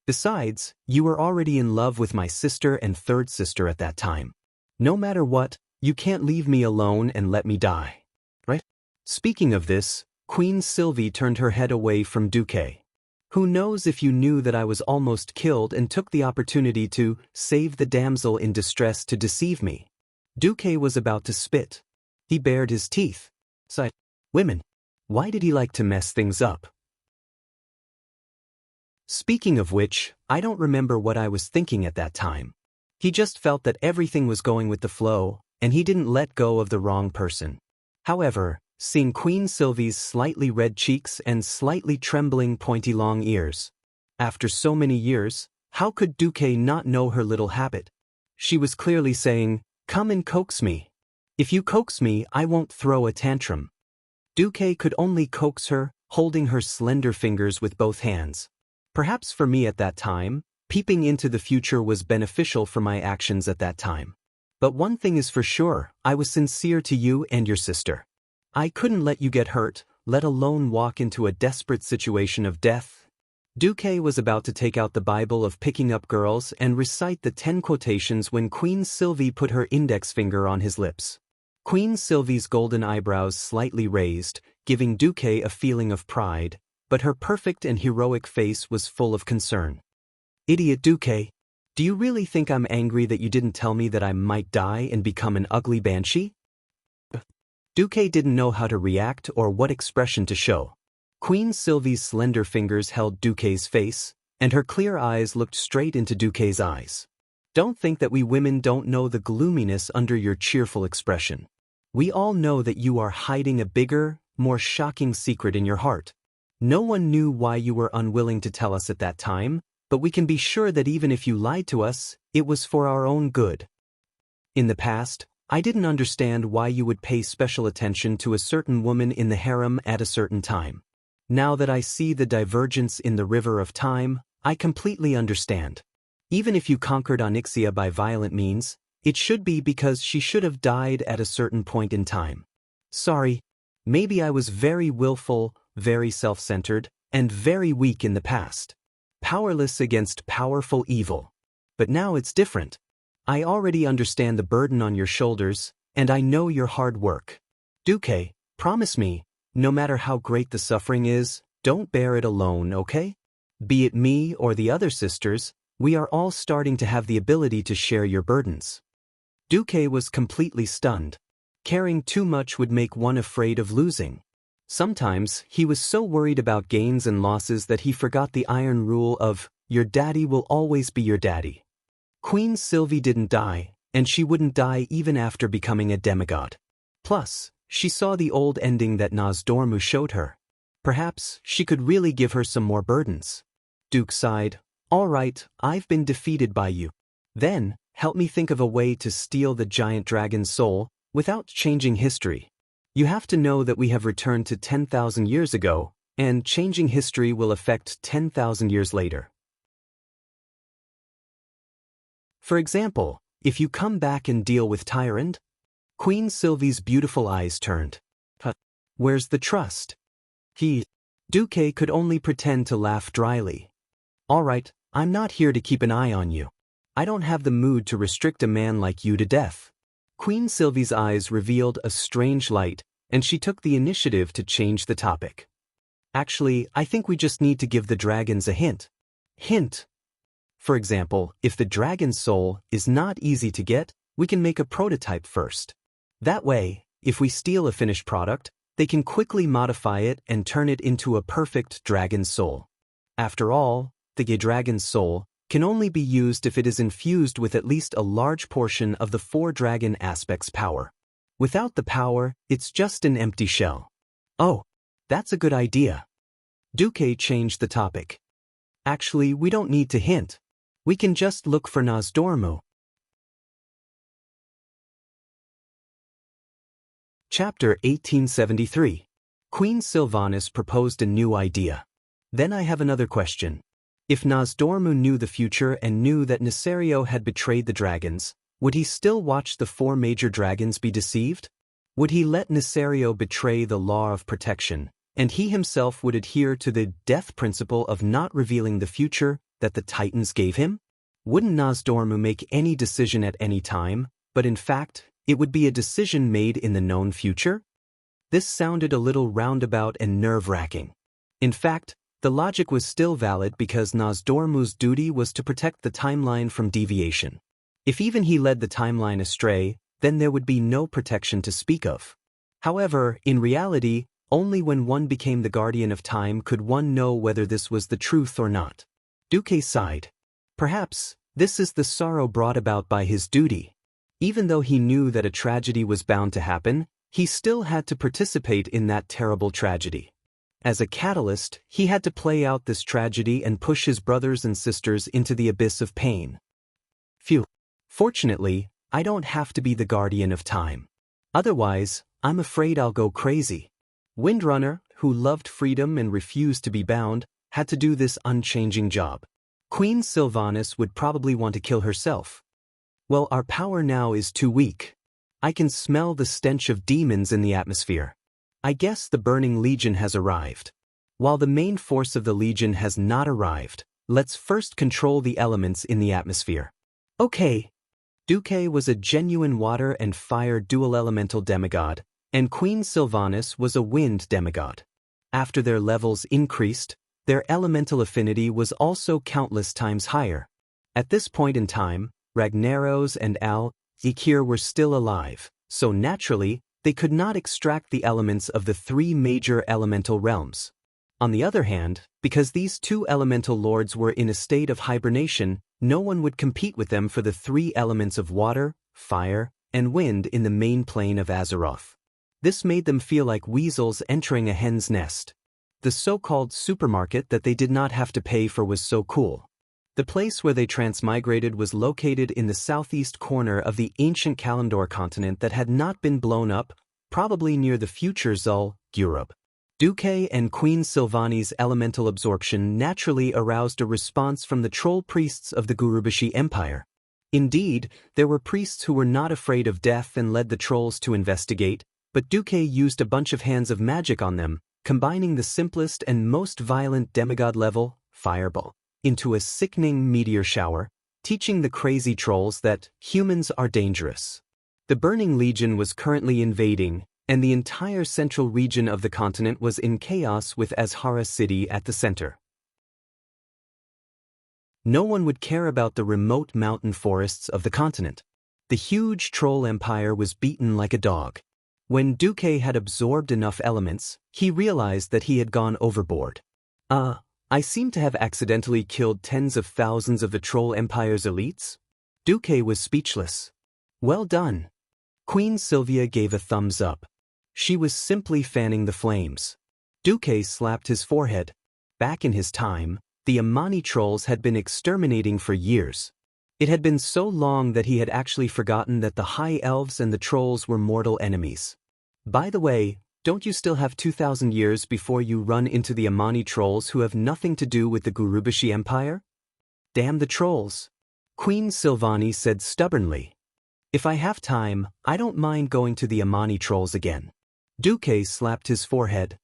S1: Besides, you were already in love with my sister and third sister at that time. No matter what, you can't leave me alone and let me die. Right? Speaking of this, Queen Sylvie turned her head away from Duque. Who knows if you knew that I was almost killed and took the opportunity to save the damsel in distress to deceive me? Duque was about to spit. He bared his teeth. Sighed. Women. Why did he like to mess things up? Speaking of which, I don't remember what I was thinking at that time. He just felt that everything was going with the flow, and he didn't let go of the wrong person. However, seeing Queen Sylvie's slightly red cheeks and slightly trembling pointy long ears. After so many years, how could Duque not know her little habit? She was clearly saying, come and coax me. If you coax me, I won't throw a tantrum. Duque could only coax her, holding her slender fingers with both hands. Perhaps for me at that time, peeping into the future was beneficial for my actions at that time. But one thing is for sure, I was sincere to you and your sister. I couldn't let you get hurt, let alone walk into a desperate situation of death. Duque was about to take out the Bible of picking up girls and recite the 10 quotations when Queen Sylvie put her index finger on his lips. Queen Sylvie's golden eyebrows slightly raised, giving Duque a feeling of pride, but her perfect and heroic face was full of concern. Idiot Duque, do you really think I'm angry that you didn't tell me that I might die and become an ugly banshee? Duque didn't know how to react or what expression to show. Queen Sylvie's slender fingers held Duque's face, and her clear eyes looked straight into Duque's eyes. Don't think that we women don't know the gloominess under your cheerful expression. We all know that you are hiding a bigger, more shocking secret in your heart. No one knew why you were unwilling to tell us at that time, but we can be sure that even if you lied to us, it was for our own good. In the past, I didn't understand why you would pay special attention to a certain woman in the harem at a certain time. Now that I see the divergence in the river of time, I completely understand. Even if you conquered Onyxia by violent means, it should be because she should have died at a certain point in time. Sorry, maybe I was very willful, very self-centered, and very weak in the past. Powerless against powerful evil. But now it's different. I already understand the burden on your shoulders, and I know your hard work. Duque, promise me, no matter how great the suffering is, don't bear it alone, okay? Be it me or the other sisters, we are all starting to have the ability to share your burdens. Duque was completely stunned. Caring too much would make one afraid of losing. Sometimes, he was so worried about gains and losses that he forgot the iron rule of, your daddy will always be your daddy. Queen Sylvie didn't die, and she wouldn't die even after becoming a demigod. Plus, she saw the old ending that Nozdormu showed her. Perhaps she could really give her some more burdens. Duke sighed. All right, I've been defeated by you. Then, help me think of a way to steal the giant dragon's soul without changing history. You have to know that we have returned to 10,000 years ago, and changing history will affect 10,000 years later. For example, if you come back and deal with Tyrant, Queen Sylvie's beautiful eyes turned. Where's the trust? Duque could only pretend to laugh dryly. All right, I'm not here to keep an eye on you. I don't have the mood to restrict a man like you to death. Queen Sylvie's eyes revealed a strange light, and she took the initiative to change the topic. Actually, I think we just need to give the dragons a hint. Hint. For example, if the dragon's soul is not easy to get, we can make a prototype first. That way, if we steal a finished product, they can quickly modify it and turn it into a perfect dragon's soul. After all, the dragon's soul can only be used if it is infused with at least a large portion of the 4 dragon aspects power. Without the power, it's just an empty shell. Oh, that's a good idea. Duque changed the topic. Actually, we don't need to hint. We can just look for Nosdormu. Chapter 1873. Queen Sylvanas proposed a new idea. Then I have another question. If Nosdormu knew the future and knew that Nesario had betrayed the dragons, would he still watch the 4 major dragons be deceived? Would he let Nesario betray the law of protection, and he himself would adhere to the death principle of not revealing the future that the Titans gave him? Wouldn't Nosdormu make any decision at any time, but in fact, it would be a decision made in the known future? This sounded a little roundabout and nerve-wracking. In fact, the logic was still valid because Nosdormu's duty was to protect the timeline from deviation. If even he led the timeline astray, then there would be no protection to speak of. However, in reality, only when one became the guardian of time could one know whether this was the truth or not. Duque sighed. Perhaps, this is the sorrow brought about by his duty. Even though he knew that a tragedy was bound to happen, he still had to participate in that terrible tragedy. As a catalyst, he had to play out this tragedy and push his brothers and sisters into the abyss of pain. Phew. Fortunately, I don't have to be the guardian of time. Otherwise, I'm afraid I'll go crazy. Windrunner, who loved freedom and refused to be bound, had to do this unchanging job. Queen Sylvanas would probably want to kill herself. Well, our power now is too weak. I can smell the stench of demons in the atmosphere. I guess the Burning Legion has arrived. While the main force of the Legion has not arrived, let's first control the elements in the atmosphere. Okay. Duque was a genuine water and fire dual elemental demigod, and Queen Sylvanas was a wind demigod. After their levels increased, their elemental affinity was also countless times higher. At this point in time, Ragnaros and Al-Zikir were still alive, so naturally, they could not extract the elements of the 3 major elemental realms. On the other hand, because these 2 elemental lords were in a state of hibernation, no one would compete with them for the 3 elements of water, fire, and wind in the main plane of Azeroth. This made them feel like weasels entering a hen's nest. The so-called supermarket that they did not have to pay for was so cool. The place where they transmigrated was located in the southeast corner of the ancient Kalimdor continent that had not been blown up, probably near the future Zul, Gurub. Duque and Queen Sylvani's elemental absorption naturally aroused a response from the troll priests of the Gurubashi Empire. Indeed, there were priests who were not afraid of death and led the trolls to investigate, but Duque used a bunch of hands of magic on them, combining the simplest and most violent demigod level, Fireball, into a sickening meteor shower, teaching the crazy trolls that humans are dangerous. The Burning Legion was currently invading, and the entire central region of the continent was in chaos with Azhara City at the center. No one would care about the remote mountain forests of the continent. The huge troll empire was beaten like a dog. When Duque had absorbed enough elements, he realized that he had gone overboard. I seem to have accidentally killed tens of thousands of the Troll Empire's elites? Duque was speechless. Well done. Queen Sylvia gave a thumbs up. She was simply fanning the flames. Duque slapped his forehead. Back in his time, the Amani trolls had been exterminating for years. It had been so long that he had actually forgotten that the high elves and the trolls were mortal enemies. By the way, don't you still have 2,000 years before you run into the Amani trolls who have nothing to do with the Gurubashi Empire? Damn the trolls. Queen Silvani said stubbornly. If I have time, I don't mind going to the Amani trolls again. Duque slapped his forehead.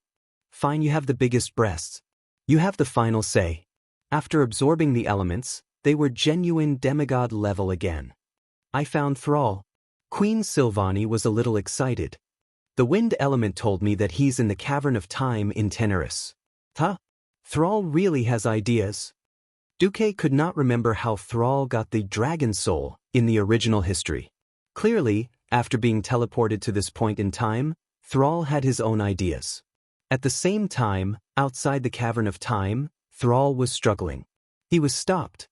S1: Fine, you have the biggest breasts. You have the final say. After absorbing the elements, they were genuine demigod level again. I found Thrall. Queen Silvani was a little excited. The wind element told me that he's in the Cavern of Time in Teneris. Huh? Thrall really has ideas. Duque could not remember how Thrall got the dragon soul in the original history. Clearly, after being teleported to this point in time, Thrall had his own ideas. At the same time, outside the Cavern of Time, Thrall was struggling. He was stopped.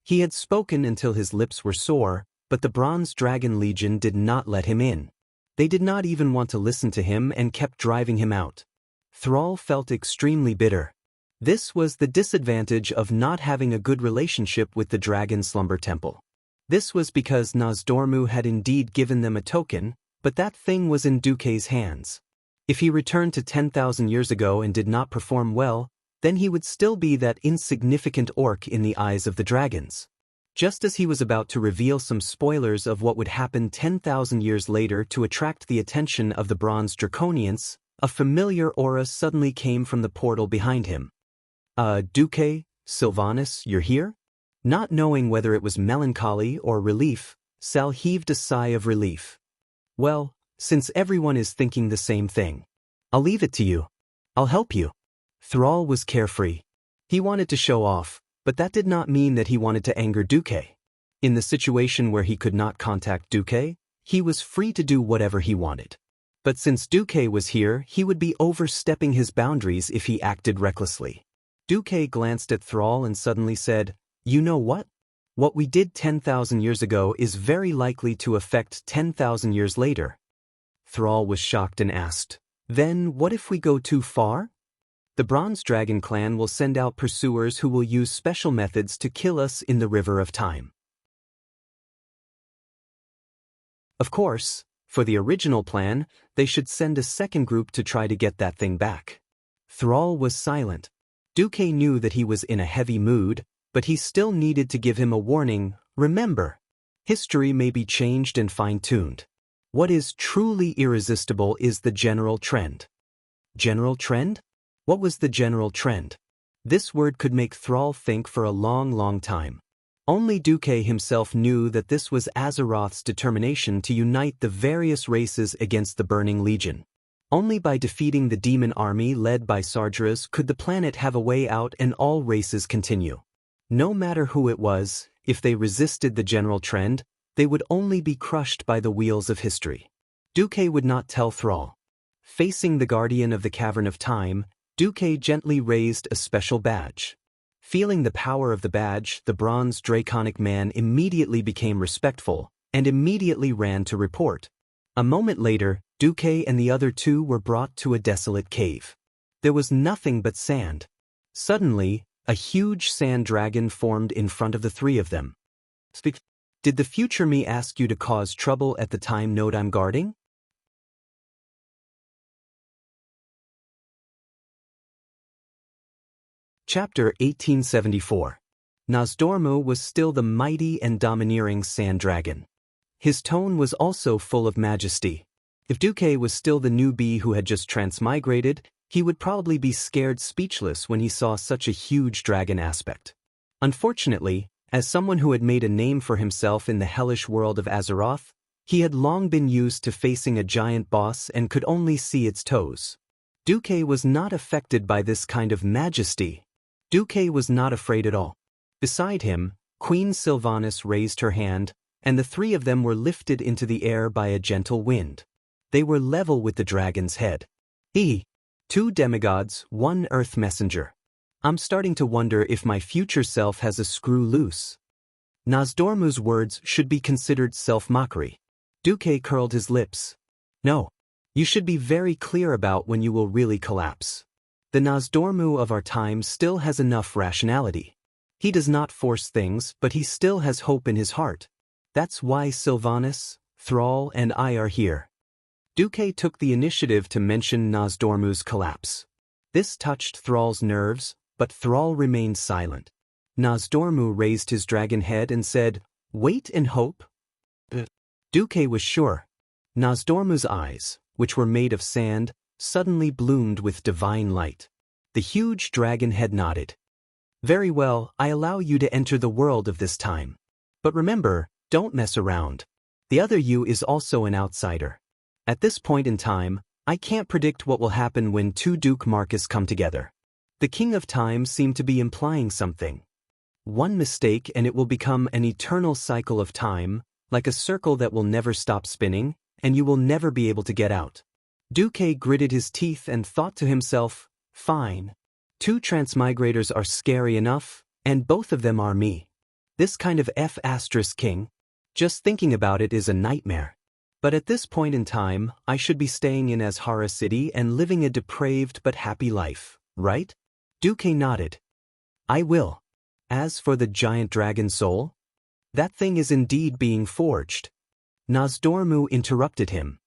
S1: He had spoken until his lips were sore, but the Bronze Dragon Legion did not let him in. They did not even want to listen to him and kept driving him out. Thrall felt extremely bitter. This was the disadvantage of not having a good relationship with the Dragon Slumber Temple. This was because Nozdormu had indeed given them a token, but that thing was in Duque's hands. If he returned to 10,000 years ago and did not perform well, then he would still be that insignificant orc in the eyes of the dragons. Just as he was about to reveal some spoilers of what would happen 10,000 years later to attract the attention of the Bronze Draconians, a familiar aura suddenly came from the portal behind him. Duque, Sylvanas, you're here? Not knowing whether it was melancholy or relief, Sal heaved a sigh of relief. Well, since everyone is thinking the same thing, I'll leave it to you. I'll help you. Thrall was carefree. He wanted to show off, but that did not mean that he wanted to anger Duque. In the situation where he could not contact Duque, he was free to do whatever he wanted. But since Duque was here, he would be overstepping his boundaries if he acted recklessly. Duque glanced at Thrall and suddenly said, "You know what? What we did 10,000 years ago is very likely to affect 10,000 years later." Thrall was shocked and asked, "Then what if we go too far? The Bronze Dragon clan will send out pursuers who will use special methods to kill us in the River of Time." Of course, for the original plan, they should send a second group to try to get that thing back. Thrall was silent. Duque knew that he was in a heavy mood, but he still needed to give him a warning. Remember, history may be changed and fine-tuned. What is truly irresistible is the general trend. General trend? What was the general trend? This word could make Thrall think for a long time. Only Duque himself knew that this was Azeroth's determination to unite the various races against the Burning Legion. Only by defeating the demon army led by Sargeras could the planet have a way out and all races continue. No matter who it was, if they resisted the general trend, they would only be crushed by the wheels of history. Duque would not tell Thrall. Facing the Guardian of the Cavern of Time, Duque gently raised a special badge. Feeling the power of the badge, the bronze draconic man immediately became respectful, and immediately ran to report. A moment later, Duque and the other two were brought to a desolate cave. There was nothing but sand. Suddenly, a huge sand dragon formed in front of the three of them. Did the future me ask you to cause trouble at the time node I'm guarding? Chapter 1874. Nozdormu was still the mighty and domineering sand dragon. His tone was also full of majesty. If Duque was still the newbie who had just transmigrated, he would probably be scared speechless when he saw such a huge dragon aspect. Unfortunately, as someone who had made a name for himself in the hellish world of Azeroth, he had long been used to facing a giant boss and could only see its toes. Duque was not affected by this kind of majesty. Duque was not afraid at all. Beside him, Queen Sylvanas raised her hand, and the three of them were lifted into the air by a gentle wind. They were level with the dragon's head. Two demigods, one earth messenger. I'm starting to wonder if my future self has a screw loose. Nozdormu's words should be considered self-mockery. Duque curled his lips. No. You should be very clear about when you will really collapse. The Nozdormu of our time still has enough rationality. He does not force things, but he still has hope in his heart. That's why Sylvanas, Thrall, and I are here. Duque took the initiative to mention Nozdormu's collapse. This touched Thrall's nerves, but Thrall remained silent. Nozdormu raised his dragon head and said, "Wait and hope." Duque was sure. Nozdormu's eyes, which were made of sand, suddenly bloomed with divine light. The huge dragon head nodded. "Very well, I allow you to enter the world of this time. But remember, don't mess around. The other you is also an outsider. At this point in time, I can't predict what will happen when two Duke Marcus come together." The King of Time seemed to be implying something. One mistake and it will become an eternal cycle of time, like a circle that will never stop spinning, and you will never be able to get out. Duque gritted his teeth and thought to himself, "Fine. Two transmigrators are scary enough, and both of them are me. This kind of F***king. Just thinking about it is a nightmare. But at this point in time, I should be staying in Azhara City and living a depraved but happy life, right?" Duque nodded. "I will. As for the giant dragon soul, that thing is indeed being forged." Nozdormu interrupted him.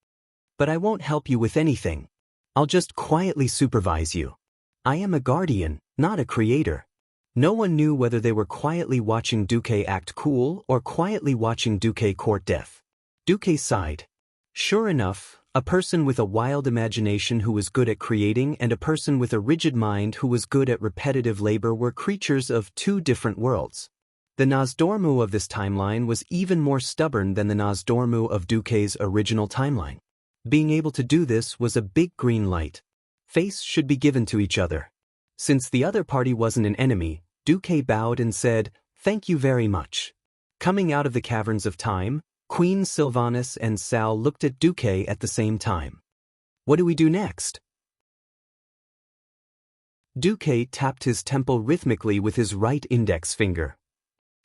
S1: "But I won't help you with anything. I'll just quietly supervise you. I am a guardian, not a creator." No one knew whether they were quietly watching Duque act cool or quietly watching Duque court death. Duque sighed. Sure enough, a person with a wild imagination who was good at creating and a person with a rigid mind who was good at repetitive labor were creatures of two different worlds. The Nozdormu of this timeline was even more stubborn than the Nozdormu of Duque's original timeline. Being able to do this was a big green light. Face should be given to each other. Since the other party wasn't an enemy, Duque bowed and said, "Thank you very much." Coming out of the caverns of time, Queen Sylvanas and Sal looked at Duque at the same time. "What do we do next?" Duque tapped his temple rhythmically with his right index finger.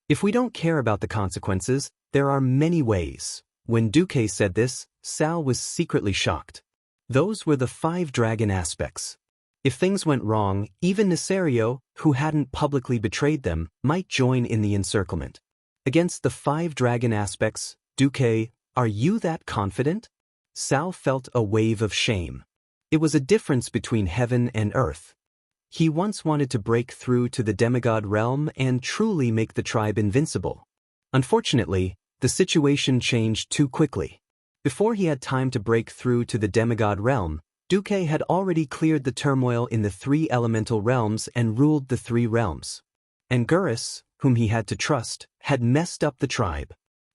S1: "If we don't care about the consequences, there are many ways." When Duque said this, Sal was secretly shocked. Those were the 5 dragon aspects. If things went wrong, even Nesario, who hadn't publicly betrayed them, might join in the encirclement. Against the 5 dragon aspects, Duque, are you that confident? Sal felt a wave of shame. It was a difference between heaven and earth. He once wanted to break through to the demigod realm and truly make the tribe invincible. Unfortunately, the situation changed too quickly. Before he had time to break through to the demigod realm, Duque had already cleared the turmoil in the 3 elemental realms and ruled the 3 realms. Anguirus, whom he had to trust, had messed up the tribe.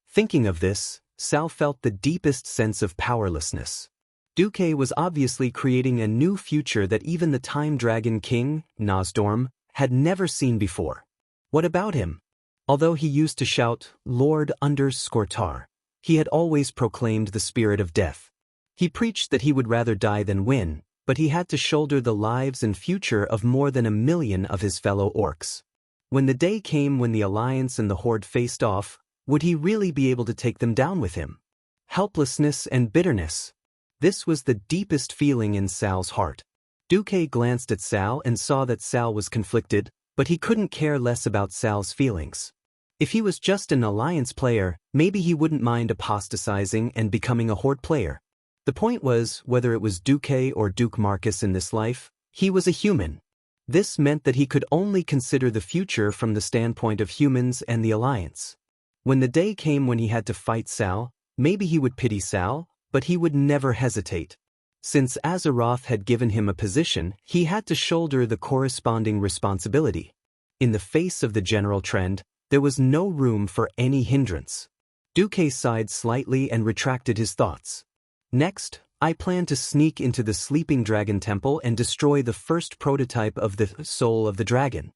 S1: Thinking of this, Sal felt the deepest sense of powerlessness. Duque was obviously creating a new future that even the Time Dragon King, Nozdorm, had never seen before. What about him? Although he used to shout, "Lord _Tar," he had always proclaimed the spirit of death. He preached that he would rather die than win, but he had to shoulder the lives and future of more than 1 million of his fellow orcs. When the day came when the Alliance and the Horde faced off, would he really be able to take them down with him? Helplessness and bitterness. This was the deepest feeling in Sal's heart. Duque glanced at Sal and saw that Sal was conflicted, but he couldn't care less about Sal's feelings. If he was just an Alliance player, maybe he wouldn't mind apostatizing and becoming a Horde player. The point was, whether it was Duque or Duke Marcus in this life, he was a human. This meant that he could only consider the future from the standpoint of humans and the Alliance. When the day came when he had to fight Sal, maybe he would pity Sal, but he would never hesitate. Since Azeroth had given him a position, he had to shoulder the corresponding responsibility. In the face of the general trend, there was no room for any hindrance. Duque sighed slightly and retracted his thoughts. "Next, I plan to sneak into the Sleeping Dragon Temple and destroy the first prototype of the Soul of the Dragon.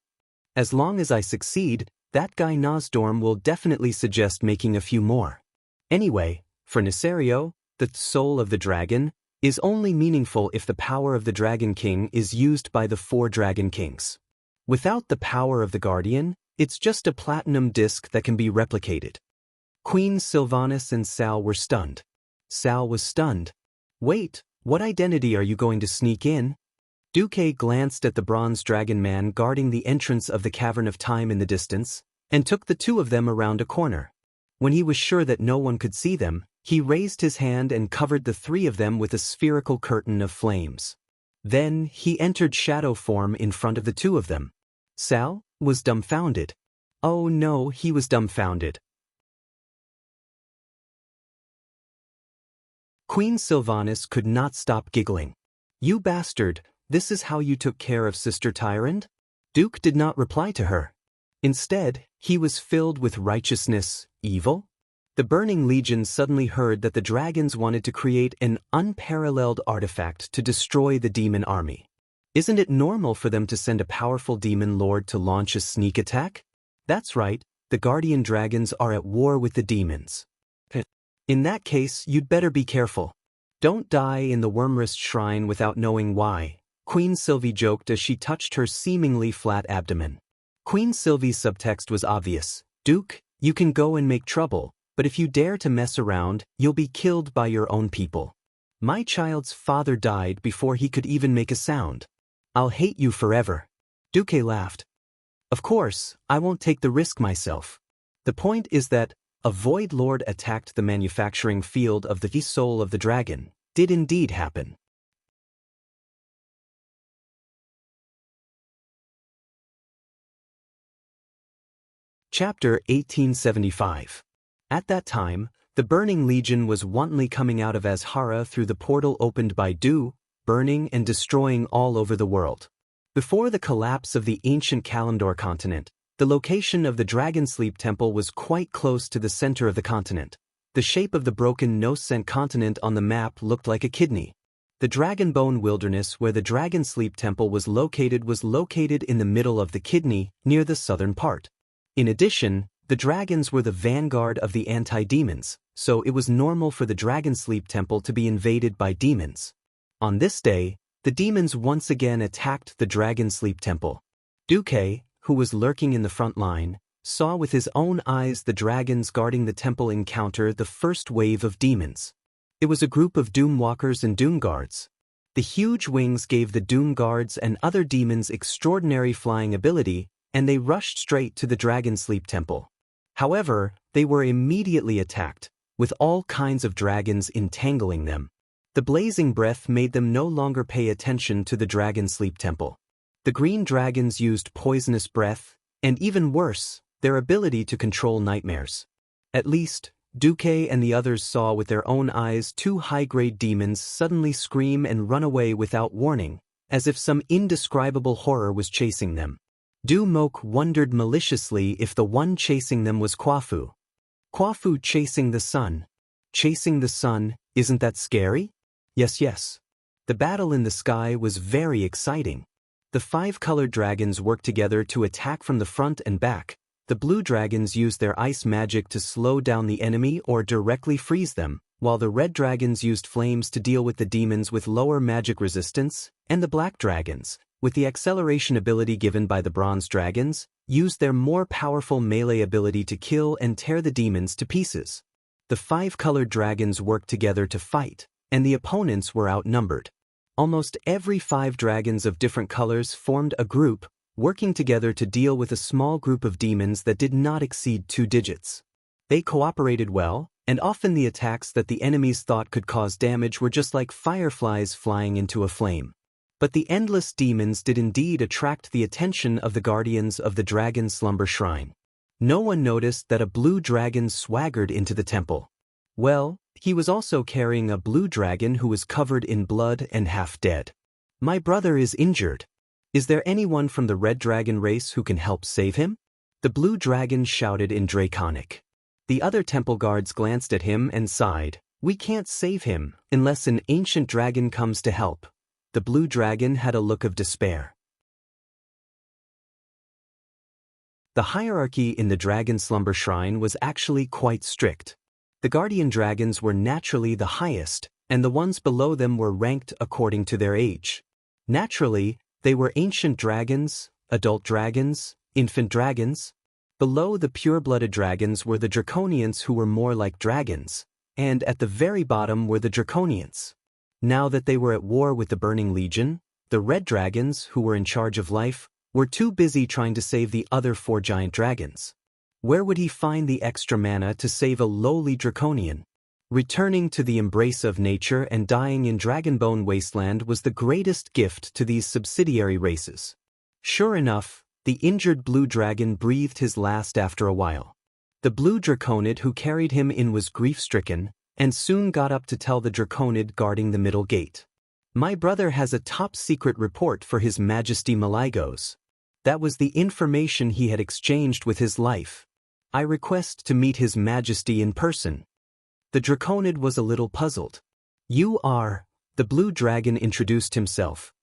S1: As long as I succeed, that guy Nozdorm will definitely suggest making a few more. Anyway, for Nesario, the Soul of the Dragon is only meaningful if the power of the Dragon King is used by the 4 Dragon Kings. Without the power of the Guardian, it's just a platinum disc that can be replicated." Queen Sylvanas and Sal were stunned. Sal was stunned. "Wait, what identity are you going to sneak in?" Duque glanced at the bronze dragon man guarding the entrance of the Cavern of Time in the distance, and took the two of them around a corner. When he was sure that no one could see them, he raised his hand and covered the three of them with a spherical curtain of flames. Then he entered shadow form in front of the two of them. Sal was dumbfounded. Oh no, he was dumbfounded. Queen Sylvanas could not stop giggling. "You bastard, this is how you took care of Sister Tyrant?" Duke did not reply to her. Instead, he was filled with righteousness, evil. The Burning Legion suddenly heard that the dragons wanted to create an unparalleled artifact to destroy the demon army. Isn't it normal for them to send a powerful demon lord to launch a sneak attack? That's right, the guardian dragons are at war with the demons. In that case, you'd better be careful. Don't die in the Wormrest Shrine without knowing why, Queen Sylvie joked as she touched her seemingly flat abdomen. Queen Sylvie's subtext was obvious. Duke, you can go and make trouble, but if you dare to mess around, you'll be killed by your own people. My child's father died before he could even make a sound. I'll hate you forever. Duque laughed. Of course, I won't take the risk myself. The point is that a Void Lord attacked the manufacturing field of the soul of the dragon. Did indeed happen. Chapter 1875. At that time, the Burning Legion was wantonly coming out of Azhara through the portal opened by Du, burning and destroying all over the world. Before the collapse of the ancient Kalimdor continent, the location of the Dragon Sleep Temple was quite close to the center of the continent. The shape of the broken no-scent continent on the map looked like a kidney. The Dragonbone Wilderness where the Dragon Sleep Temple was located in the middle of the kidney, near the southern part. In addition, the dragons were the vanguard of the anti-demons, so it was normal for the Dragon Sleep Temple to be invaded by demons. On this day, the demons once again attacked the Dragon Sleep Temple. Duque, who was lurking in the front line, saw with his own eyes the dragons guarding the temple encounter the first wave of demons. It was a group of Doom Walkers and Doom Guards. The huge wings gave the Doom Guards and other demons extraordinary flying ability, and they rushed straight to the Dragon Sleep Temple. However, they were immediately attacked, with all kinds of dragons entangling them. The blazing breath made them no longer pay attention to the Dragon Sleep Temple. The green dragons used poisonous breath, and even worse, their ability to control nightmares. At least, Duque and the others saw with their own eyes two high-grade demons suddenly scream and run away without warning, as if some indescribable horror was chasing them. Du Mok wondered maliciously if the one chasing them was Quafu. Quafu chasing the sun. Chasing the sun, isn't that scary? Yes. The battle in the sky was very exciting. The 5 colored dragons worked together to attack from the front and back. The blue dragons used their ice magic to slow down the enemy or directly freeze them, while the red dragons used flames to deal with the demons with lower magic resistance, and the black dragons, with the acceleration ability given by the bronze dragons, used their more powerful melee ability to kill and tear the demons to pieces. The 5 colored dragons worked together to fight, and the opponents were outnumbered. Almost every 5 dragons of different colors formed a group, working together to deal with a small group of demons that did not exceed 2 digits. They cooperated well, and often the attacks that the enemies thought could cause damage were just like fireflies flying into a flame. But the endless demons did indeed attract the attention of the guardians of the Dragon Slumber Shrine. No one noticed that a blue dragon swaggered into the temple. Well, he was also carrying a blue dragon who was covered in blood and half dead. "My brother is injured. Is there anyone from the red dragon race who can help save him?" The blue dragon shouted in Draconic. The other temple guards glanced at him and sighed. "We can't save him unless an ancient dragon comes to help." The blue dragon had a look of despair. The hierarchy in the Dragon Slumber Shrine was actually quite strict. The guardian dragons were naturally the highest, and the ones below them were ranked according to their age. Naturally, they were ancient dragons, adult dragons, infant dragons. Below the pure-blooded dragons were the draconians who were more like dragons, and at the very bottom were the draconians. Now that they were at war with the Burning Legion, The red dragons, who were in charge of life, were too busy trying to save the other 4 giant dragons. Where would he find the extra mana to save a lowly draconian? Returning to the embrace of nature and dying in Dragonbone Wasteland was the greatest gift to these subsidiary races. Sure enough, the injured blue dragon breathed his last after a while. The blue draconid who carried him in was grief-stricken, and soon got up to tell the draconid guarding the middle gate. My brother has a top-secret report for His Majesty Maligos. That was the information he had exchanged with his life. I request to meet His Majesty in person. The draconid was a little puzzled. You are... The blue dragon introduced himself.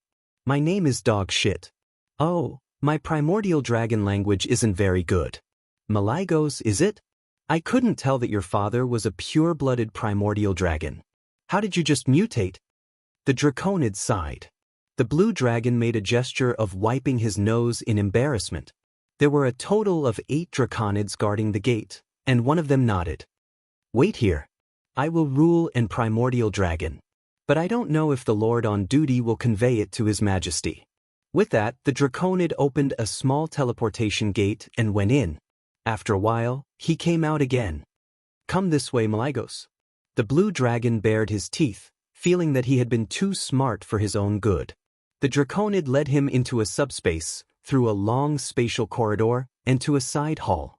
S1: My name is Dog Shit. Oh, my primordial dragon language isn't very good. Maligos, is it? I couldn't tell that your father was a pure-blooded primordial dragon. How did you just mutate? The draconid sighed. The blue dragon made a gesture of wiping his nose in embarrassment. There were a total of 8 draconids guarding the gate, and one of them nodded. Wait here. I will rule and primordial dragon. But I don't know if the lord on duty will convey it to His Majesty. With that, the draconid opened a small teleportation gate and went in. After a while, he came out again. Come this way, Maligos. The blue dragon bared his teeth, feeling that he had been too smart for his own good. The draconid led him into a subspace, through a long spatial corridor, and to a side hall.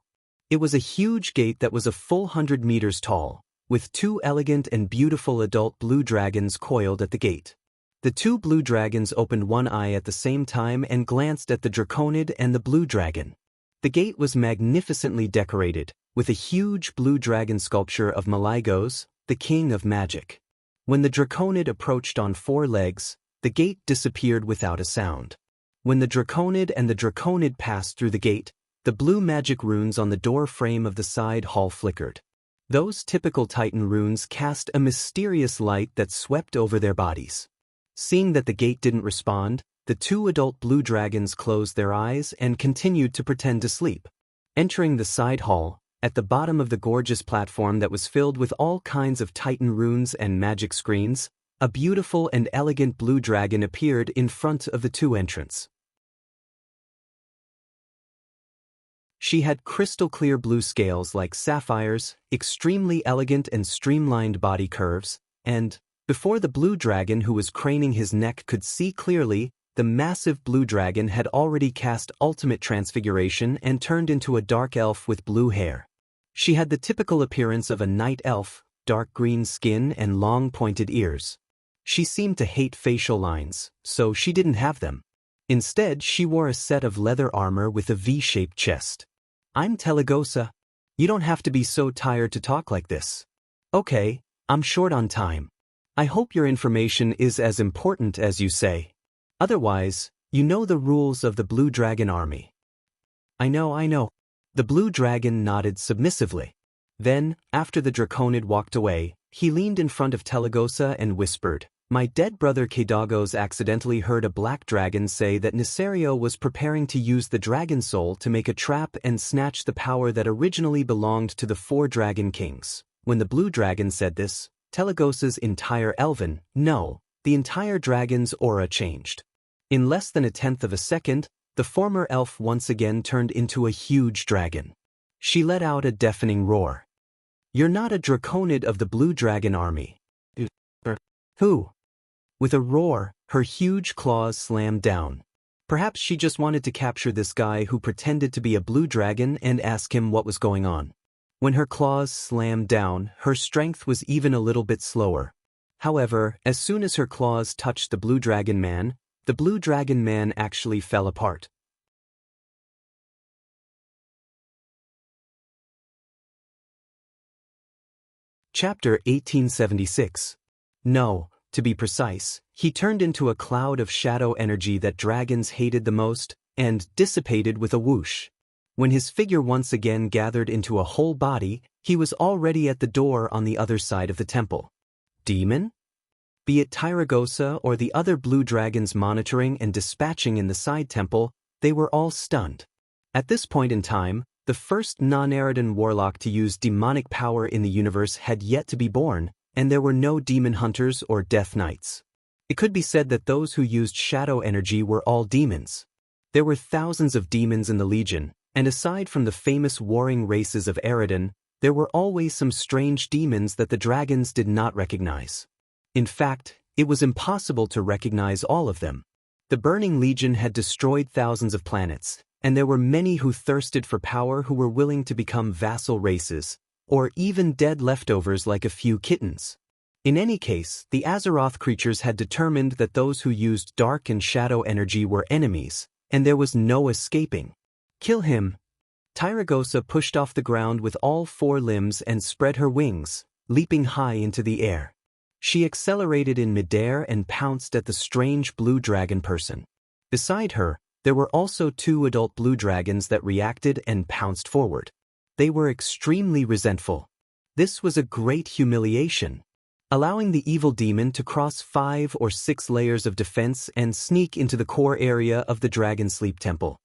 S1: It was a huge gate that was a full 100 meters tall, with 2 elegant and beautiful adult blue dragons coiled at the gate. The 2 blue dragons opened one eye at the same time and glanced at the draconid and the blue dragon. The gate was magnificently decorated, with a huge blue dragon sculpture of Maligos, the king of magic. When the draconid approached on 4 legs, the gate disappeared without a sound. When the draconid and the draconid passed through the gate, the blue magic runes on the door frame of the side hall flickered. Those typical Titan runes cast a mysterious light that swept over their bodies. Seeing that the gate didn't respond, the 2 adult blue dragons closed their eyes and continued to pretend to sleep. Entering the side hall, at the bottom of the gorgeous platform that was filled with all kinds of Titan runes and magic screens, a beautiful and elegant blue dragon appeared in front of the 2 entrants. She had crystal-clear blue scales like sapphires, extremely elegant and streamlined body curves, and, before the blue dragon who was craning his neck could see clearly, the massive blue dragon had already cast ultimate transfiguration and turned into a dark elf with blue hair. She had the typical appearance of a night elf, dark green skin and long pointed ears. She seemed to hate facial lines, so she didn't have them. Instead, she wore a set of leather armor with a V-shaped chest. I'm Telegosa. You don't have to be so tired to talk like this. Okay, I'm short on time. I hope your information is as important as you say. Otherwise, you know the rules of the Blue Dragon Army. I know. The Blue Dragon nodded submissively. Then, after the draconid walked away, he leaned in front of Telegosa and whispered, My dead brother Kedagos accidentally heard a black dragon say that Nisario was preparing to use the dragon soul to make a trap and snatch the power that originally belonged to the 4 dragon kings. When the blue dragon said this, Telegosa's entire elven, no, the entire dragon's aura changed. In less than 1/10 of a second, the former elf once again turned into a huge dragon. She let out a deafening roar. You're not a draconid of the Blue Dragon Army. Who? With a roar, her huge claws slammed down. Perhaps she just wanted to capture this guy who pretended to be a blue dragon and ask him what was going on. When her claws slammed down, her strength was even a little bit slower. However, as soon as her claws touched the Blue Dragon Man, the Blue Dragon Man actually fell apart. Chapter 1876. No. To be precise, he turned into a cloud of shadow energy that dragons hated the most, and dissipated with a whoosh. When his figure once again gathered into a whole body, he was already at the door on the other side of the temple. Demon? Be it Tyragosa or the other blue dragons monitoring and dispatching in the side temple, they were all stunned. At this point in time, the first non-Eridan warlock to use demonic power in the universe had yet to be born, and there were no demon hunters or death knights. It could be said that those who used shadow energy were all demons. There were thousands of demons in the Legion, and aside from the famous warring races of Eridan, there were always some strange demons that the dragons did not recognize. In fact, it was impossible to recognize all of them. The Burning Legion had destroyed thousands of planets, and there were many who thirsted for power who were willing to become vassal races, or even dead leftovers like a few kittens. In any case, the Azeroth creatures had determined that those who used dark and shadow energy were enemies, and there was no escaping. Kill him. Tyragosa pushed off the ground with all four limbs and spread her wings, leaping high into the air. She accelerated in midair and pounced at the strange blue dragon person. Beside her, there were also two adult blue dragons that reacted and pounced forward. They were extremely resentful. This was a great humiliation. Allowing the evil demon to cross 5 or 6 layers of defense and sneak into the core area of the Dragon Sleep Temple.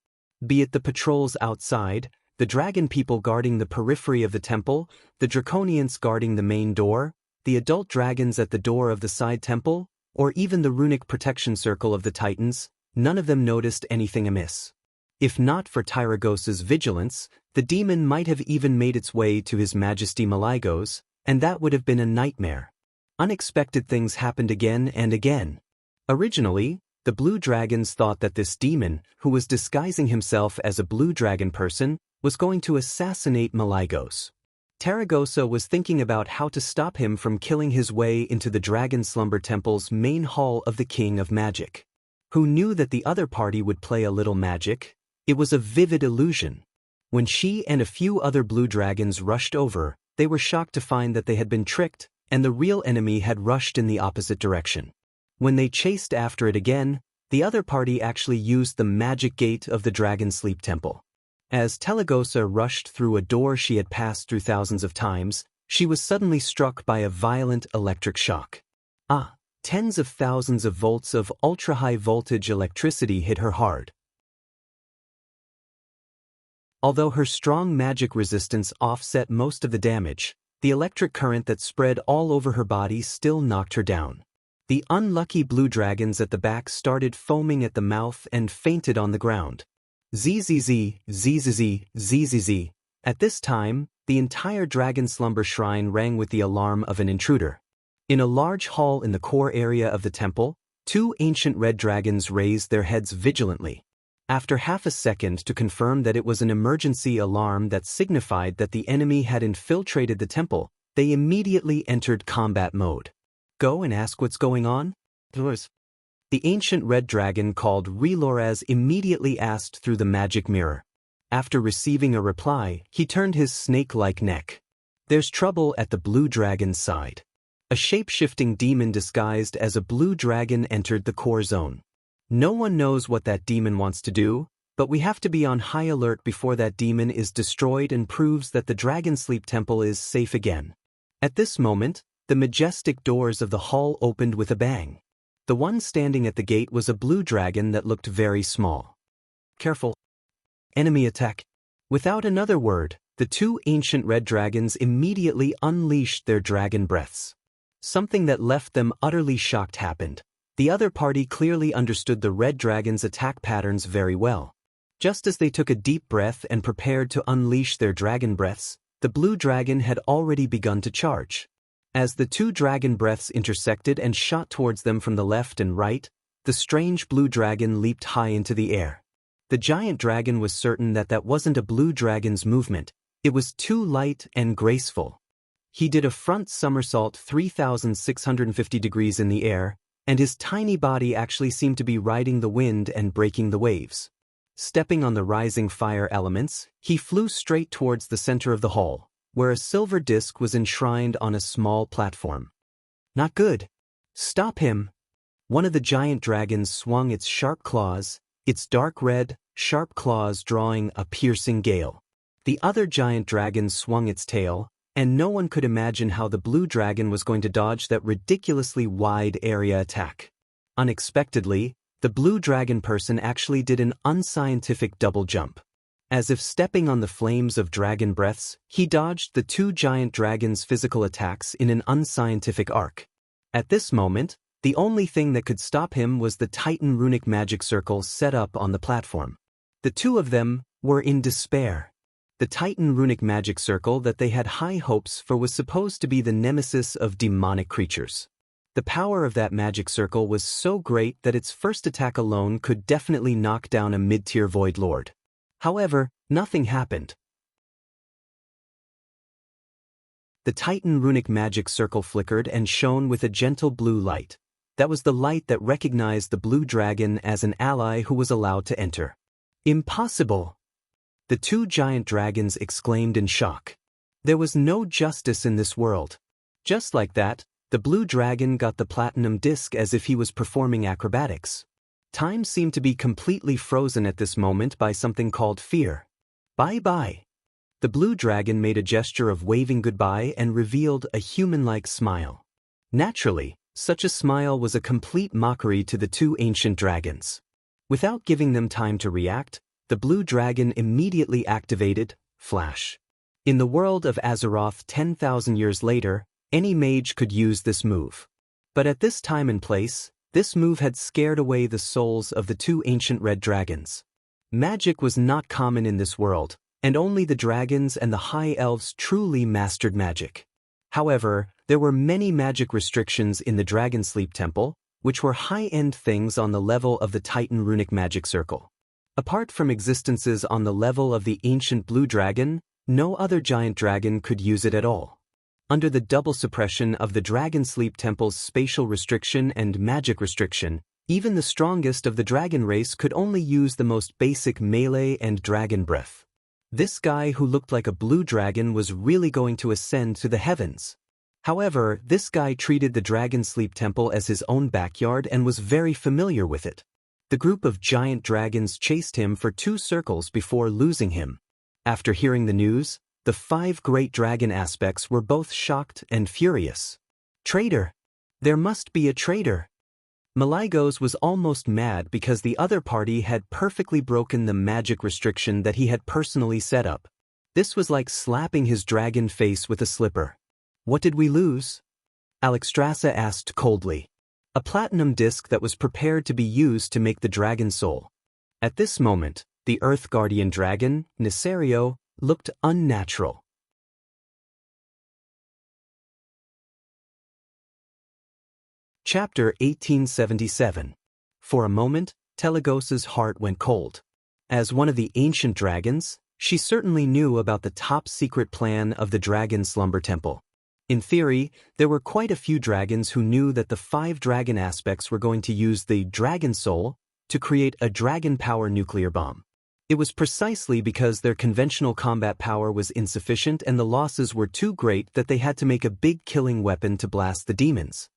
S1: Be it the patrols outside, the dragon people guarding the periphery of the temple, the draconians guarding the main door, the adult dragons at the door of the side temple, or even the runic protection circle of the Titans, none of them noticed anything amiss. If not for Tyragosa's vigilance, the demon might have even made its way to His Majesty Maligos, and that would have been a nightmare. Unexpected things happened again and again. Originally, the blue dragons thought that this demon, who was disguising himself as a blue dragon person, was going to assassinate Maligos. Tyragosa was thinking about how to stop him from killing his way into the Dragon Slumber Temple's main hall of the King of Magic. Who knew that the other party would play a little magic? It was a vivid illusion. When she and a few other blue dragons rushed over, they were shocked to find that they had been tricked, and the real enemy had rushed in the opposite direction. When they chased after it again, the other party actually used the magic gate of the Dragon Sleep Temple. As Tyragosa rushed through a door she had passed through thousands of times, she was suddenly struck by a violent electric shock. Tens of thousands of volts of ultra-high voltage electricity hit her hard. Although her strong magic resistance offset most of the damage, the electric current that spread all over her body still knocked her down. The unlucky blue dragons at the back started foaming at the mouth and fainted on the ground. Zzz, zzz, zzz. At this time, the entire Dragon Slumber Shrine rang with the alarm of an intruder. In a large hall in the core area of the temple, 2 ancient red dragons raised their heads vigilantly. After half a second to confirm that it was an emergency alarm that signified that the enemy had infiltrated the temple, they immediately entered combat mode. Go and ask what's going on? The ancient red dragon called Reloraz immediately asked through the magic mirror. After receiving a reply, he turned his snake-like neck. There's trouble at the blue dragon's side. A shape-shifting demon disguised as a blue dragon entered the core zone. No one knows what that demon wants to do, but we have to be on high alert before that demon is destroyed and proves that the Dragon Sleep Temple is safe again. At this moment, the majestic doors of the hall opened with a bang. The one standing at the gate was a blue dragon that looked very small. Careful. Enemy attack. Without another word, the 2 ancient red dragons immediately unleashed their dragon breaths. Something that left them utterly shocked happened. The other party clearly understood the red dragon's attack patterns very well. Just as they took a deep breath and prepared to unleash their dragon breaths, the blue dragon had already begun to charge. As the 2 dragon breaths intersected and shot towards them from the left and right, the strange blue dragon leaped high into the air. The giant dragon was certain that that wasn't a blue dragon's movement, it was too light and graceful. He did a front somersault 3,650 degrees in the air, and his tiny body actually seemed to be riding the wind and breaking the waves. Stepping on the rising fire elements, he flew straight towards the center of the hall, where a silver disc was enshrined on a small platform. Not good. Stop him. One of the giant dragons swung its sharp claws, its dark red, sharp claws drawing a piercing gale. The other giant dragon swung its tail, and no one could imagine how the blue dragon was going to dodge that ridiculously wide area attack. Unexpectedly, the blue dragon person actually did an unscientific double jump. As if stepping on the flames of dragon breaths, he dodged the 2 giant dragons' physical attacks in an unscientific arc. At this moment, The only thing that could stop him was the Titan runic magic circle set up on the platform. The two of them were in despair. The Titan runic magic circle that they had high hopes for was supposed to be the nemesis of demonic creatures. The power of that magic circle was so great that its first attack alone could definitely knock down a mid-tier Void Lord. However, nothing happened. The Titan runic magic circle flickered and shone with a gentle blue light. That was the light that recognized the blue dragon as an ally who was allowed to enter. Impossible! The two giant dragons exclaimed in shock. There was no justice in this world. Just like that, the blue dragon got the platinum disc as if he was performing acrobatics. Time seemed to be completely frozen at this moment by something called fear. Bye-bye. The blue dragon made a gesture of waving goodbye and revealed a human-like smile. Naturally, such a smile was a complete mockery to the two ancient dragons. Without giving them time to react, the blue dragon immediately activated Flash. In the world of Azeroth 10,000 years later, any mage could use this move. But at this time and place, this move had scared away the souls of the two ancient red dragons. Magic was not common in this world, and only the dragons and the high elves truly mastered magic. However, there were many magic restrictions in the Dragon Sleep Temple, which were high-end things on the level of the Titan runic magic circle. Apart from existences on the level of the ancient blue dragon, no other giant dragon could use it at all. Under the double suppression of the Dragon Sleep Temple's spatial restriction and magic restriction, even the strongest of the dragon race could only use the most basic melee and dragon breath. This guy who looked like a blue dragon was really going to ascend to the heavens. However, this guy treated the Dragon Sleep Temple as his own backyard and was very familiar with it. The group of giant dragons chased him for 2 circles before losing him. After hearing the news, the 5 great dragon aspects were both shocked and furious. Traitor! There must be a traitor! Malygos was almost mad because the other party had perfectly broken the magic restriction that he had personally set up. This was like slapping his dragon face with a slipper. What did we lose? Alexstrasza asked coldly. A platinum disc that was prepared to be used to make the dragon soul. At this moment, the Earth Guardian dragon, Nisario, looked unnatural. Chapter 1877. For a moment, Telegos's heart went cold. As one of the ancient dragons, she certainly knew about the top-secret plan of the Dragon Slumber Temple. In theory, there were quite a few dragons who knew that the 5 dragon aspects were going to use the Dragon Soul to create a dragon power nuclear bomb. It was precisely because their conventional combat power was insufficient and the losses were too great that they had to make a big killing weapon to blast the demons.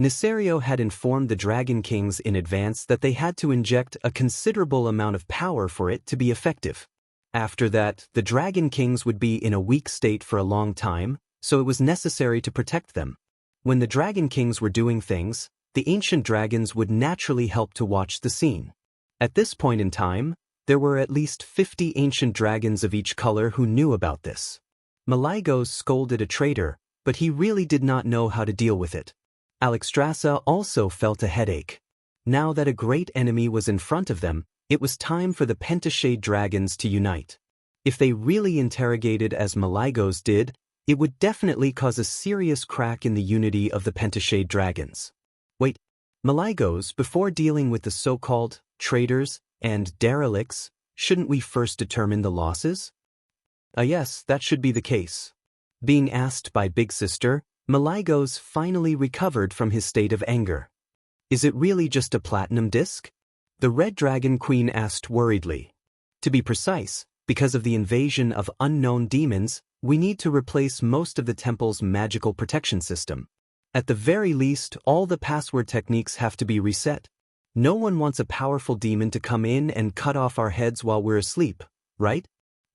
S1: Nisario had informed the Dragon Kings in advance that they had to inject a considerable amount of power for it to be effective. After that, the Dragon Kings would be in a weak state for a long time, so it was necessary to protect them. When the Dragon Kings were doing things, the ancient dragons would naturally help to watch the scene. At this point in time, there were at least 50 ancient dragons of each color who knew about this. Malygos scolded a traitor, but he really did not know how to deal with it. Alexstrasza also felt a headache. Now that a great enemy was in front of them, it was time for the Pentashade dragons to unite. If they really interrogated as Malygos did, it would definitely cause a serious crack in the unity of the Pentashade dragons. Wait, Malygos, before dealing with the so-called traitors and derelicts, shouldn't we first determine the losses? Yes, that should be the case. Being asked by Big Sister, Malygos finally recovered from his state of anger. Is it really just a platinum disc? The Red Dragon Queen asked worriedly. To be precise, because of the invasion of unknown demons, we need to replace most of the temple's magical protection system. At the very least, all the password techniques have to be reset. No one wants a powerful demon to come in and cut off our heads while we're asleep, right?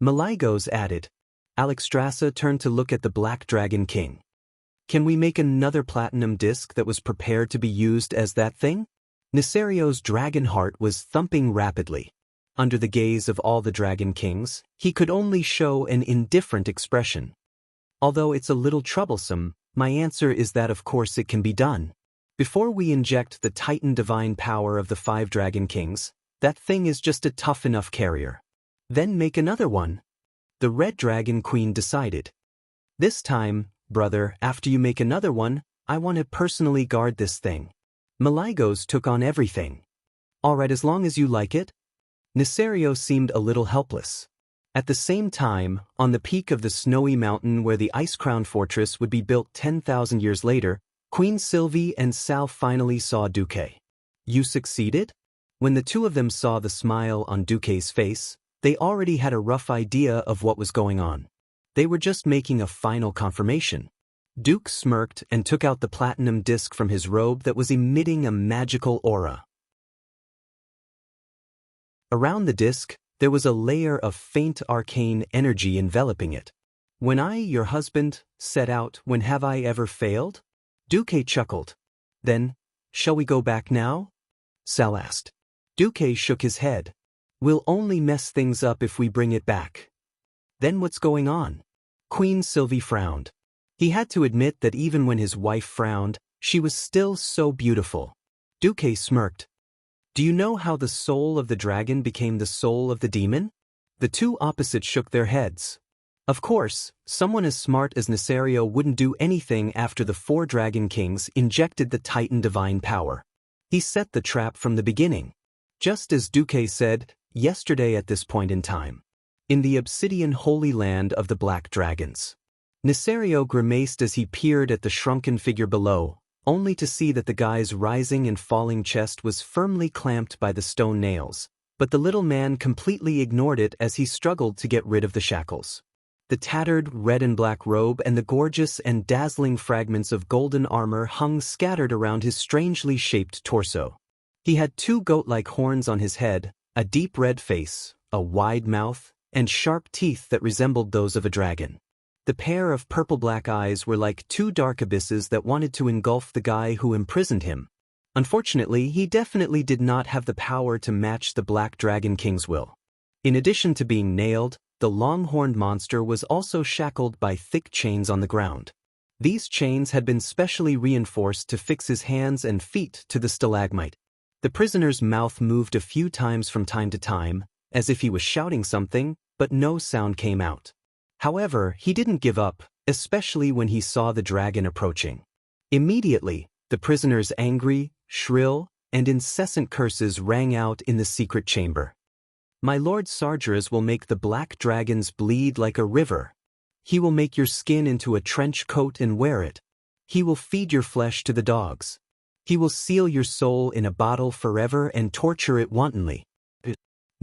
S1: Malygos added. Alexstrasza turned to look at the Black Dragon King. Can we make another platinum disc that was prepared to be used as that thing? Nisario's dragon heart was thumping rapidly. Under the gaze of all the Dragon Kings, he could only show an indifferent expression. Although it's a little troublesome, my answer is that of course it can be done. Before we inject the Titan divine power of the 5 Dragon Kings, that thing is just a tough enough carrier. Then make another one. The Red Dragon Queen decided. This time, brother, after you make another one, I want to personally guard this thing. Maligos took on everything. Alright, as long as you like it. Nesario seemed a little helpless. At the same time, on the peak of the snowy mountain where the ice-crowned fortress would be built 10,000 years later, Queen Sylvie and Sal finally saw Duque. You succeeded? When the two of them saw the smile on Duque's face, they already had a rough idea of what was going on. They were just making a final confirmation. Duque smirked and took out the platinum disc from his robe that was emitting a magical aura. Around the disc, there was a layer of faint arcane energy enveloping it. When I, your husband, set out, when have I ever failed? Duque chuckled. Then, shall we go back now? Sal asked. Duque shook his head. We'll only mess things up if we bring it back. Then what's going on? Queen Sylvie frowned. He had to admit that even when his wife frowned, she was still so beautiful. Duque smirked. Do you know how the soul of the dragon became the soul of the demon? The two opposites shook their heads. Of course, someone as smart as Nesario wouldn't do anything after the 4 Dragon Kings injected the Titan divine power. He set the trap from the beginning. Just as Duque said, yesterday at this point in time. In the obsidian holy land of the Black Dragons. Nesario grimaced as he peered at the shrunken figure below, only to see that the guy's rising and falling chest was firmly clamped by the stone nails, but the little man completely ignored it as he struggled to get rid of the shackles. The tattered red and black robe and the gorgeous and dazzling fragments of golden armor hung scattered around his strangely shaped torso. He had 2 goat-like horns on his head, a deep red face, a wide mouth, and sharp teeth that resembled those of a dragon. The pair of purple-black eyes were like 2 dark abysses that wanted to engulf the guy who imprisoned him. Unfortunately, he definitely did not have the power to match the Black Dragon King's will. In addition to being nailed, the long-horned monster was also shackled by thick chains on the ground. These chains had been specially reinforced to fix his hands and feet to the stalagmite. The prisoner's mouth moved a few times from time to time, as if he was shouting something, but no sound came out. However, he didn't give up, especially when he saw the dragon approaching. Immediately, the prisoner's angry, shrill, and incessant curses rang out in the secret chamber. My lord Sargeras will make the black dragons bleed like a river. He will make your skin into a trench coat and wear it. He will feed your flesh to the dogs. He will seal your soul in a bottle forever and torture it wantonly.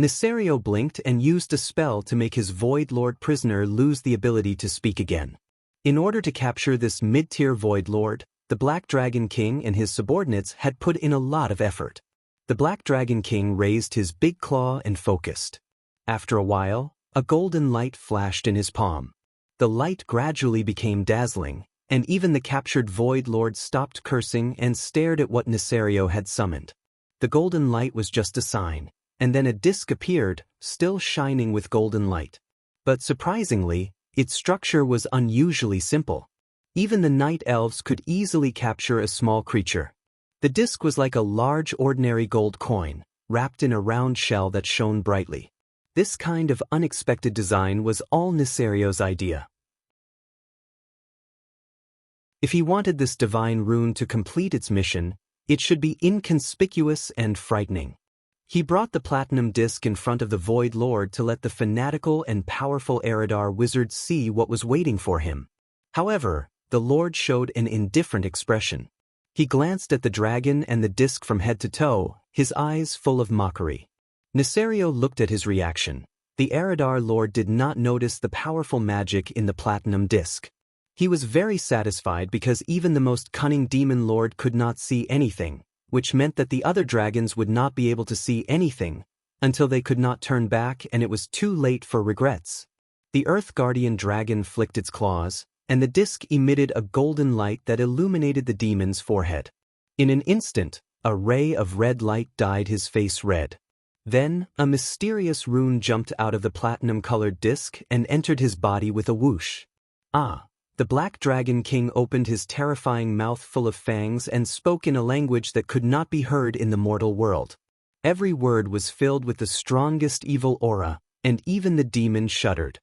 S1: Nesario blinked and used a spell to make his Void Lord prisoner lose the ability to speak again. In order to capture this mid-tier Void Lord, the Black Dragon King and his subordinates had put in a lot of effort. The Black Dragon King raised his big claw and focused. After a while, a golden light flashed in his palm. The light gradually became dazzling, and even the captured Void Lord stopped cursing and stared at what Nesario had summoned. The golden light was just a sign, and then a disc appeared, still shining with golden light. But surprisingly, its structure was unusually simple. Even the night elves could easily capture a small creature. The disc was like a large ordinary gold coin, wrapped in a round shell that shone brightly. This kind of unexpected design was all Nesario's idea. If he wanted this divine rune to complete its mission, it should be inconspicuous and frightening. He brought the platinum disc in front of the Void Lord to let the fanatical and powerful Eridar wizard see what was waiting for him. However, the Lord showed an indifferent expression. He glanced at the dragon and the disc from head to toe, his eyes full of mockery. Nesario looked at his reaction. The Eridar Lord did not notice the powerful magic in the platinum disc. He was very satisfied because even the most cunning demon lord could not see anything, which meant that the other dragons would not be able to see anything until they could not turn back and it was too late for regrets. The Earth Guardian dragon flicked its claws, and the disc emitted a golden light that illuminated the demon's forehead. In an instant, a ray of red light dyed his face red. Then, a mysterious rune jumped out of the platinum-colored disc and entered his body with a whoosh. Ah, The Black Dragon King opened his terrifying mouth full of fangs and spoke in a language that could not be heard in the mortal world. Every word was filled with the strongest evil aura, and even the demon shuddered.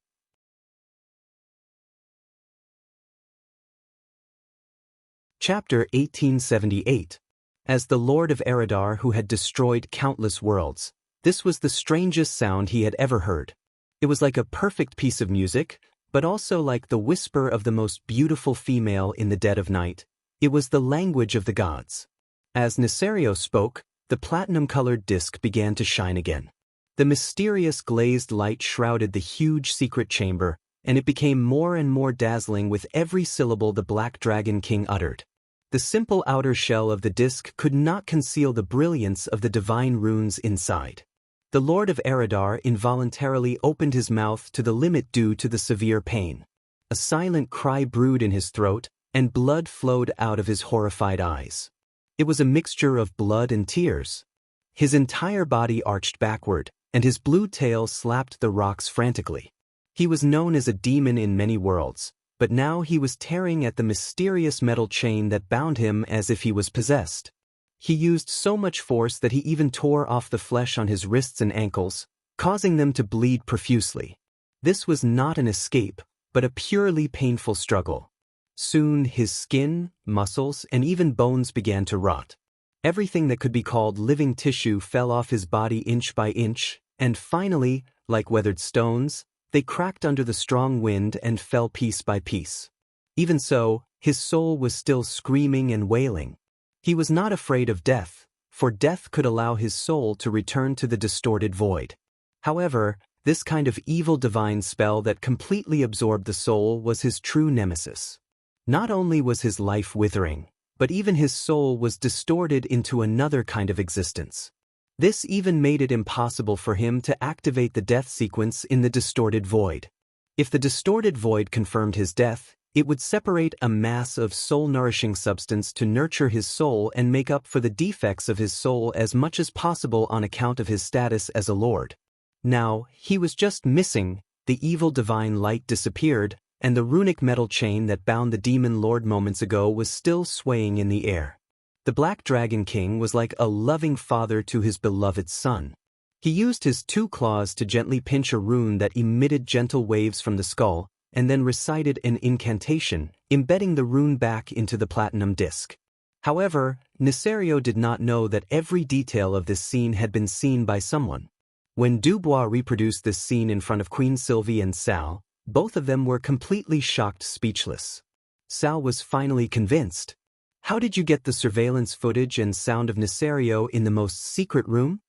S1: Chapter 1878. As the Lord of Eridar who had destroyed countless worlds, this was the strangest sound he had ever heard. It was like a perfect piece of music, but also like the whisper of the most beautiful female in the dead of night. It was the language of the gods. As Nisario spoke, the platinum-colored disk began to shine again. The mysterious glazed light shrouded the huge secret chamber, and it became more and more dazzling with every syllable the Black Dragon King uttered. The simple outer shell of the disk could not conceal the brilliance of the divine runes inside. The Lord of Eridar involuntarily opened his mouth to the limit due to the severe pain. A silent cry brewed in his throat, and blood flowed out of his horrified eyes. It was a mixture of blood and tears. His entire body arched backward, and his blue tail slapped the rocks frantically. He was known as a demon in many worlds, but now he was tearing at the mysterious metal chain that bound him as if he was possessed. He used so much force that he even tore off the flesh on his wrists and ankles, causing them to bleed profusely. This was not an escape, but a purely painful struggle. Soon his skin, muscles, and even bones began to rot. Everything that could be called living tissue fell off his body inch by inch, and finally, like weathered stones, they cracked under the strong wind and fell piece by piece. Even so, his soul was still screaming and wailing. He was not afraid of death, for death could allow his soul to return to the distorted void. However, this kind of evil divine spell that completely absorbed the soul was his true nemesis. Not only was his life withering, but even his soul was distorted into another kind of existence. This even made it impossible for him to activate the death sequence in the distorted void. If the distorted void confirmed his death, it would separate a mass of soul-nourishing substance to nurture his soul and make up for the defects of his soul as much as possible on account of his status as a lord. Now, he was just missing, the evil divine light disappeared, and the runic metal chain that bound the demon lord moments ago was still swaying in the air. The Black Dragon King was like a loving father to his beloved son. He used his 2 claws to gently pinch a rune that emitted gentle waves from the skull, and then recited an incantation, embedding the rune back into the platinum disc. However, Nisario did not know that every detail of this scene had been seen by someone. When Dubois reproduced this scene in front of Queen Sylvie and Sal, both of them were completely shocked, speechless. Sal was finally convinced. "How did you get the surveillance footage and sound of Nisario in the most secret room?"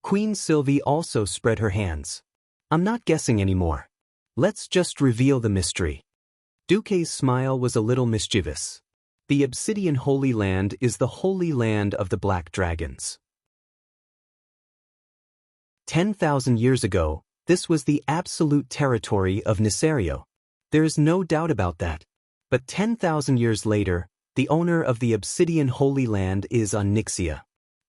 S1: Queen Sylvie also spread her hands. "I'm not guessing anymore. Let's just reveal the mystery." Duque's smile was a little mischievous. The Obsidian Holy Land is the holy land of the Black Dragons. 10,000 years ago, this was the absolute territory of Nisario. There is no doubt about that. But 10,000 years later, the owner of the Obsidian Holy Land is Onyxia.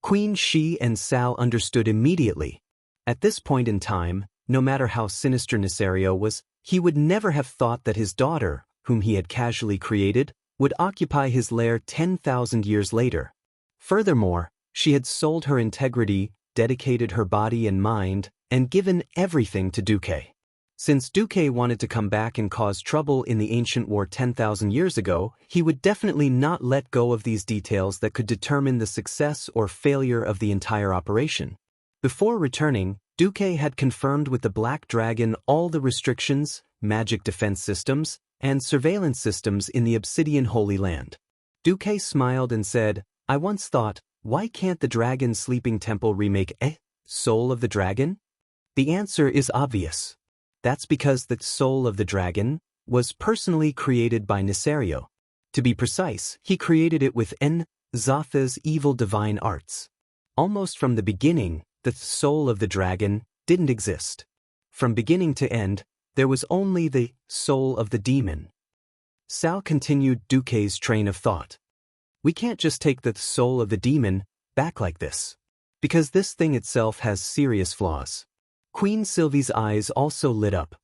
S1: Queen Shi and Sal understood immediately. At this point in time, no matter how sinister Nisario was, he would never have thought that his daughter, whom he had casually created, would occupy his lair 10,000 years later. Furthermore, she had sold her integrity, dedicated her body and mind, and given everything to Duque. Since Duque wanted to come back and cause trouble in the ancient war 10,000 years ago, he would definitely not let go of these details that could determine the success or failure of the entire operation. Before returning, Duque had confirmed with the Black Dragon all the restrictions, magic defense systems, and surveillance systems in the Obsidian Holy Land. Duque smiled and said, "I once thought, why can't the Dragon Sleeping Temple remake Soul of the Dragon?" The answer is obvious. That's because the Soul of the Dragon was personally created by Nisario. To be precise, he created it with Zatha's evil divine arts. Almost from the beginning, the Soul of the Dragon didn't exist. From beginning to end, there was only the Soul of the Demon. Sal continued Duque's train of thought. "We can't just take the Soul of the Demon back like this, because this thing itself has serious flaws." Queen Sylvie's eyes also lit up.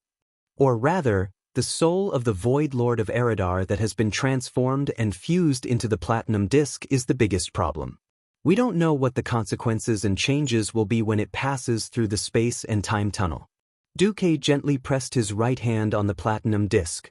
S1: Or rather, the soul of the Void Lord of Eridar that has been transformed and fused into the platinum disc is the biggest problem. We don't know what the consequences and changes will be when it passes through the space and time tunnel. Duque gently pressed his right hand on the platinum disc.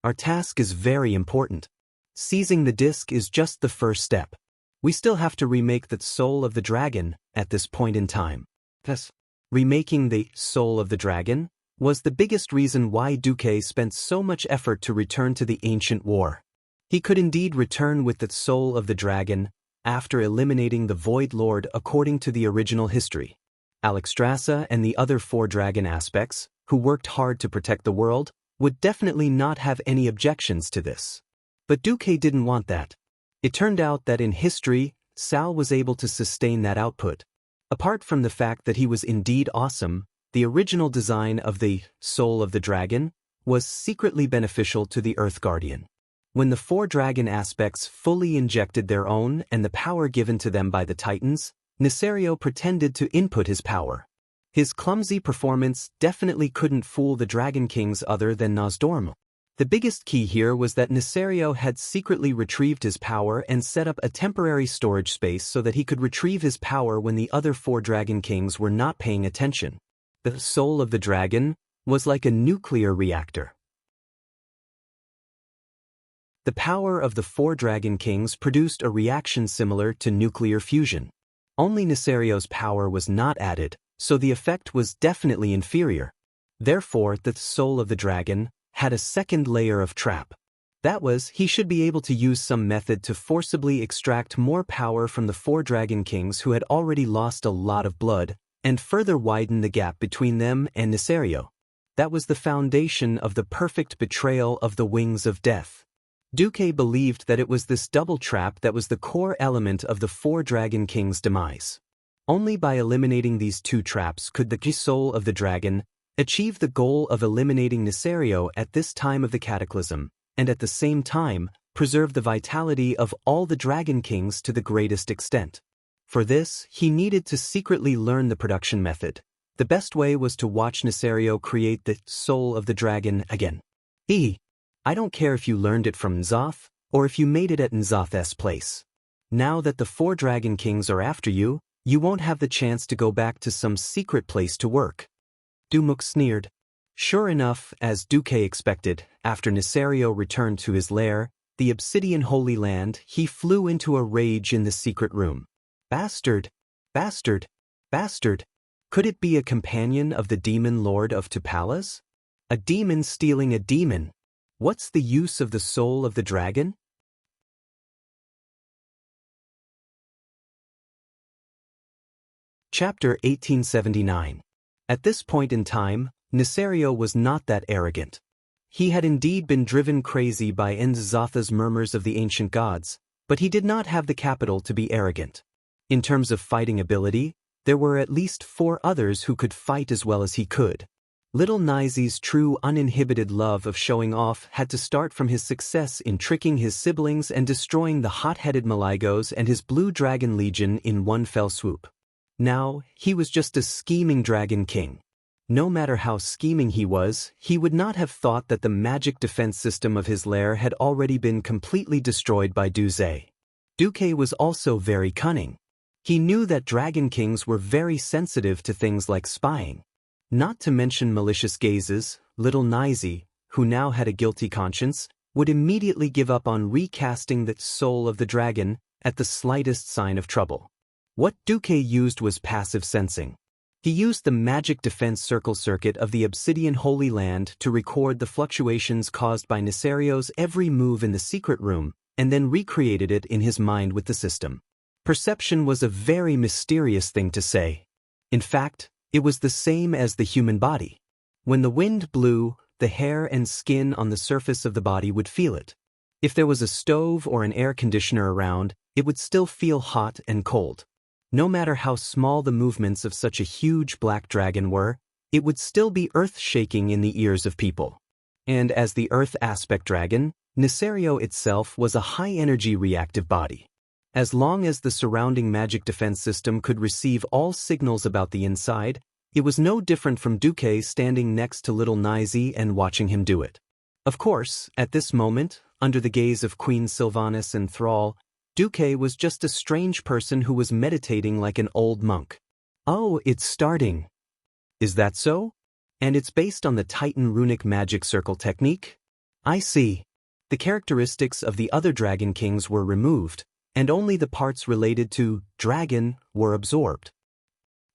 S1: Our task is very important. Seizing the disc is just the first step. We still have to remake the soul of the dragon at this point in time. Thus, remaking the soul of the dragon was the biggest reason why Duque spent so much effort to return to the ancient war. He could indeed return with the soul of the dragon after eliminating the Void Lord according to the original history. Alexstrasza and the other 4 dragon aspects, who worked hard to protect the world, would definitely not have any objections to this. But Duque didn't want that. It turned out that in history, Sal was able to sustain that output. Apart from the fact that he was indeed awesome, the original design of the soul of the dragon was secretly beneficial to the Earth Guardian. When the 4 dragon aspects fully injected their own and the power given to them by the Titans, Nesario pretended to input his power. His clumsy performance definitely couldn't fool the Dragon Kings other than Nosdormu. The biggest key here was that Nesario had secretly retrieved his power and set up a temporary storage space so that he could retrieve his power when the other 4 Dragon Kings were not paying attention. The soul of the dragon was like a nuclear reactor. The power of the 4 Dragon Kings produced a reaction similar to nuclear fusion. Only Nesario's power was not added, so the effect was definitely inferior. Therefore, the soul of the dragon had a second layer of trap. That was, he should be able to use some method to forcibly extract more power from the 4 Dragon Kings who had already lost a lot of blood, and further widen the gap between them and Nesario. That was the foundation of the perfect betrayal of the Wings of Death. Duque believed that it was this double trap that was the core element of the 4 Dragon Kings' demise. Only by eliminating these 2 traps could the soul of the dragon achieve the goal of eliminating Nesario at this time of the cataclysm, and at the same time, preserve the vitality of all the Dragon Kings to the greatest extent. For this, he needed to secretly learn the production method. The best way was to watch Nesario create the soul of the dragon again. I don't care if you learned it from N'Zoth, or if you made it at N'Zoth's place. Now that the 4 Dragon Kings are after you, you won't have the chance to go back to some secret place to work. Dumuk sneered. Sure enough, as Duque expected, after Nesario returned to his lair, the Obsidian Holy Land, he flew into a rage in the secret room. Bastard! Bastard! Bastard! Could it be a companion of the demon lord of Tupalas? A demon stealing a demon! What's the use of the soul of the dragon? Chapter 1879. At this point in time, Nesario was not that arrogant. He had indeed been driven crazy by N'Zotha's murmurs of the ancient gods, but he did not have the capital to be arrogant. In terms of fighting ability, there were at least 4 others who could fight as well as he could. Little Naizi's true uninhibited love of showing off had to start from his success in tricking his siblings and destroying the hot-headed Maligos and his Blue Dragon Legion in one fell swoop. Now, he was just a scheming Dragon King. No matter how scheming he was, he would not have thought that the magic defense system of his lair had already been completely destroyed by Duque. Duque was also very cunning. He knew that Dragon Kings were very sensitive to things like spying. Not to mention malicious gazes, little Naizi, who now had a guilty conscience, would immediately give up on recasting the soul of the dragon at the slightest sign of trouble. What Duque used was passive sensing. He used the magic defense circle circuit of the Obsidian Holy Land to record the fluctuations caused by Nesario's every move in the secret room, and then recreated it in his mind with the system. Perception was a very mysterious thing to say. In fact, it was the same as the human body. When the wind blew, the hair and skin on the surface of the body would feel it. If there was a stove or an air conditioner around, it would still feel hot and cold. No matter how small the movements of such a huge black dragon were, it would still be earth-shaking in the ears of people. And as the earth aspect dragon, Nesario itself was a high-energy reactive body. As long as the surrounding magic defense system could receive all signals about the inside, it was no different from Duque standing next to little Naizi and watching him do it. Of course, at this moment, under the gaze of Queen Sylvanas and Thrall, Duque was just a strange person who was meditating like an old monk. Oh, it's starting. Is that so? And it's based on the Titan runic magic circle technique? I see. The characteristics of the other dragon kings were removed, and only the parts related to dragon were absorbed.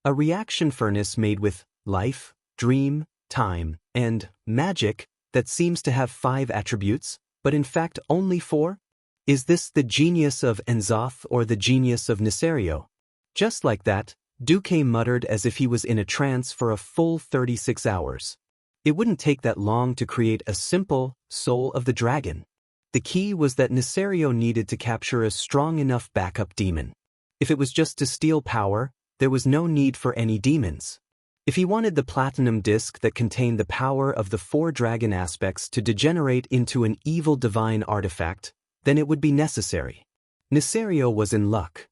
S1: A reaction furnace made with life, dream, time, and magic that seems to have 5 attributes, but in fact only 4? Is this the genius of Enzoth or the genius of Nisario? Just like that, Duque muttered as if he was in a trance for a full 36 hours. It wouldn't take that long to create a simple soul of the dragon. The key was that Nisario needed to capture a strong enough backup demon. If it was just to steal power, there was no need for any demons. If he wanted the platinum disc that contained the power of the 4 dragon aspects to degenerate into an evil divine artifact, then it would be necessary. Nisario was in luck.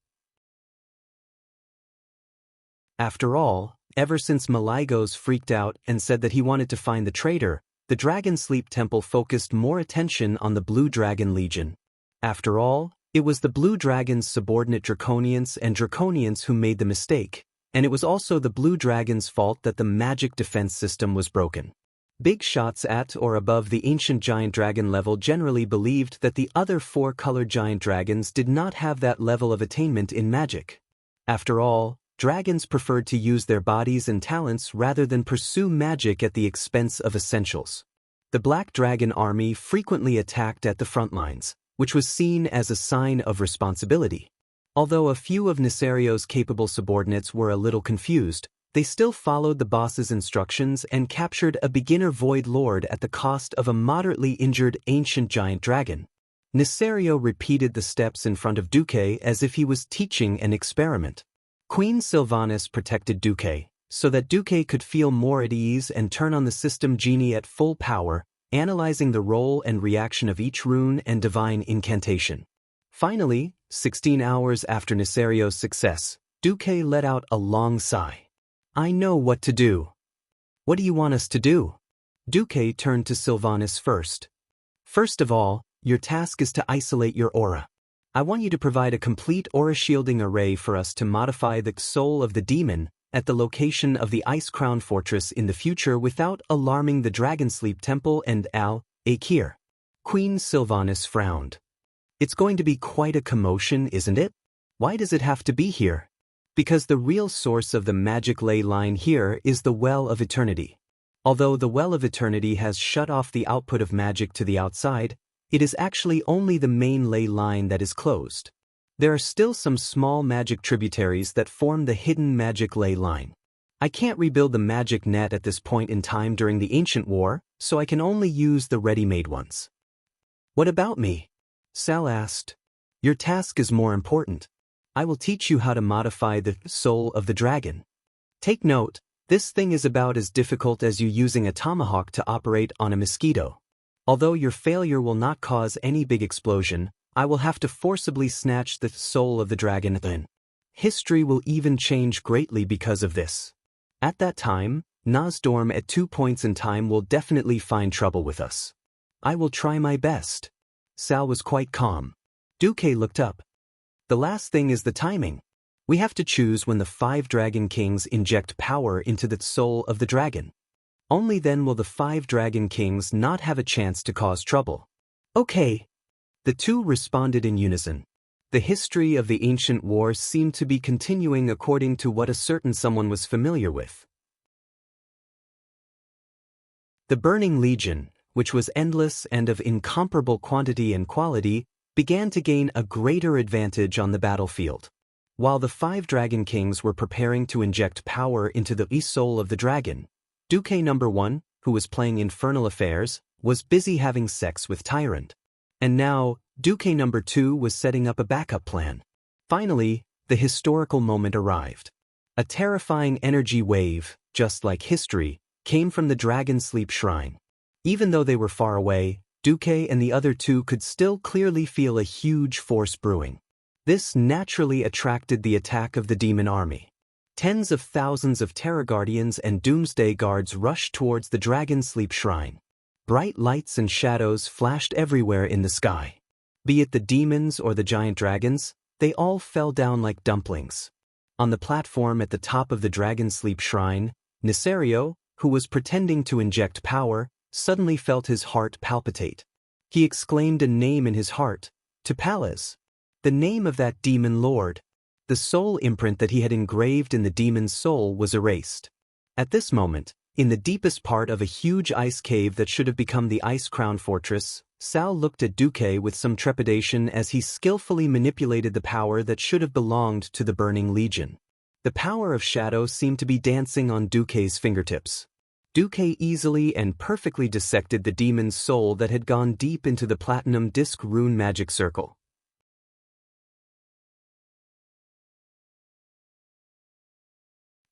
S1: After all, ever since Malygos freaked out and said that he wanted to find the traitor, the Dragon Sleep Temple focused more attention on the Blue Dragon Legion. After all, it was the Blue Dragon's subordinate Draconians and Draconians who made the mistake, and it was also the Blue Dragon's fault that the magic defense system was broken. Big shots at or above the ancient giant dragon level generally believed that the other 4-colored giant dragons did not have that level of attainment in magic. After all, dragons preferred to use their bodies and talents rather than pursue magic at the expense of essentials. The Black Dragon army frequently attacked at the front lines, which was seen as a sign of responsibility. Although a few of Nisario's capable subordinates were a little confused, they still followed the boss's instructions and captured a beginner Void Lord at the cost of a moderately injured ancient giant dragon. Nisario repeated the steps in front of Duque as if he was teaching an experiment. Queen Sylvanas protected Duque, so that Duque could feel more at ease and turn on the system genie at full power, analyzing the role and reaction of each rune and divine incantation. Finally, 16 hours after Nisario's success, Duque let out a long sigh. I know what to do. What do you want us to do? Duque turned to Sylvanas first. First of all, your task is to isolate your aura. I want you to provide a complete aura shielding array for us to modify the soul of the demon at the location of the Ice Crown Fortress in the future without alarming the Dragon Sleep Temple and Al-Akir. Queen Sylvanas frowned. It's going to be quite a commotion, isn't it? Why does it have to be here? Because the real source of the magic ley line here is the Well of Eternity. Although the Well of Eternity has shut off the output of magic to the outside, it is actually only the main ley line that is closed. There are still some small magic tributaries that form the hidden magic ley line. I can't rebuild the magic net at this point in time during the Ancient War, so I can only use the ready-made ones. What about me? Sal asked. Your task is more important. I will teach you how to modify the soul of the dragon. Take note, this thing is about as difficult as you using a tomahawk to operate on a mosquito. Although your failure will not cause any big explosion, I will have to forcibly snatch the soul of the dragon then. History will even change greatly because of this. At that time, Nozdorm at 2 points in time will definitely find trouble with us. I will try my best. Sal was quite calm. Duque looked up. The last thing is the timing. We have to choose when the 5 Dragon Kings inject power into the soul of the dragon. Only then will the 5 Dragon Kings not have a chance to cause trouble. Okay. The 2 responded in unison. The history of the ancient war seemed to be continuing according to what a certain someone was familiar with. The Burning Legion, which was endless and of incomparable quantity and quality, began to gain a greater advantage on the battlefield. While the 5 Dragon Kings were preparing to inject power into the soul of the dragon, Duque No. 1, who was playing Infernal Affairs, was busy having sex with Tyrant. And now, Duque No. 2 was setting up a backup plan. Finally, the historical moment arrived. A terrifying energy wave, just like history, came from the Dragon Sleep Shrine. Even though they were far away, Duque and the other 2 could still clearly feel a huge force brewing. This naturally attracted the attack of the demon army. Tens of thousands of Terror Guardians and Doomsday Guards rushed towards the Dragon Sleep Shrine. Bright lights and shadows flashed everywhere in the sky. Be it the demons or the giant dragons, they all fell down like dumplings. On the platform at the top of the Dragon Sleep Shrine, Nisario, who was pretending to inject power, suddenly felt his heart palpitate. He exclaimed a name in his heart, Tupales, the name of that demon lord. The soul imprint that he had engraved in the demon's soul was erased. At this moment, in the deepest part of a huge ice cave that should have become the Ice Crown Fortress, Sal looked at Duque with some trepidation as he skillfully manipulated the power that should have belonged to the Burning Legion. The power of shadow seemed to be dancing on Duque's fingertips. Duque easily and perfectly dissected the demon's soul that had gone deep into the Platinum Disc Rune Magic Circle.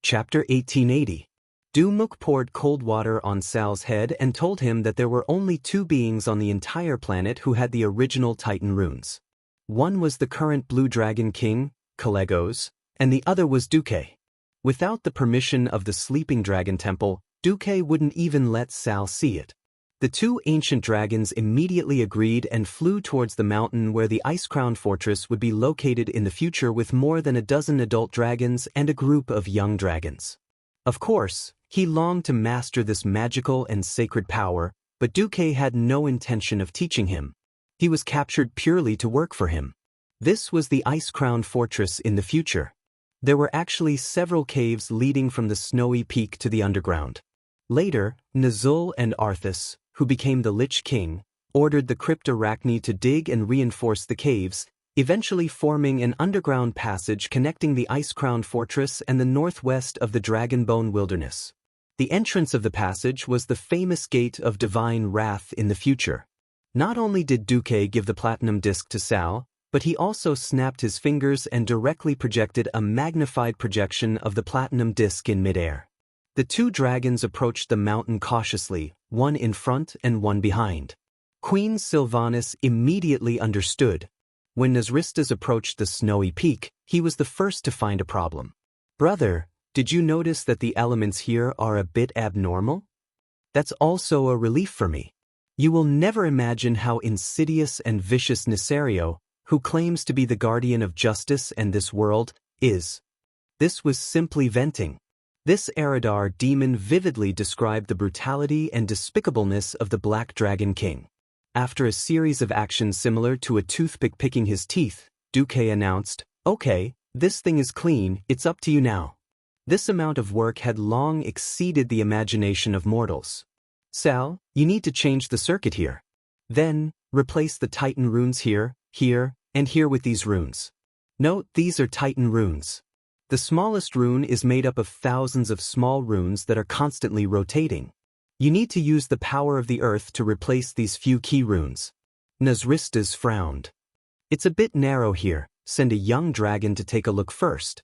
S1: Chapter 1880. Dumuk poured cold water on Sal's head and told him that there were only two beings on the entire planet who had the original Titan runes. One was the current Blue Dragon King, Kalegos, and the other was Duque. Without the permission of the Sleeping Dragon Temple, Duque wouldn't even let Sal see it. The two ancient dragons immediately agreed and flew towards the mountain where the Ice Crown Fortress would be located in the future with more than a dozen adult dragons and a group of young dragons. Of course, he longed to master this magical and sacred power, but Duque had no intention of teaching him. He was captured purely to work for him. This was the Ice Crown Fortress in the future. There were actually several caves leading from the snowy peak to the underground. Later, Nazul and Arthas, who became the Lich King, ordered the Cryptarachni to dig and reinforce the caves, eventually forming an underground passage connecting the Ice Crown Fortress and the northwest of the Dragonbone Wilderness. The entrance of the passage was the famous Gate of Divine Wrath in the future. Not only did Duque give the Platinum Disc to Sal, but he also snapped his fingers and directly projected a magnified projection of the Platinum Disc in midair. The two dragons approached the mountain cautiously, one in front and one behind. Queen Sylvanas immediately understood. When Nasristas approached the snowy peak, he was the first to find a problem. "Brother, did you notice that the elements here are a bit abnormal? That's also a relief for me. You will never imagine how insidious and vicious Nisario, who claims to be the guardian of justice and this world, is." This was simply venting. This Eridar demon vividly described the brutality and despicableness of the Black Dragon King. After a series of actions similar to a toothpick picking his teeth, Duque announced, "Okay, this thing is clean, it's up to you now." This amount of work had long exceeded the imagination of mortals. "Sal, you need to change the circuit here. Then, replace the Titan runes here, here, and here with these runes. Note, these are Titan runes. The smallest rune is made up of thousands of small runes that are constantly rotating. You need to use the power of the earth to replace these few key runes." Nasristas frowned. "It's a bit narrow here, send a young dragon to take a look first."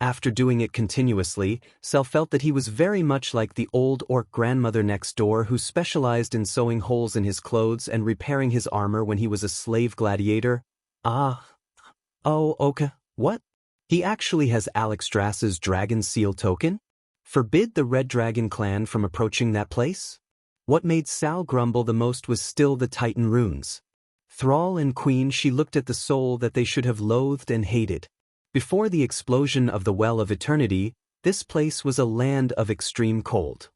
S1: After doing it continuously, Sal felt that he was very much like the old orc grandmother next door who specialized in sewing holes in his clothes and repairing his armor when he was a slave gladiator. Okay, what? He actually has Alexstras's dragon seal token? Forbid the Red Dragon clan from approaching that place? What made Sal grumble the most was still the Titan runes. Thrall and Queen, she looked at the soul that they should have loathed and hated. Before the explosion of the Well of Eternity, this place was a land of extreme cold.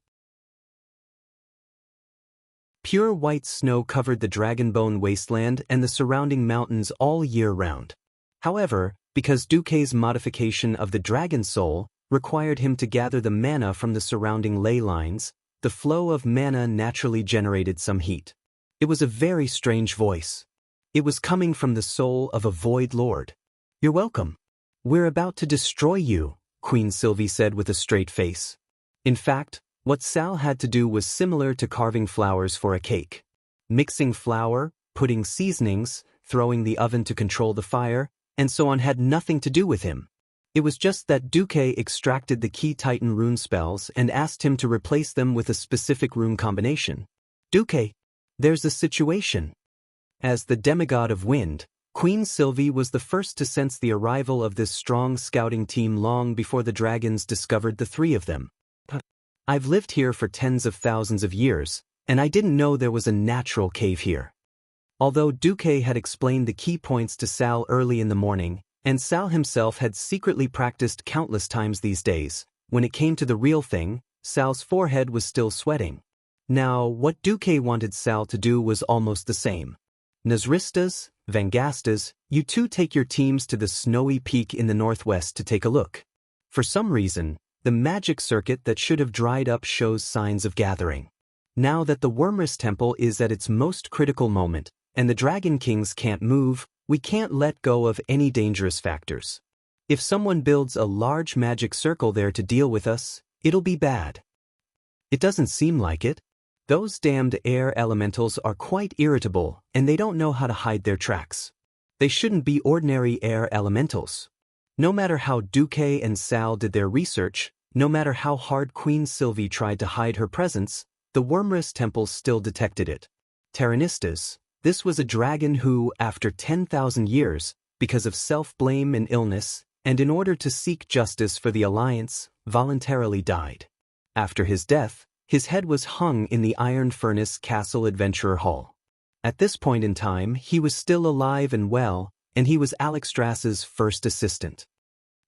S1: Pure white snow covered the Dragonbone wasteland and the surrounding mountains all year round. However, because Duque's modification of the Dragon Soul required him to gather the mana from the surrounding ley lines, the flow of mana naturally generated some heat. It was a very strange voice. It was coming from the soul of a Void Lord. "You're welcome. We're about to destroy you," Queen Sylvie said with a straight face. In fact, what Sal had to do was similar to carving flowers for a cake. Mixing flour, putting seasonings, throwing the oven to control the fire, and so on had nothing to do with him. It was just that Duque extracted the key Titan rune spells and asked him to replace them with a specific rune combination. "Duque, there's a situation." As the demigod of wind, Queen Sylvie was the first to sense the arrival of this strong scouting team long before the dragons discovered the three of them. "I've lived here for tens of thousands of years, and I didn't know there was a natural cave here. Although Duque had explained the key points to Sal early in the morning, and Sal himself had secretly practiced countless times these days, when it came to the real thing, Sal's forehead was still sweating. Now, what Duque wanted Sal to do was almost the same. Nazristas, Vangastas, you two take your teams to the snowy peak in the northwest to take a look. For some reason, the magic circuit that should have dried up shows signs of gathering. Now that the Wormrest Temple is at its most critical moment, and the Dragon Kings can't move, we can't let go of any dangerous factors. If someone builds a large magic circle there to deal with us, it'll be bad. It doesn't seem like it. Those damned air elementals are quite irritable, and they don't know how to hide their tracks. They shouldn't be ordinary air elementals. No matter how Duque and Sal did their research, no matter how hard Queen Sylvie tried to hide her presence, the Wormrest Temple still detected it. Terranistas, this was a dragon who, after 10,000 years, because of self-blame and illness, and in order to seek justice for the Alliance, voluntarily died. After his death, his head was hung in the Iron Furnace Castle Adventurer Hall. At this point in time, he was still alive and well, and he was Alexstrasza's first assistant.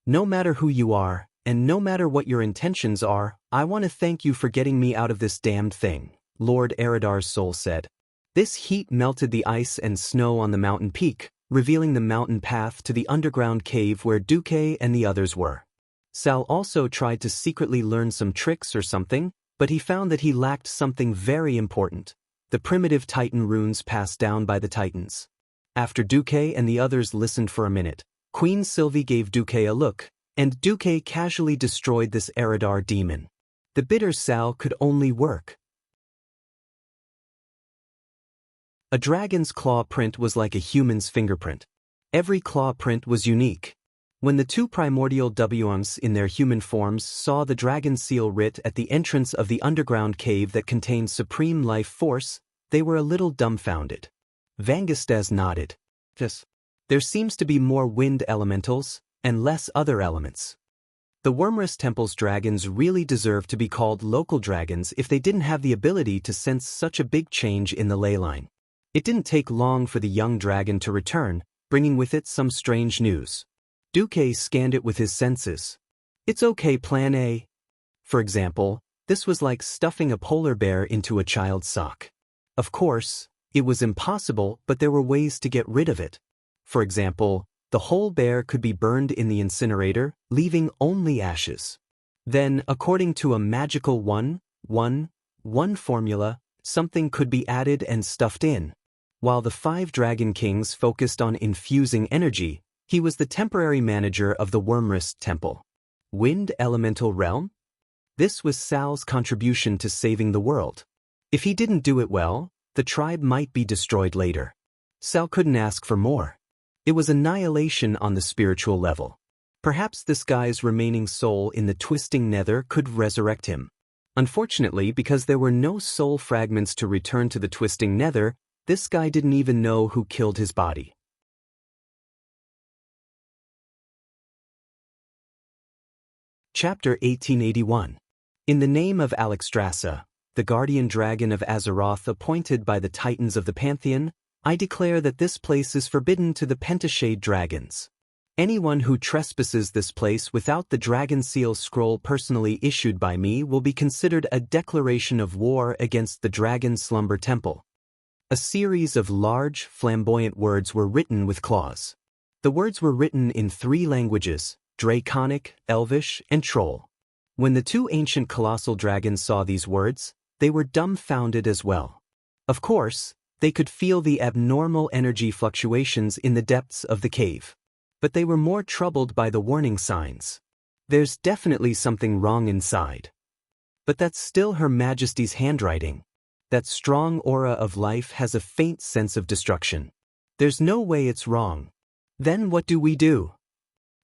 S1: No matter who you are, and no matter what your intentions are, I want to thank you for getting me out of this damned thing, Lord Eridar's soul said. This heat melted the ice and snow on the mountain peak, revealing the mountain path to the underground cave where Duque and the others were. Sal also tried to secretly learn some tricks or something, but he found that he lacked something very important: the primitive Titan runes passed down by the Titans. After Duque and the others listened for a minute, Queen Sylvie gave Duque a look, and Duque casually destroyed this Eridar demon. The bitter Sal could only work. A dragon's claw print was like a human's fingerprint. Every claw print was unique. When the two primordial WMs in their human forms saw the dragon seal writ at the entrance of the underground cave that contained supreme life force, they were a little dumbfounded. Vangastas nodded. Yes. There seems to be more wind elementals, and less other elements. The Wormrest Temple's dragons really deserve to be called local dragons if they didn't have the ability to sense such a big change in the ley line. It didn't take long for the young dragon to return, bringing with it some strange news. Duque scanned it with his senses. It's okay, Plan A. For example, this was like stuffing a polar bear into a child's sock. Of course, it was impossible, but there were ways to get rid of it. For example, the whole bear could be burned in the incinerator, leaving only ashes. Then, according to a magical 1-1-1 formula, something could be added and stuffed in. While the 5 Dragon Kings focused on infusing energy, he was the temporary manager of the Wormrest Temple. Wind Elemental Realm? This was Sal's contribution to saving the world. If he didn't do it well, the tribe might be destroyed later. Sal couldn't ask for more. It was annihilation on the spiritual level. Perhaps this guy's remaining soul in the twisting nether could resurrect him. Unfortunately, because there were no soul fragments to return to the twisting nether, this guy didn't even know who killed his body. Chapter 1881. In the name of Alexstrasza, the guardian dragon of Azeroth appointed by the Titans of the Pantheon, I declare that this place is forbidden to the Pentashade dragons. Anyone who trespasses this place without the Dragon Seal scroll personally issued by me will be considered a declaration of war against the Dragon Slumber Temple. A series of large, flamboyant words were written with claws. The words were written in 3 languages: Draconic, Elvish, and Troll. When the 2 ancient colossal dragons saw these words, they were dumbfounded as well. Of course, they could feel the abnormal energy fluctuations in the depths of the cave. But they were more troubled by the warning signs. There's definitely something wrong inside. But that's still Her Majesty's handwriting. That strong aura of life has a faint sense of destruction. There's no way it's wrong. Then what do we do?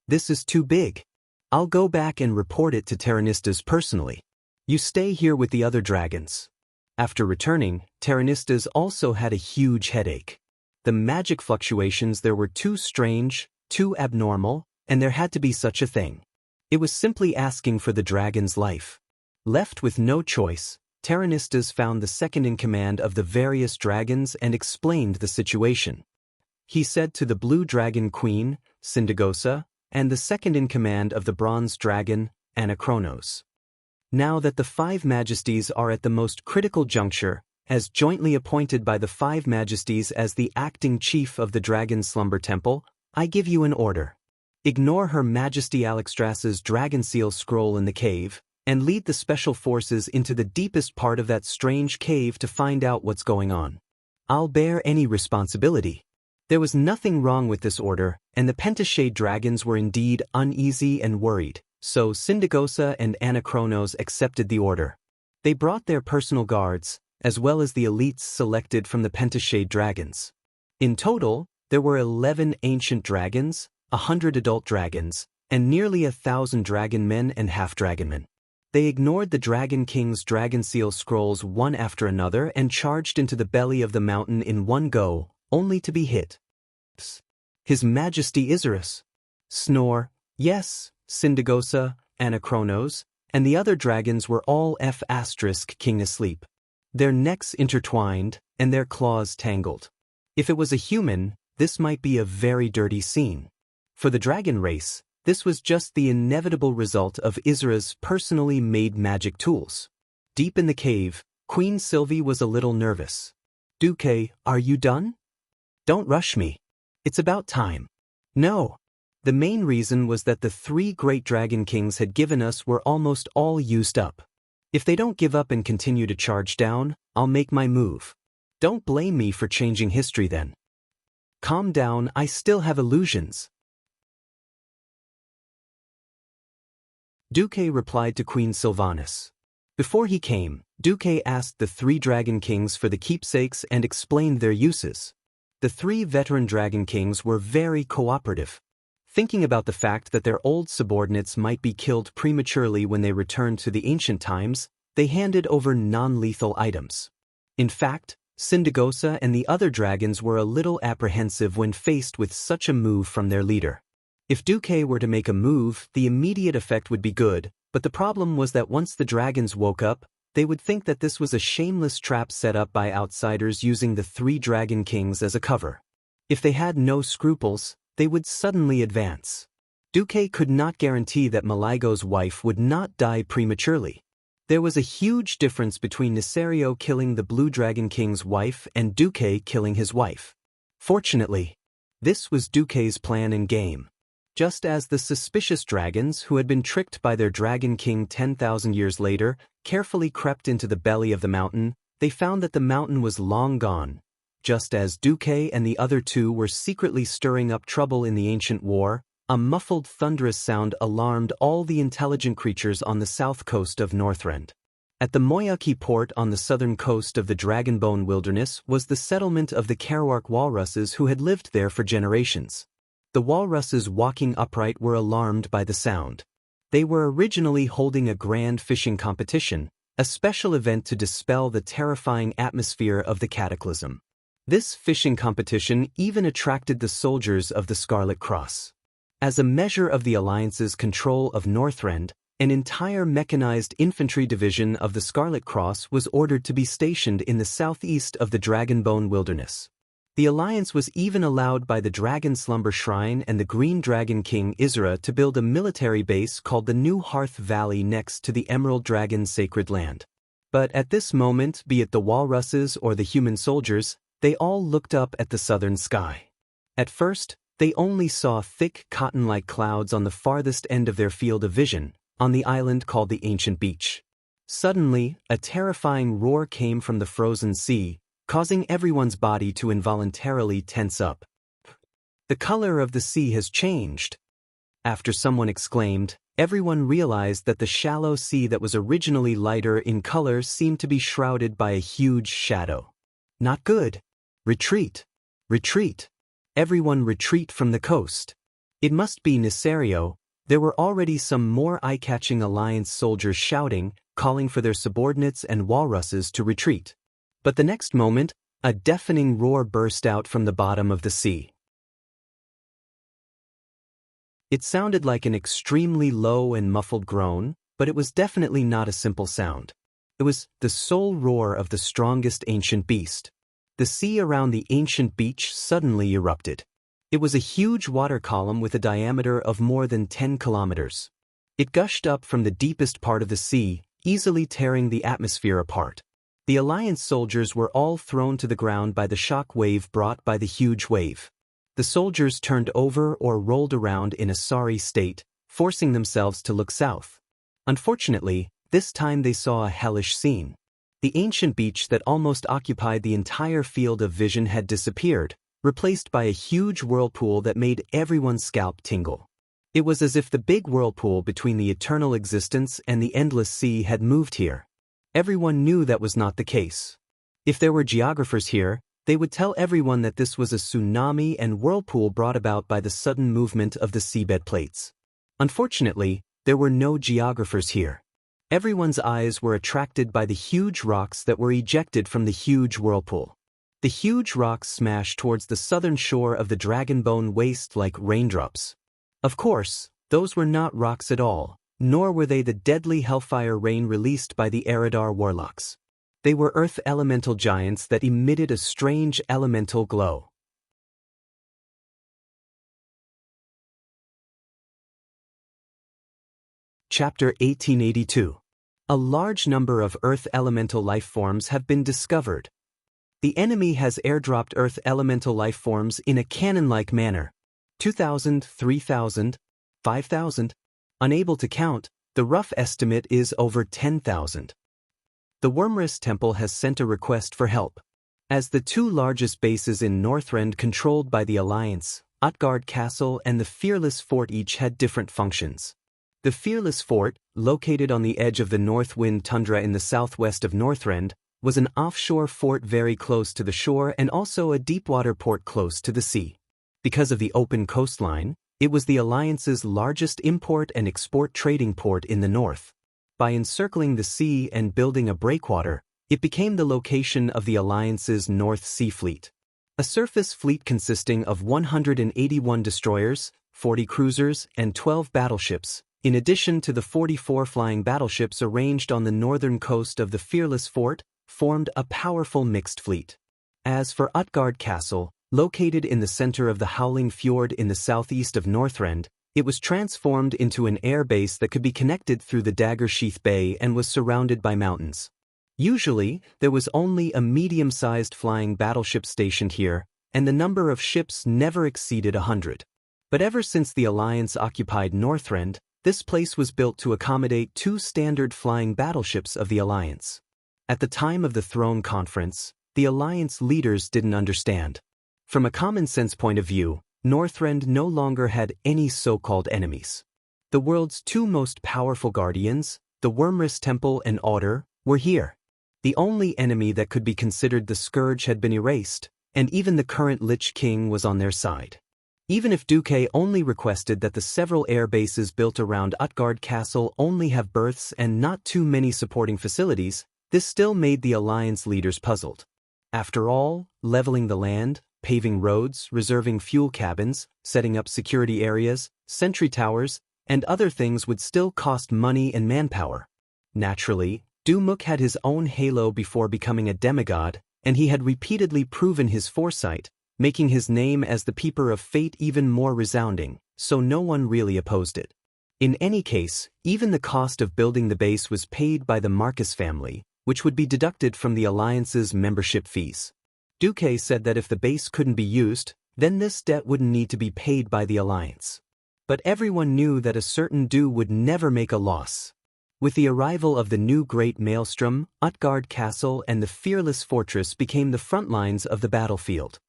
S1: This is too big. I'll go back and report it to Terranistas personally. You stay here with the other dragons. After returning, Terranistas also had a huge headache. The magic fluctuations there were too strange, too abnormal, and there had to be such a thing. It was simply asking for the dragon's life. Left with no choice, Terranistas found the second-in-command of the various dragons and explained the situation. He said to the Blue Dragon Queen, Sindagosa, and the second-in-command of the Bronze Dragon, Anachronos. Now that the five majesties are at the most critical juncture, as jointly appointed by the five majesties as the acting chief of the Dragon Slumber Temple, I give you an order. Ignore Her Majesty Alexstras's Dragon Seal scroll in the cave, and lead the special forces into the deepest part of that strange cave to find out what's going on. I'll bear any responsibility. There was nothing wrong with this order, and the Pentashade dragons were indeed uneasy and worried, so Sindagosa and Anachronos accepted the order. They brought their personal guards, as well as the elites selected from the Pentashade dragons. In total, there were 11 ancient dragons, 100 adult dragons, and nearly 1,000 dragon men and half-dragon men. They ignored the Dragon King's Dragon Seal scrolls one after another and charged into the belly of the mountain in one go, only to be hit. His Majesty Isurus. Snore, yes, Sindagosa, Anachronos, and the other dragons were all King asleep. Their necks intertwined, and their claws tangled. If it was a human, this might be a very dirty scene. For the dragon race, this was just the inevitable result of Isura's personally made magic tools. Deep in the cave, Queen Sylvie was a little nervous. Duque, are you done? Don't rush me. It's about time. No. The main reason was that the 3 great dragon kings had given us were almost all used up. If they don't give up and continue to charge down, I'll make my move. Don't blame me for changing history then. Calm down, I still have illusions. Duque replied to Queen Sylvanas. Before he came, Duque asked the 3 dragon kings for the keepsakes and explained their uses. The 3 veteran dragon kings were very cooperative. Thinking about the fact that their old subordinates might be killed prematurely when they returned to the ancient times, they handed over non-lethal items. In fact, Sindagosa and the other dragons were a little apprehensive when faced with such a move from their leader. If Duque were to make a move, the immediate effect would be good, but the problem was that once the dragons woke up, they would think that this was a shameless trap set up by outsiders using the 3 dragon kings as a cover. If they had no scruples, they would suddenly advance. Duque could not guarantee that Maligo's wife would not die prematurely. There was a huge difference between Nisario killing the Blue Dragon King's wife and Duque killing his wife. Fortunately, this was Duque's plan and game. Just as the suspicious dragons who had been tricked by their Dragon King 10,000 years later carefully crept into the belly of the mountain, they found that the mountain was long gone. Just as Duque and the other 2 were secretly stirring up trouble in the ancient war, a muffled thunderous sound alarmed all the intelligent creatures on the south coast of Northrend. At the Moyaki port on the southern coast of the Dragonbone Wilderness was the settlement of the Kerouark walruses who had lived there for generations. The walruses walking upright were alarmed by the sound. They were originally holding a grand fishing competition, a special event to dispel the terrifying atmosphere of the cataclysm. This fishing competition even attracted the soldiers of the Scarlet Cross. As a measure of the Alliance's control of Northrend, an entire mechanized infantry division of the Scarlet Cross was ordered to be stationed in the southeast of the Dragonbone Wilderness. The Alliance was even allowed by the Dragon Slumber Shrine and the Green Dragon King Isra to build a military base called the New Hearth Valley next to the Emerald Dragon's sacred land. But at this moment, be it the walruses or the human soldiers, they all looked up at the southern sky. At first, they only saw thick cotton-like clouds on the farthest end of their field of vision, on the island called the Ancient Beach. Suddenly, a terrifying roar came from the frozen sea, causing everyone's body to involuntarily tense up. The color of the sea has changed. After someone exclaimed, everyone realized that the shallow sea that was originally lighter in color seemed to be shrouded by a huge shadow. Not good. Retreat. Retreat. Everyone retreat from the coast. It must be Nisario. There were already some more eye-catching Alliance soldiers shouting, calling for their subordinates and walruses to retreat. But the next moment, a deafening roar burst out from the bottom of the sea. It sounded like an extremely low and muffled groan, but it was definitely not a simple sound. It was the sole roar of the strongest ancient beast. The sea around the ancient beach suddenly erupted. It was a huge water column with a diameter of more than 10 kilometers. It gushed up from the deepest part of the sea, easily tearing the atmosphere apart. The Alliance soldiers were all thrown to the ground by the shock wave brought by the huge wave. The soldiers turned over or rolled around in a sorry state, forcing themselves to look south. Unfortunately, this time they saw a hellish scene. The ancient beach that almost occupied the entire field of vision had disappeared, replaced by a huge whirlpool that made everyone's scalp tingle. It was as if the big whirlpool between the eternal existence and the endless sea had moved here. Everyone knew that was not the case. If there were geographers here, they would tell everyone that this was a tsunami and whirlpool brought about by the sudden movement of the seabed plates. Unfortunately, there were no geographers here. Everyone's eyes were attracted by the huge rocks that were ejected from the huge whirlpool. The huge rocks smashed towards the southern shore of the Dragonbone Waste like raindrops. Of course, those were not rocks at all, nor were they the deadly hellfire rain released by the Eridar warlocks. They were earth elemental giants that emitted a strange elemental glow. Chapter 1882. A large number of earth elemental life forms have been discovered. The enemy has airdropped earth elemental life forms in a cannon-like manner. 2,000, 3,000, 5,000. Unable to count, the rough estimate is over 10,000. The Wyrmrest Temple has sent a request for help. As the two largest bases in Northrend controlled by the Alliance, Utgard Castle and the Fearless Fort each had different functions. The Fearless Fort, located on the edge of the North Wind Tundra in the southwest of Northrend, was an offshore fort very close to the shore and also a deepwater port close to the sea. Because of the open coastline, it was the Alliance's largest import and export trading port in the north. By encircling the sea and building a breakwater, it became the location of the Alliance's North Sea Fleet. A surface fleet consisting of 181 destroyers, 40 cruisers, and 12 battleships, in addition to the 44 flying battleships arranged on the northern coast of the Fearless Fort, formed a powerful mixed fleet. As for Utgard Castle, located in the center of the Howling Fjord in the southeast of Northrend, it was transformed into an air base that could be connected through the Daggersheath Bay and was surrounded by mountains. Usually, there was only a medium-sized flying battleship stationed here, and the number of ships never exceeded 100. But ever since the Alliance occupied Northrend, this place was built to accommodate 2 standard flying battleships of the Alliance. At the time of the Throne Conference, the Alliance leaders didn't understand. From a common-sense point of view, Northrend no longer had any so-called enemies. The world's 2 most powerful guardians, the Wyrmrest Temple and Order, were here. The only enemy that could be considered the Scourge had been erased, and even the current Lich King was on their side. Even if Duque only requested that the several air bases built around Utgard Castle only have berths and not too many supporting facilities, this still made the Alliance leaders puzzled. After all, leveling the land, paving roads, reserving fuel cabins, setting up security areas, sentry towers, and other things would still cost money and manpower. Naturally, Dumuk had his own halo before becoming a demigod, and he had repeatedly proven his foresight, making his name as the Peeper of Fate even more resounding, so no one really opposed it. In any case, even the cost of building the base was paid by the Marcus family, which would be deducted from the Alliance's membership fees. Duque said that if the base couldn't be used, then this debt wouldn't need to be paid by the Alliance. But everyone knew that a certain due would never make a loss. With the arrival of the new Great Maelstrom, Utgard Castle and the Fearless Fortress became the front lines of the battlefield.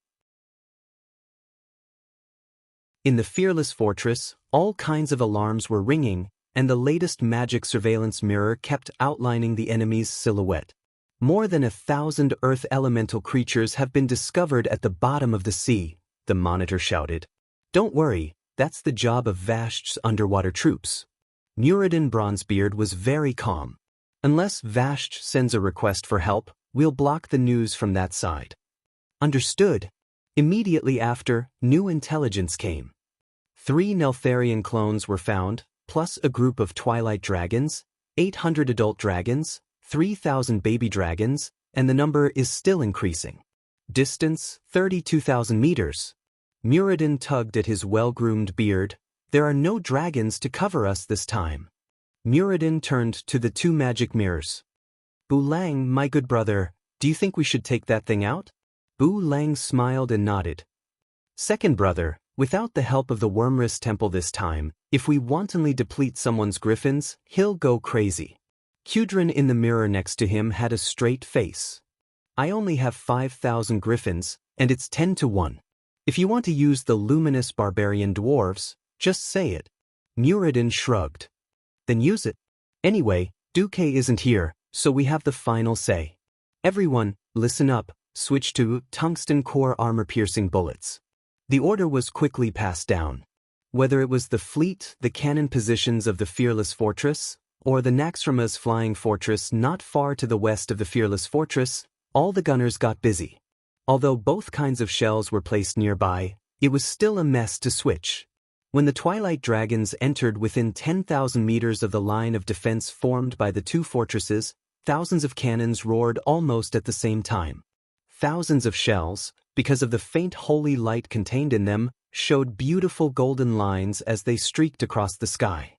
S1: In the Fearless Fortress, all kinds of alarms were ringing, and the latest magic surveillance mirror kept outlining the enemy's silhouette. More than 1,000 earth elemental creatures have been discovered at the bottom of the sea, the monitor shouted. Don't worry, that's the job of Vasht's underwater troops. Muradin Bronzebeard was very calm. Unless Vasht sends a request for help, we'll block the news from that side. Understood. Immediately after, new intelligence came. 3 Neltharion clones were found, plus a group of Twilight dragons, 800 adult dragons, 3,000 baby dragons, and the number is still increasing. Distance, 32,000 meters. Muradin tugged at his well-groomed beard. There are no dragons to cover us this time. Muradin turned to the two magic mirrors. Bu Lang, my good brother, do you think we should take that thing out? Bu Lang smiled and nodded. Second brother, without the help of the Wormris Temple this time, if we wantonly deplete someone's griffins, he'll go crazy. Kudrin in the mirror next to him had a straight face. I only have 5,000 griffins, and it's 10 to 1. If you want to use the luminous barbarian dwarves, just say it. Muradin shrugged. Then use it. Anyway, Duque isn't here, so we have the final say. Everyone, listen up, switch to tungsten core armor-piercing bullets. The order was quickly passed down. Whether it was the fleet, the cannon positions of the Fearless Fortress, or the Naxxrama's flying fortress not far to the west of the Fearless Fortress, all the gunners got busy. Although both kinds of shells were placed nearby, it was still a mess to switch. When the Twilight Dragons entered within 10,000 meters of the line of defense formed by the two fortresses, thousands of cannons roared almost at the same time. Thousands of shells, because of the faint holy light contained in them, showed beautiful golden lines as they streaked across the sky.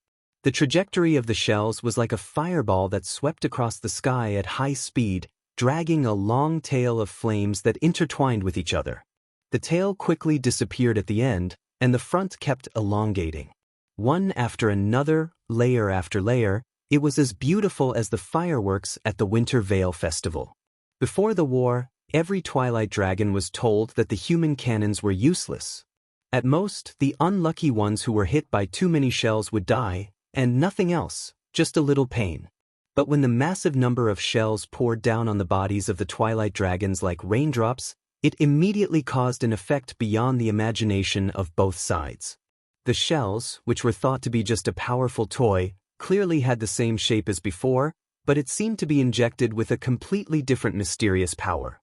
S1: The trajectory of the shells was like a fireball that swept across the sky at high speed, dragging a long tail of flames that intertwined with each other. The tail quickly disappeared at the end, and the front kept elongating. One after another, layer after layer, it was as beautiful as the fireworks at the Winter Veil Festival. Before the war, every Twilight Dragon was told that the human cannons were useless. At most, the unlucky ones who were hit by too many shells would die, and nothing else, just a little pain. But when the massive number of shells poured down on the bodies of the Twilight Dragons like raindrops, it immediately caused an effect beyond the imagination of both sides. The shells, which were thought to be just a powerful toy, clearly had the same shape as before, but it seemed to be injected with a completely different mysterious power.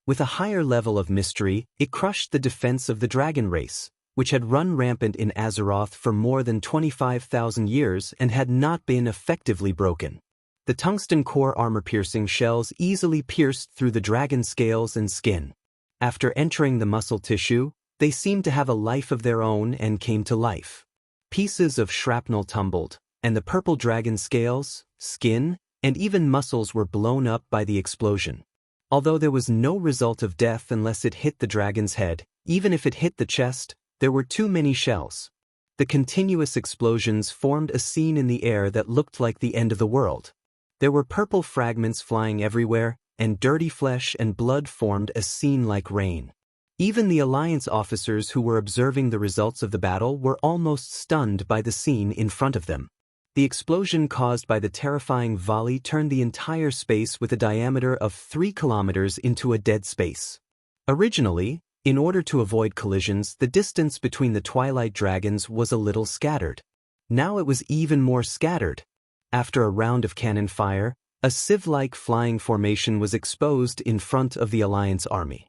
S1: With a higher level of mystery, it crushed the defense of the dragon race, which had run rampant in Azeroth for more than 25,000 years and had not been effectively broken. The tungsten core armor-piercing shells easily pierced through the dragon scales and skin. After entering the muscle tissue, they seemed to have a life of their own and came to life. Pieces of shrapnel tumbled, and the purple dragon scales, skin, and even muscles were blown up by the explosion. Although there was no result of death unless it hit the dragon's head, even if it hit the chest, there were too many shells. The continuous explosions formed a scene in the air that looked like the end of the world. There were purple fragments flying everywhere, and dirty flesh and blood formed a scene like rain. Even the Alliance officers who were observing the results of the battle were almost stunned by the scene in front of them. The explosion caused by the terrifying volley turned the entire space with a diameter of 3 kilometers into a dead space. Originally, in order to avoid collisions, the distance between the Twilight Dragons was a little scattered. Now it was even more scattered. After a round of cannon fire, a sieve-like flying formation was exposed in front of the Alliance army.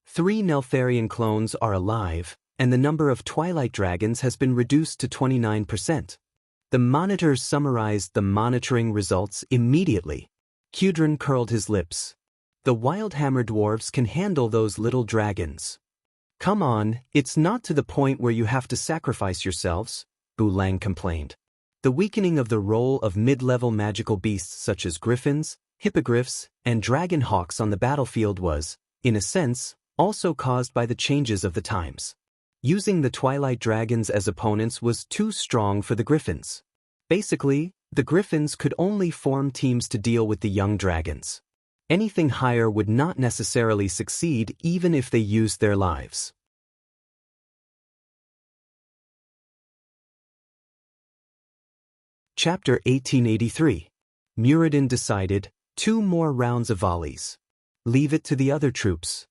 S1: 3 Neltharion clones are alive, and the number of Twilight Dragons has been reduced to 29%. The monitors summarized the monitoring results immediately. Kudrin curled his lips. The Wildhammer dwarves can handle those little dragons. Come on, it's not to the point where you have to sacrifice yourselves, Bu Lang complained. The weakening of the role of mid-level magical beasts such as griffins, hippogriffs, and dragon hawks on the battlefield was, in a sense, also caused by the changes of the times. Using the Twilight Dragons as opponents was too strong for the griffins. Basically, the griffins could only form teams to deal with the young dragons. Anything higher would not necessarily succeed even if they used their lives. Chapter 1883. Muradin decided, 2 more rounds of volleys. Leave it to the other troops.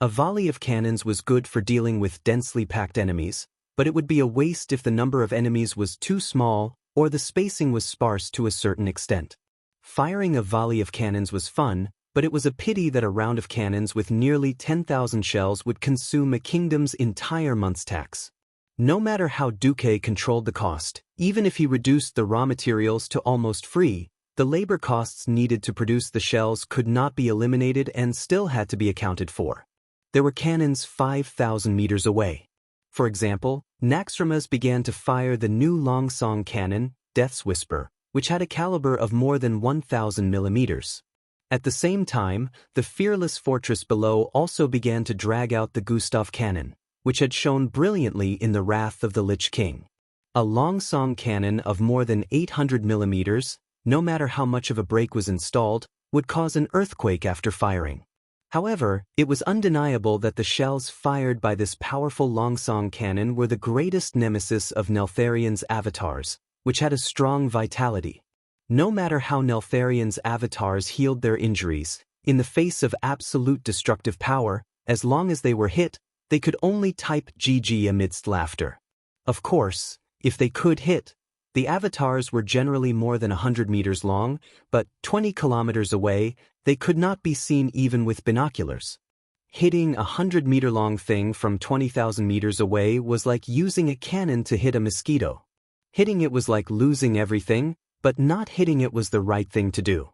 S1: A volley of cannons was good for dealing with densely packed enemies, but it would be a waste if the number of enemies was too small or the spacing was sparse to a certain extent. Firing a volley of cannons was fun, but it was a pity that a round of cannons with nearly 10,000 shells would consume a kingdom's entire month's tax. No matter how Duque controlled the cost, Even if he reduced the raw materials to almost free, the labor costs needed to produce the shells could not be eliminated and still had to be accounted for. There were cannons 5,000 meters away. For example, Naxxramas began to fire the new Longsong cannon, Death's Whisper, which had a caliber of more than 1,000 millimeters. At the same time, the fearless fortress below also began to drag out the Gustav cannon, which had shone brilliantly in the wrath of the Lich King. A Longsong cannon of more than 800 millimeters, no matter how much of a brake was installed, would cause an earthquake after firing. However, it was undeniable that the shells fired by this powerful Longsong cannon were the greatest nemesis of Neltharion's avatars, which had a strong vitality. No matter how Neltharion's avatars healed their injuries, in the face of absolute destructive power, as long as they were hit, they could only type GG amidst laughter. Of course, if they could hit, the avatars were generally more than 100 meters long, but 20 kilometers away, they could not be seen even with binoculars. Hitting a 100-meter-long thing from 20,000 meters away was like using a cannon to hit a mosquito. Hitting it was like losing everything, but not hitting it was the right thing to do.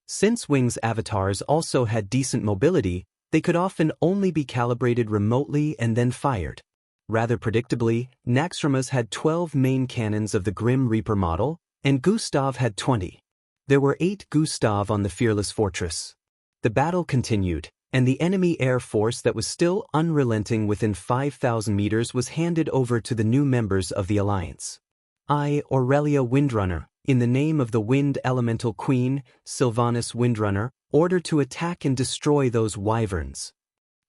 S1: Since Wing's avatars also had decent mobility, they could often only be calibrated remotely and then fired. Rather predictably, Naxxramas had 12 main cannons of the Grim Reaper model, and Gustav had 20. There were 8 Gustav on the fearless fortress. The battle continued, and the enemy air force that was still unrelenting within 5,000 meters was handed over to the new members of the alliance. I, Aurelia Windrunner, in the name of the Wind Elemental Queen, Sylvanas Windrunner, ordered to attack and destroy those wyverns.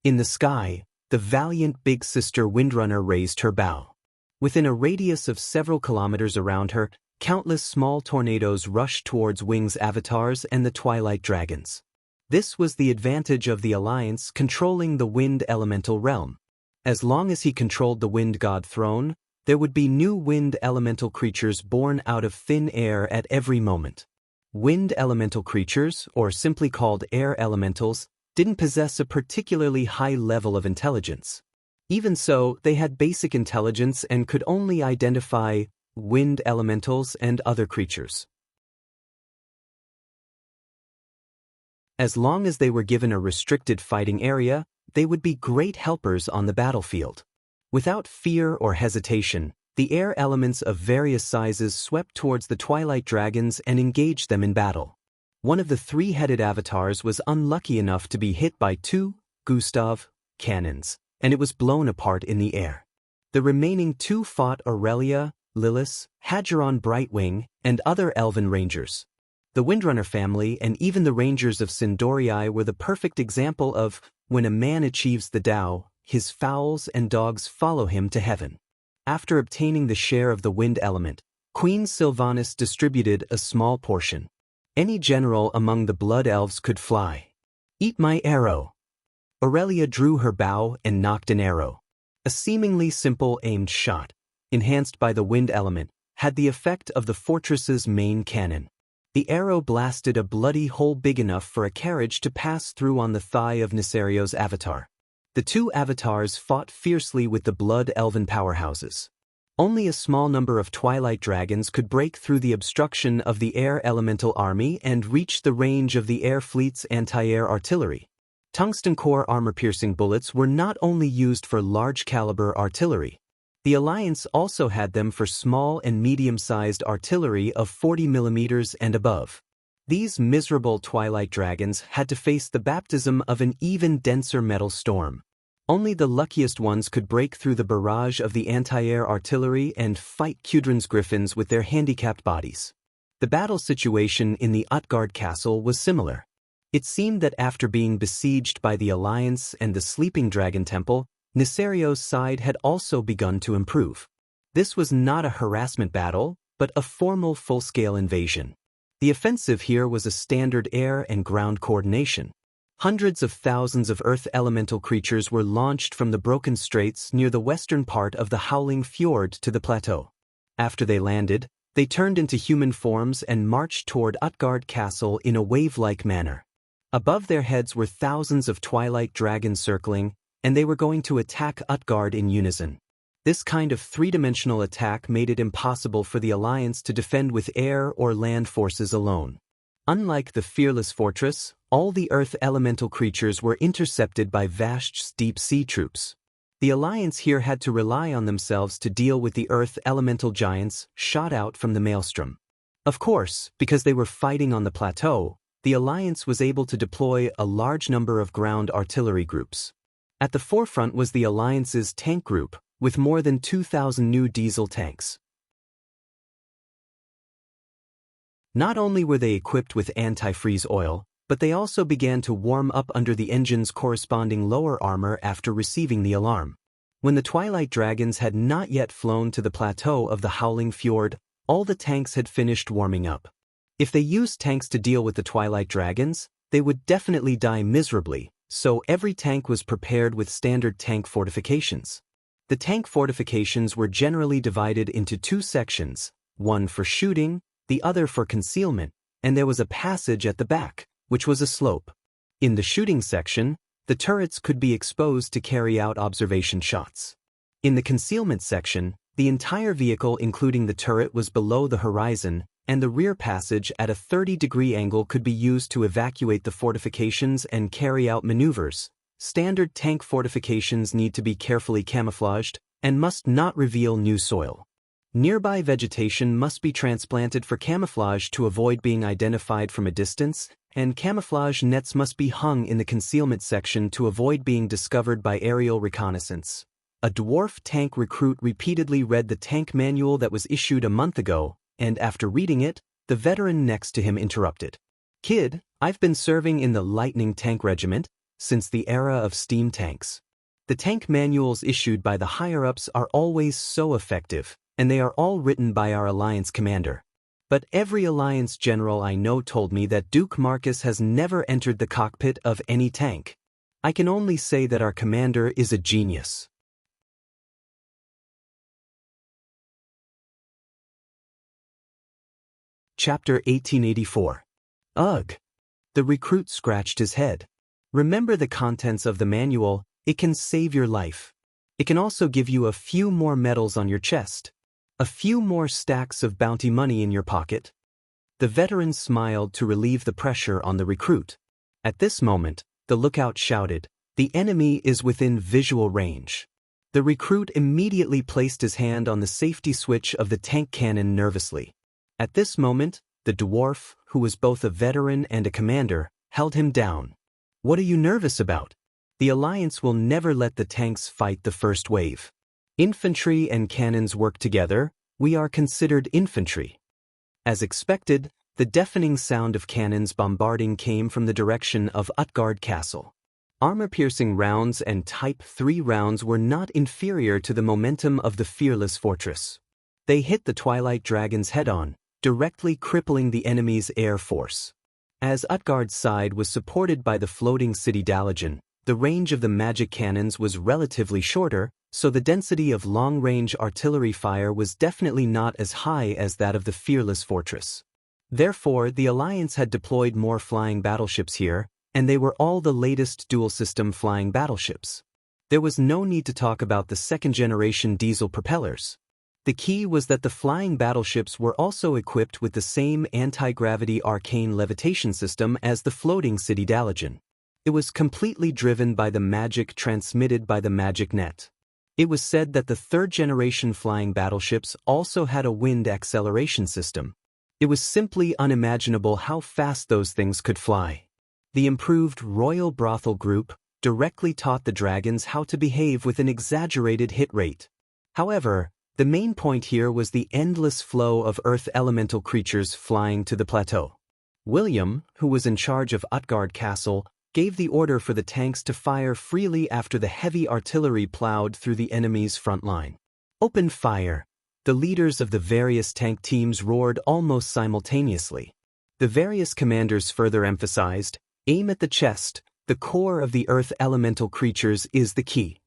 S1: In the sky, the valiant big sister Windrunner raised her bow. Within a radius of several kilometers around her, countless small tornadoes rushed towards Wing's avatars and the Twilight Dragons. This was the advantage of the Alliance controlling the Wind Elemental realm. As long as he controlled the Wind God throne, there would be new Wind Elemental creatures born out of thin air at every moment. Wind Elemental creatures, or simply called Air Elementals, didn't possess a particularly high level of intelligence. Even so, they had basic intelligence and could only identify wind elementals and other creatures. As long as they were given a restricted fighting area, they would be great helpers on the battlefield. Without fear or hesitation, the air elements of various sizes swept towards the Twilight Dragons and engaged them in battle. One of the 3-headed avatars was unlucky enough to be hit by 2 Gustav cannons, and it was blown apart in the air. The remaining 2 fought Aurelia, Lilith, Hadgeron Brightwing, and other elven rangers. The Windrunner family and even the rangers of Sindorii were the perfect example of, when a man achieves the Tao, his fowls and dogs follow him to heaven. After obtaining the share of the wind element, Queen Sylvanas distributed a small portion. Any general among the Blood Elves could fly. Eat my arrow. Aurelia drew her bow and knocked an arrow. A seemingly simple aimed shot, enhanced by the wind element, had the effect of the fortress's main cannon. The arrow blasted a bloody hole big enough for a carriage to pass through on the thigh of Nisario's avatar. The 2 avatars fought fiercely with the Blood Elven powerhouses. Only a small number of Twilight Dragons could break through the obstruction of the Air Elemental Army and reach the range of the Air Fleet's anti-air artillery. Tungsten core armor-piercing bullets were not only used for large-caliber artillery. The Alliance also had them for small and medium-sized artillery of 40 millimeters and above. These miserable Twilight Dragons had to face the baptism of an even denser metal storm. Only the luckiest ones could break through the barrage of the anti-air artillery and fight Kudrin's griffins with their handicapped bodies. The battle situation in the Utgard castle was similar. It seemed that after being besieged by the Alliance and the Sleeping Dragon Temple, Nisario's side had also begun to improve. This was not a harassment battle, but a formal full-scale invasion. The offensive here was a standard air and ground coordination. Hundreds of thousands of earth elemental creatures were launched from the broken straits near the western part of the Howling Fjord to the plateau. After they landed, they turned into human forms and marched toward Utgard Castle in a wave-like manner. Above their heads were thousands of Twilight Dragons circling, and they were going to attack Utgard in unison. This kind of three-dimensional attack made it impossible for the Alliance to defend with air or land forces alone. Unlike the fearless fortress, all the Earth elemental creatures were intercepted by Vash's deep-sea troops. The Alliance here had to rely on themselves to deal with the Earth elemental giants shot out from the maelstrom. Of course, because they were fighting on the plateau, the Alliance was able to deploy a large number of ground artillery groups. At the forefront was the Alliance's tank group, with more than 2,000 new diesel tanks. Not only were they equipped with antifreeze oil, but they also began to warm up under the engine's corresponding lower armor after receiving the alarm. When the Twilight Dragons had not yet flown to the plateau of the Howling Fjord, all the tanks had finished warming up. If they used tanks to deal with the Twilight Dragons, they would definitely die miserably, so every tank was prepared with standard tank fortifications. The tank fortifications were generally divided into two sections, one for shooting, the other for concealment, and there was a passage at the back, which was a slope. In the shooting section, the turrets could be exposed to carry out observation shots. In the concealment section, the entire vehicle including the turret was below the horizon, and the rear passage at a 30-degree angle could be used to evacuate the fortifications and carry out maneuvers. Standard tank fortifications need to be carefully camouflaged and must not reveal new soil. Nearby vegetation must be transplanted for camouflage to avoid being identified from a distance, and camouflage nets must be hung in the concealment section to avoid being discovered by aerial reconnaissance. A dwarf tank recruit repeatedly read the tank manual that was issued a month ago, and after reading it, the veteran next to him interrupted. "Kid, I've been serving in the Lightning Tank Regiment since the era of steam tanks. The tank manuals issued by the higher-ups are always so effective, and they are all written by our Alliance commander. But every Alliance general I know told me that Duke Marcus has never entered the cockpit of any tank. I can only say that our commander is a genius." Chapter 1884. Ugh! The recruit scratched his head. Remember the contents of the manual, it can save your life. It can also give you a few more medals on your chest. A few more stacks of bounty money in your pocket. The veteran smiled to relieve the pressure on the recruit. At this moment, the lookout shouted, "The enemy is within visual range." The recruit immediately placed his hand on the safety switch of the tank cannon nervously. At this moment, the dwarf, who was both a veteran and a commander, held him down. "What are you nervous about? The Alliance will never let the tanks fight the first wave. Infantry and cannons work together, we are considered infantry." As expected, the deafening sound of cannons bombarding came from the direction of Utgard Castle. Armor-piercing rounds and Type 3 rounds were not inferior to the momentum of the fearless fortress. They hit the Twilight Dragons head-on, directly crippling the enemy's air force. As Utgard's side was supported by the floating city Dalagen, the range of the magic cannons was relatively shorter, so the density of long-range artillery fire was definitely not as high as that of the fearless fortress. Therefore, the Alliance had deployed more flying battleships here, and they were all the latest dual-system flying battleships. There was no need to talk about the second-generation diesel propellers. The key was that the flying battleships were also equipped with the same anti-gravity arcane levitation system as the floating city Dalagen. It was completely driven by the magic transmitted by the magic net. It was said that the third-generation flying battleships also had a wind acceleration system. It was simply unimaginable how fast those things could fly. The improved Royal Brothel Group directly taught the dragons how to behave with an exaggerated hit rate. However, the main point here was the endless flow of Earth elemental creatures flying to the plateau. William, who was in charge of Utgard Castle, gave the order for the tanks to fire freely after the heavy artillery plowed through the enemy's front line. "Open fire!" The leaders of the various tank teams roared almost simultaneously. The various commanders further emphasized, "Aim at the chest, the core of the Earth elemental creatures is the key.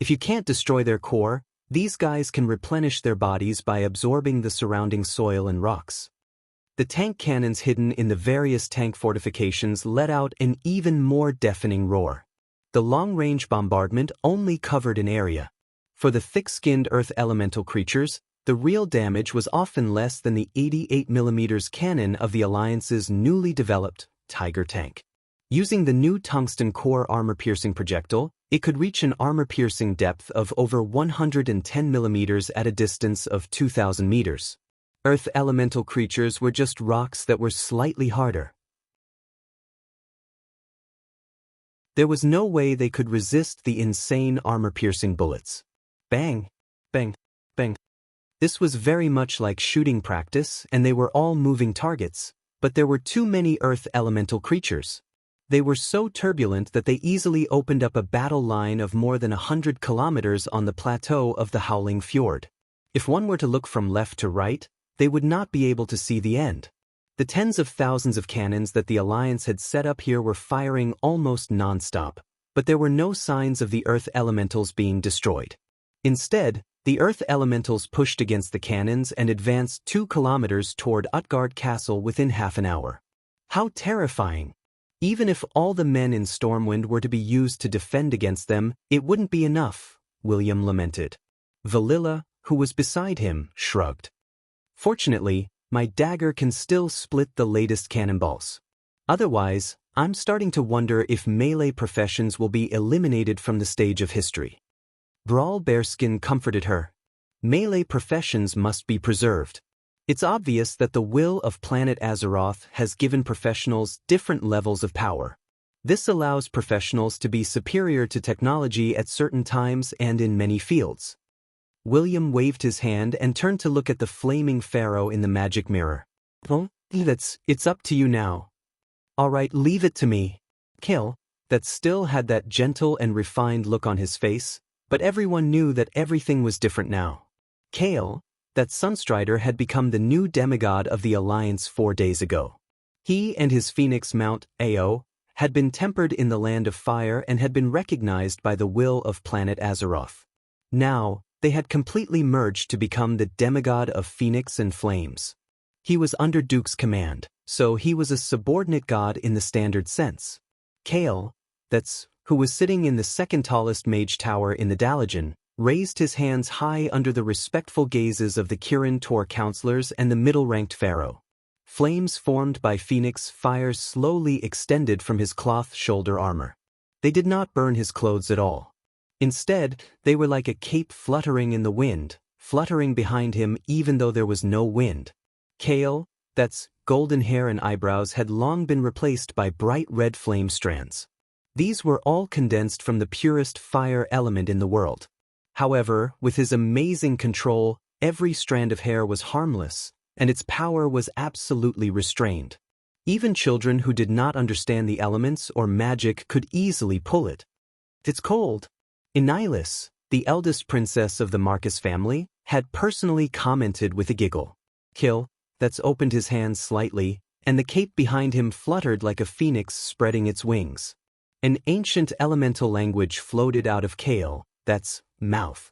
S1: If you can't destroy their core, these guys can replenish their bodies by absorbing the surrounding soil and rocks." The tank cannons hidden in the various tank fortifications let out an even more deafening roar. The long-range bombardment only covered an area. For the thick-skinned earth elemental creatures, the real damage was often less than the 88mm cannon of the Alliance's newly developed Tiger tank. Using the new tungsten core armor-piercing projectile, it could reach an armor-piercing depth of over 110mm at a distance of 2,000 meters. Earth elemental creatures were just rocks that were slightly harder. There was no way they could resist the insane armor-piercing bullets. Bang, bang, bang. This was very much like shooting practice, and they were all moving targets, but there were too many earth elemental creatures. They were so turbulent that they easily opened up a battle line of more than 100 kilometers on the plateau of the Howling Fjord. If one were to look from left to right, they would not be able to see the end. The tens of thousands of cannons that the Alliance had set up here were firing almost non-stop, but there were no signs of the earth elementals being destroyed. Instead, the earth elementals pushed against the cannons and advanced 2 kilometers toward Utgard Castle within half an hour. How terrifying! Even if all the men in Stormwind were to be used to defend against them, it wouldn't be enough, William lamented. Valilla, who was beside him, shrugged. Fortunately, my dagger can still split the latest cannonballs. Otherwise, I'm starting to wonder if melee professions will be eliminated from the stage of history. Brawl Bearskin comforted her. Melee professions must be preserved. It's obvious that the will of planet Azeroth has given professionals different levels of power. This allows professionals to be superior to technology at certain times and in many fields. William waved his hand and turned to look at the flaming pharaoh in the magic mirror. It's up to you now. All right, leave it to me. Kale, that still had that gentle and refined look on his face, but everyone knew that everything was different now. Kale, that Sunstrider had become the new demigod of the Alliance 4 days ago. He and his phoenix mount, Ao, had been tempered in the Land of Fire and had been recognized by the will of planet Azeroth. Now, they had completely merged to become the demigod of Phoenix and Flames. He was under Duke's command, so he was a subordinate god in the standard sense. Kale, who was sitting in the second tallest mage tower in the Dalagen, raised his hands high under the respectful gazes of the Kirin Tor counselors and the middle-ranked pharaoh. Flames formed by Phoenix fire slowly extended from his cloth shoulder armor. They did not burn his clothes at all. Instead, they were like a cape fluttering in the wind, fluttering behind him even though there was no wind. Kale, golden hair and eyebrows had long been replaced by bright red flame strands. These were all condensed from the purest fire element in the world. However, with his amazing control, every strand of hair was harmless, and its power was absolutely restrained. Even children who did not understand the elements or magic could easily pull it. It's cold. Enilis, the eldest princess of the Marcus family, had personally commented with a giggle. Kill, opened his hands slightly, and the cape behind him fluttered like a phoenix spreading its wings. An ancient elemental language floated out of Kale, mouth.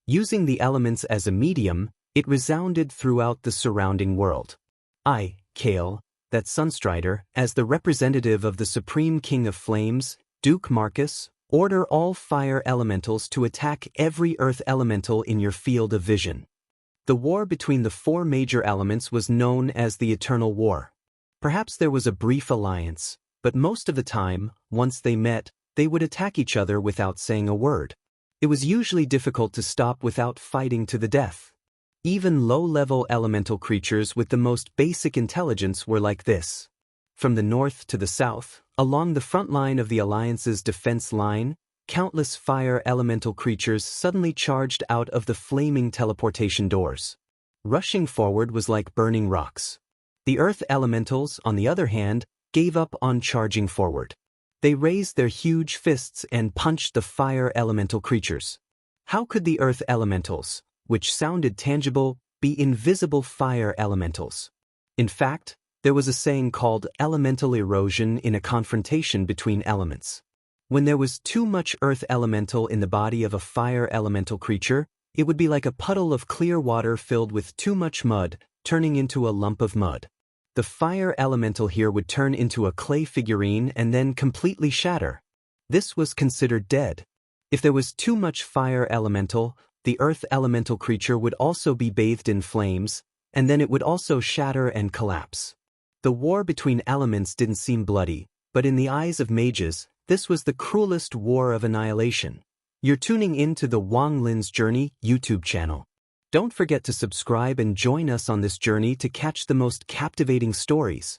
S1: Using the elements as a medium, it resounded throughout the surrounding world. I, Kale, Sunstrider, as the representative of the Supreme King of Flames, Duke Marcus, order all fire elementals to attack every earth elemental in your field of vision. The war between the 4 major elements was known as the Eternal War. Perhaps there was a brief alliance, but most of the time, once they met, they would attack each other without saying a word. It was usually difficult to stop without fighting to the death. Even low-level elemental creatures with the most basic intelligence were like this. From the north to the south, along the front line of the Alliance's defense line, countless fire elemental creatures suddenly charged out of the flaming teleportation doors. Rushing forward was like burning rocks. The earth elementals, on the other hand, gave up on charging forward. They raised their huge fists and punched the fire elemental creatures. How could the earth elementals, which sounded tangible, be invisible fire elementals? In fact, there was a saying called elemental erosion in a confrontation between elements. When there was too much earth elemental in the body of a fire elemental creature, it would be like a puddle of clear water filled with too much mud, turning into a lump of mud. The fire elemental here would turn into a clay figurine and then completely shatter. This was considered dead. If there was too much fire elemental, the earth elemental creature would also be bathed in flames, and then it would also shatter and collapse. The war between elements didn't seem bloody, but in the eyes of mages, this was the cruelest war of annihilation. You're tuning into the Wang Lin's Journey YouTube channel. Don't forget to subscribe and join us on this journey to catch the most captivating stories.